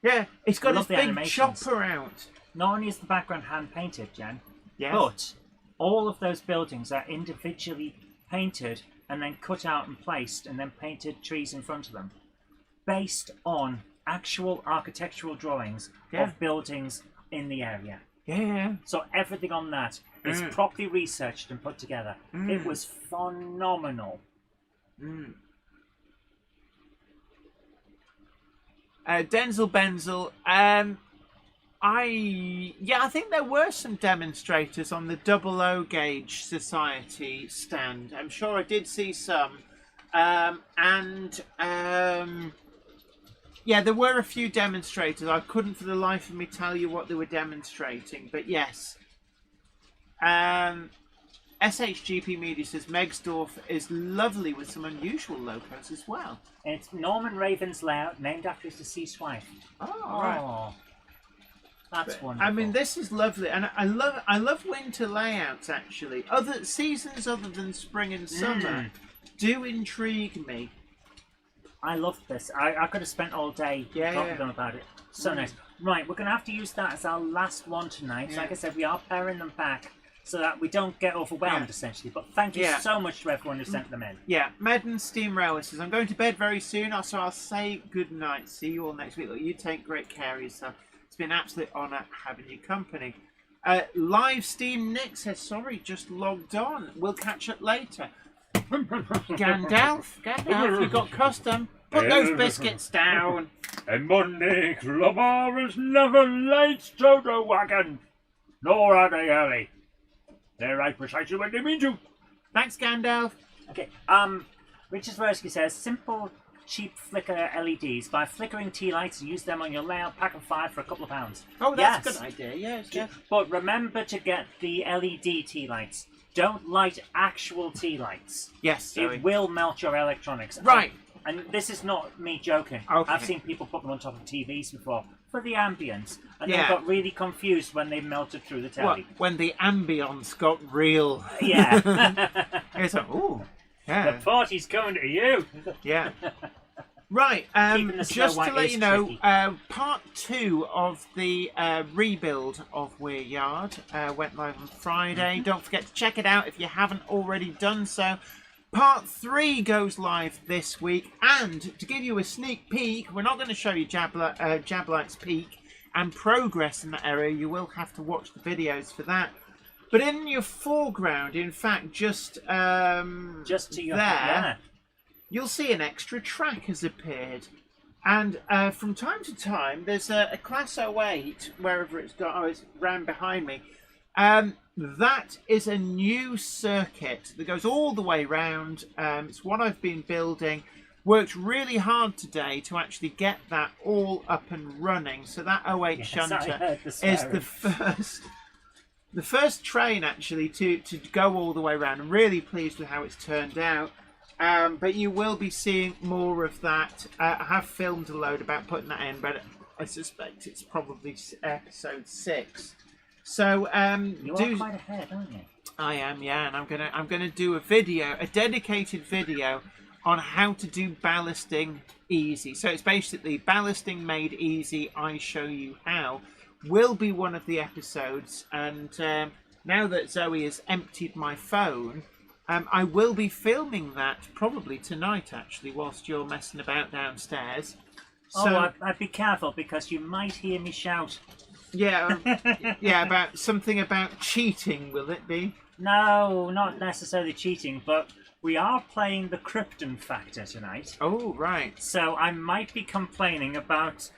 Speaker 2: Yeah, it's got this big
Speaker 1: animations.
Speaker 2: chopper out.
Speaker 1: Not only is the background hand painted, Jen,
Speaker 2: yes,
Speaker 1: but all of those buildings are individually painted and then cut out and placed, and then painted trees in front of them, based on actual architectural drawings of buildings in the area.
Speaker 2: Yeah.
Speaker 1: So everything on that is properly researched and put together. It was phenomenal.
Speaker 2: Denzel Benzel. I think there were some demonstrators on the 00 Gauge Society stand. I'm sure I did see some. There were a few demonstrators. I couldn't for the life of me tell you what they were demonstrating, but yes. SHGP Media says Megsdorf is lovely with some unusual logos as well.
Speaker 1: And it's Norman Raven's layout, named after his deceased wife.
Speaker 2: Right.
Speaker 1: That's wonderful.
Speaker 2: I mean, this is lovely, and I love winter layouts. Actually, other seasons other than spring and summer do intrigue me.
Speaker 1: I love this. I could have spent all day talking to them about it. So nice. Right, we're going to have to use that as our last one tonight.
Speaker 2: Yeah.
Speaker 1: So like I said, we are paring them back so that we don't get overwhelmed, essentially. But thank you so much to everyone who sent them in.
Speaker 2: Yeah, Medden Steam Railway says, I'm going to bed very soon, so I'll say good night. See you all next week. Look, you take great care of yourself. It's been an absolute honour having your company. Live Steam Nick says, sorry, just logged on. We'll catch up later. Gandalf, you got custom. Put those biscuits down.
Speaker 4: A Monday clubber is never late to the wagon, nor are they early. They're right precisely when they mean to.
Speaker 2: Thanks, Gandalf.
Speaker 1: Okay, Richard Swirsky says, simple, cheap flicker LEDs. Buy flickering tea lights and use them on your layout, pack of 5 for a couple of pounds.
Speaker 2: Oh, that's a good idea, yes.
Speaker 1: But remember to get the LED tea lights. Don't light actual tea lights.
Speaker 2: Yes, sorry.
Speaker 1: It will melt your electronics.
Speaker 2: Right.
Speaker 1: And this is not me joking.
Speaker 2: Okay.
Speaker 1: I've seen people put them on top of TVs before for the ambience, and they got really confused when they melted through the telly.
Speaker 2: When the ambience got real.
Speaker 1: Yeah.
Speaker 2: It's like, ooh. Yeah.
Speaker 1: The party's coming to you.
Speaker 2: Yeah. Right, just to let you know, part 2 of the rebuild of Weir Yard went live on Friday. Don't forget to check it out if you haven't already done so. Part 3 goes live this week, and to give you a sneak peek, we're not going to show you Jablight's peak and progress in that area. You will have to watch the videos for that. But in your foreground, in fact, just
Speaker 1: to your
Speaker 2: there, you'll see an extra track has appeared. And from time to time, there's a Class 08, wherever it's got, it's round behind me. That is a new circuit that goes all the way round. It's what I've been building. Worked really hard today to actually get that all up and running. So that 08 shunter is the first train actually to go all the way around. I'm really pleased with how it's turned out. But you will be seeing more of that. I have filmed a load about putting that in, but I suspect it's probably episode 6. So
Speaker 1: You are quite ahead, aren't you?
Speaker 2: I am, yeah, and I'm gonna do a dedicated video on how to do ballasting easy. So it's basically ballasting made easy. I show you how. Will be one of the episodes, and now that Zoe has emptied my phone, I will be filming that probably tonight, actually, whilst you're messing about downstairs. So,
Speaker 1: I'd be careful because you might hear me shout.
Speaker 2: Yeah, yeah, about something about cheating, will it be?
Speaker 1: No, not necessarily cheating, but we are playing the Krypton Factor tonight.
Speaker 2: Oh, right.
Speaker 1: So I might be complaining about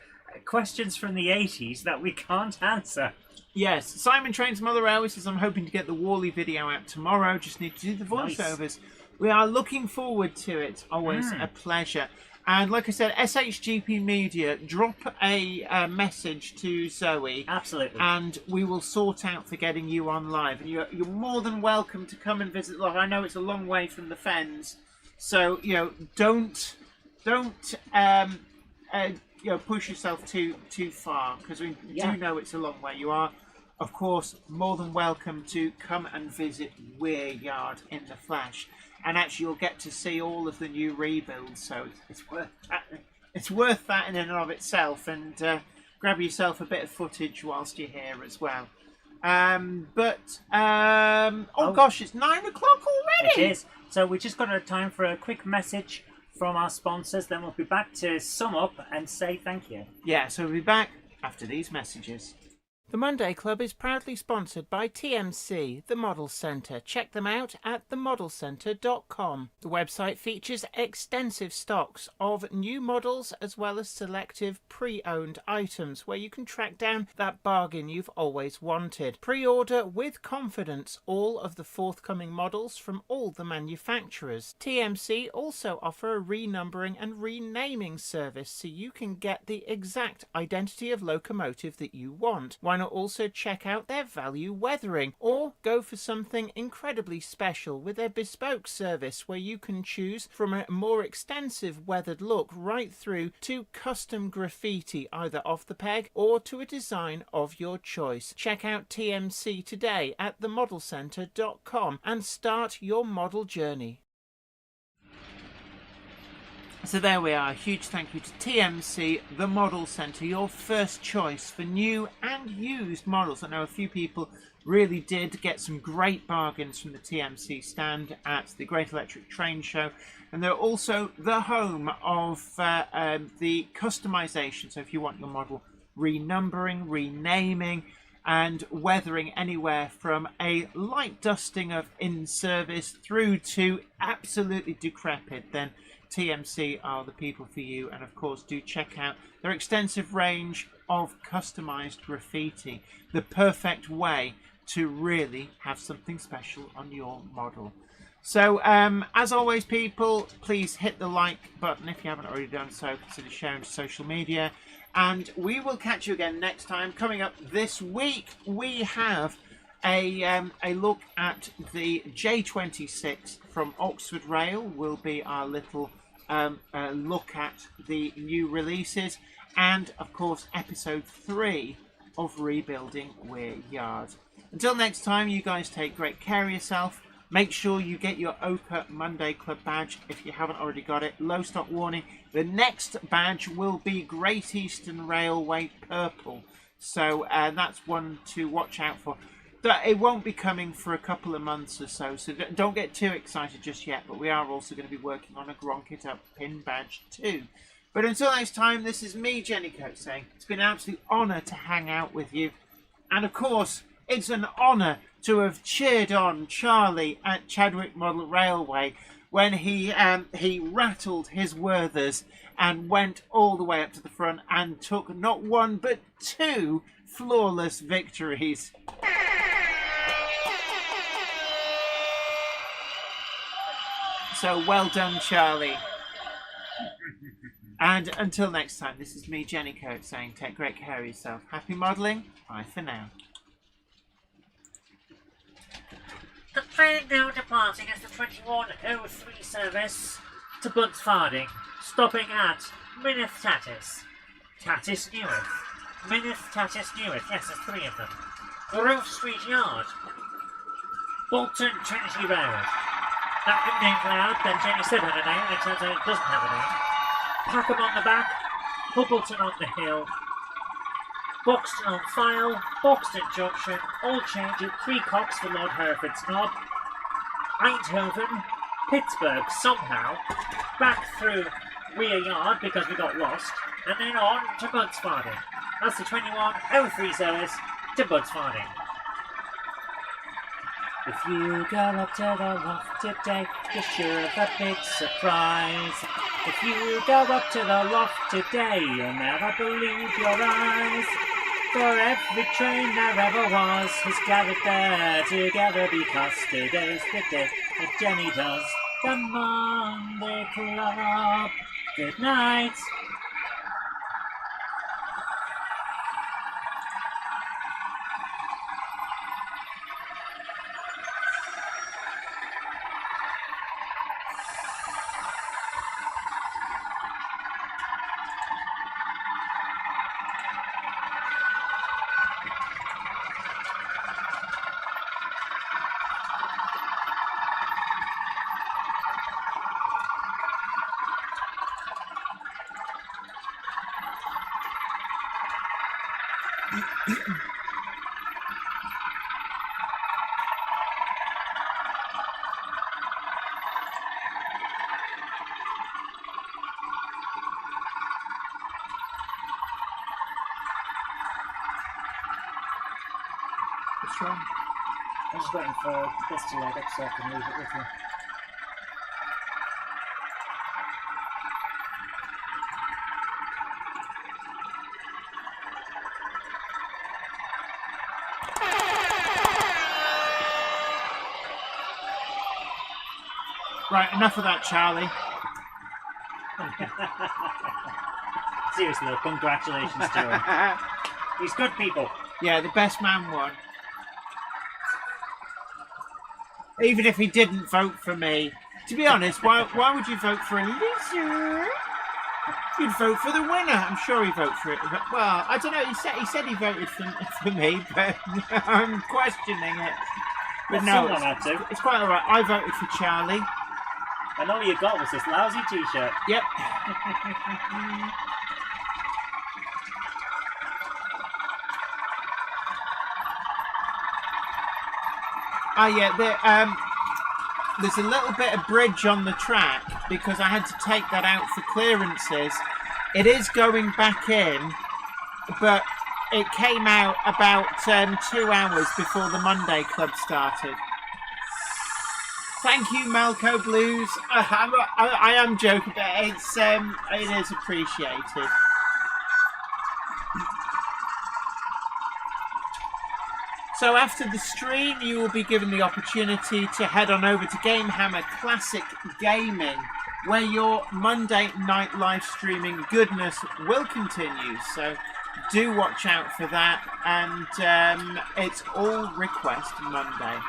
Speaker 1: questions from the 80s that we can't answer.
Speaker 2: Yes, Simon Trains Mother Railway says, I'm hoping to get the Wally video out tomorrow. Just need to do the voiceovers. Nice. We are looking forward to it. Always a pleasure. And like I said, SHGP Media, drop a message to Zoe.
Speaker 1: Absolutely. And
Speaker 2: we will sort out for getting you on live. And you're more than welcome to come and visit live. I know it's a long way from the Fens. So, don't push yourself too far, because we do know it's a long way. You are, of course, more than welcome to come and visit Weir Yard in the flesh, and actually you'll get to see all of the new rebuilds. So it's worth that. It's worth that in and of itself, and grab yourself a bit of footage whilst you're here as well. Gosh, it's 9 o'clock already.
Speaker 1: It is. So we just got time for a quick message from our sponsors, then we'll be back to sum up and say thank you.
Speaker 2: Yeah, so we'll be back after these messages. The Monday Club is proudly sponsored by TMC, the Model Centre. Check them out at themodelcentre.com. The website features extensive stocks of new models as well as selective pre-owned items where you can track down that bargain you've always wanted. Pre-order with confidence all of the forthcoming models from all the manufacturers. TMC also offer a renumbering and renaming service so you can get the exact identity of locomotive that you want. Why not also check out their value weathering, or go for something incredibly special with their bespoke service where you can choose from a more extensive weathered look right through to custom graffiti either off the peg or to a design of your choice. Check out TMC today at themodelcentre.com and start your model journey. So there we are. A huge thank you to TMC, the Model Centre, your first choice for new and used models. I know a few people really did get some great bargains from the TMC stand at the Great Electric Train Show. And they're also the home of the customisation. So if you want your model renumbering, renaming and weathering anywhere from a light dusting of in-service through to absolutely decrepit, then TMC are the people for you. And of course, do check out their extensive range of customized graffiti, the perfect way to really have something special on your model. So as always, people, please hit the like button if you haven't already done so. Consider sharing to social media, and we will catch you again next time. Coming up this week, we have a look at the J26 from Oxford Rail. Will be our little look at the new releases, and of course episode 3 of Rebuilding Weir Yard. Until next time, you guys take great care of yourself. Make sure you get your Ochre Monday Club badge if you haven't already got it. Low stock warning, the next badge will be Great Eastern Railway Purple, so that's one to watch out for. It won't be coming for a couple of months or so, so don't get too excited just yet, but we are also going to be working on a Gronk It Up pin badge too. But until next time, this is me, Jenny Kirk, saying it's been an absolute honour to hang out with you. And of course, it's an honour to have cheered on Charlie at Chadwick Model Railway when he rattled his Werthers and went all the way up to the front and took not one but 2 flawless victories. So well done, Charlie. And until next time, this is me, Jenny Kirk, saying take great care of yourself. Happy modelling. Bye for now.
Speaker 1: The train now departing is the 2103 service to Buntsfarding, stopping at Mynydd Tatis. Tatis Newydd. Mynydd Tatis Newydd. Yes, there's 3 of them. The Roof Street Yard. Bolton Trinity Road. That big name loud, then Jenny said had a name, and it turns out it doesn't have a name. Packham on the back, Hubbleton on the hill, Buxton on file, Buxton Junction, Old Change at 3 Cocks for Lord Hereford's Knob, Eindhoven, Pittsburgh somehow, back through Weir Yard because we got lost, and then on to Budsfording. That's the 2103 service to Budsfording. If you go up to the loft today, you're sure of a big surprise. If you go up to the loft today, you'll never believe your eyes. For every train there ever was has gathered there together because today's the day that Jenny does the Monday Club. Good night.
Speaker 2: What's wrong?
Speaker 1: I'm just waiting for this to load up so I can leave it with you.
Speaker 2: Right, enough of that, Charlie.
Speaker 1: Seriously though, congratulations to him. He's good people.
Speaker 2: Yeah, the best man won. Even if he didn't vote for me. To be honest, why would you vote for a loser? You'd vote for the winner. I'm sure he voted for it. Well, I don't know. He said he voted for me, but I'm questioning it. But no,
Speaker 1: someone had to.
Speaker 2: it's quite all right. I voted for Charlie.
Speaker 1: And all you got was this lousy t-shirt.
Speaker 2: Yep. Oh yeah, there's a little bit of bridge on the track because I had to take that out for clearances. It is going back in, but it came out about 2 hours before the Monday Club started. Thank you, Malco Blues. I am joking, but it is appreciated. So after the stream, you will be given the opportunity to head on over to Gamehammer Classic Gaming, where your Monday night live streaming goodness will continue. So do watch out for that, and it's all request Monday.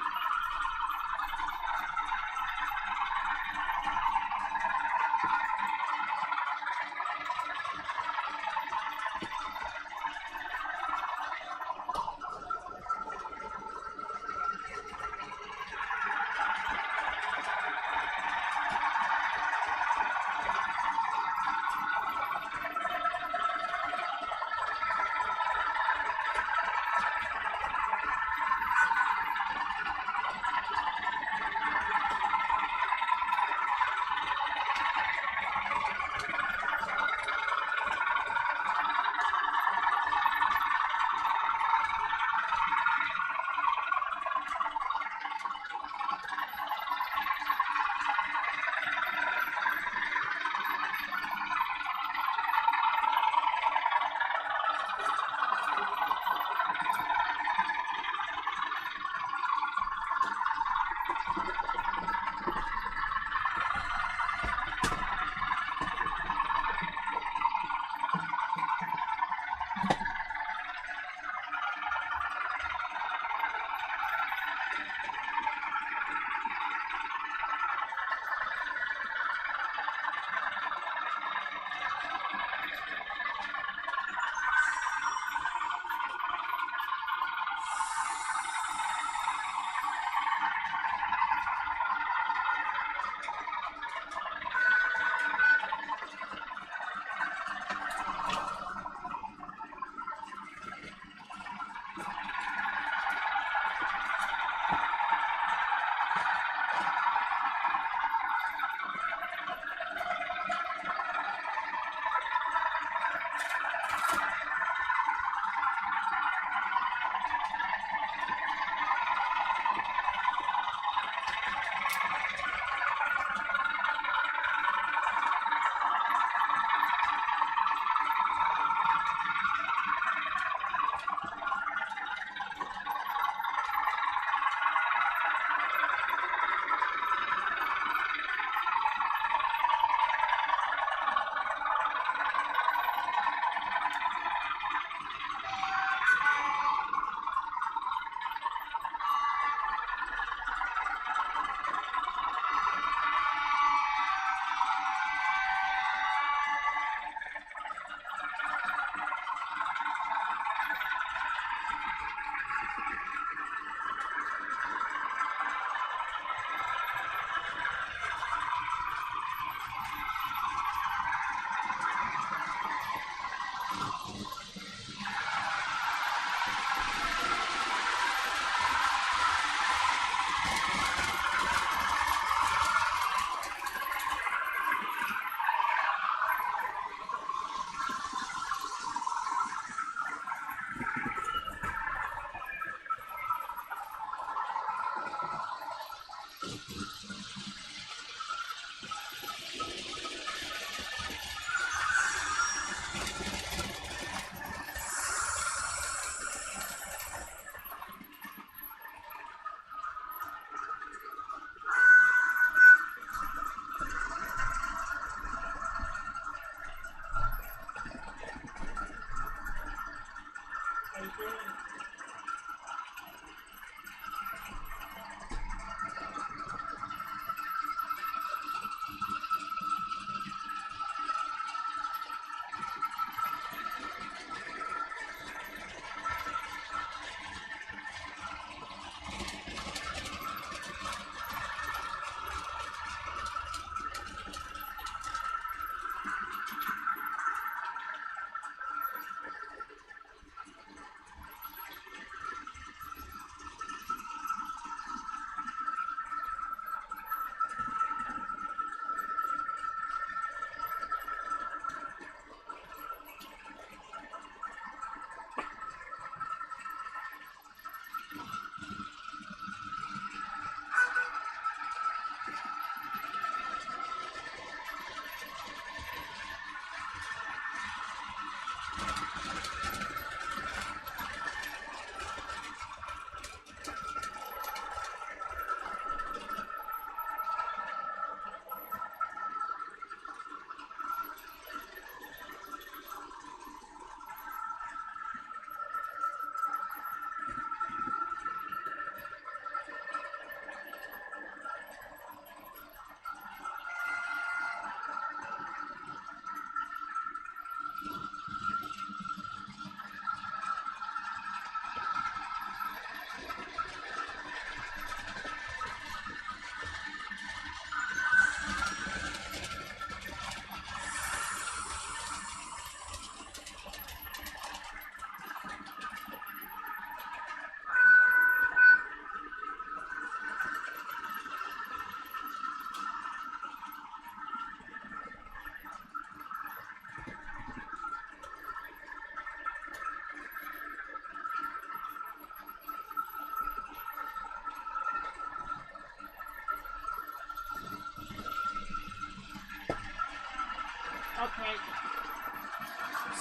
Speaker 2: Okay.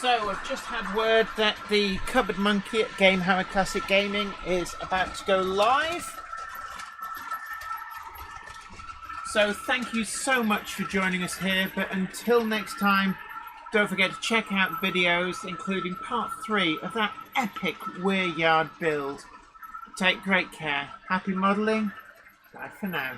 Speaker 2: So I've just had word that the Cupboard Monkey at Game Hammer Classic Gaming is about to go live. So thank you so much for joining us here, but until next time, don't forget to check out videos including part 3 of that epic Weir Yard build. Take great care. Happy modelling. Bye for now.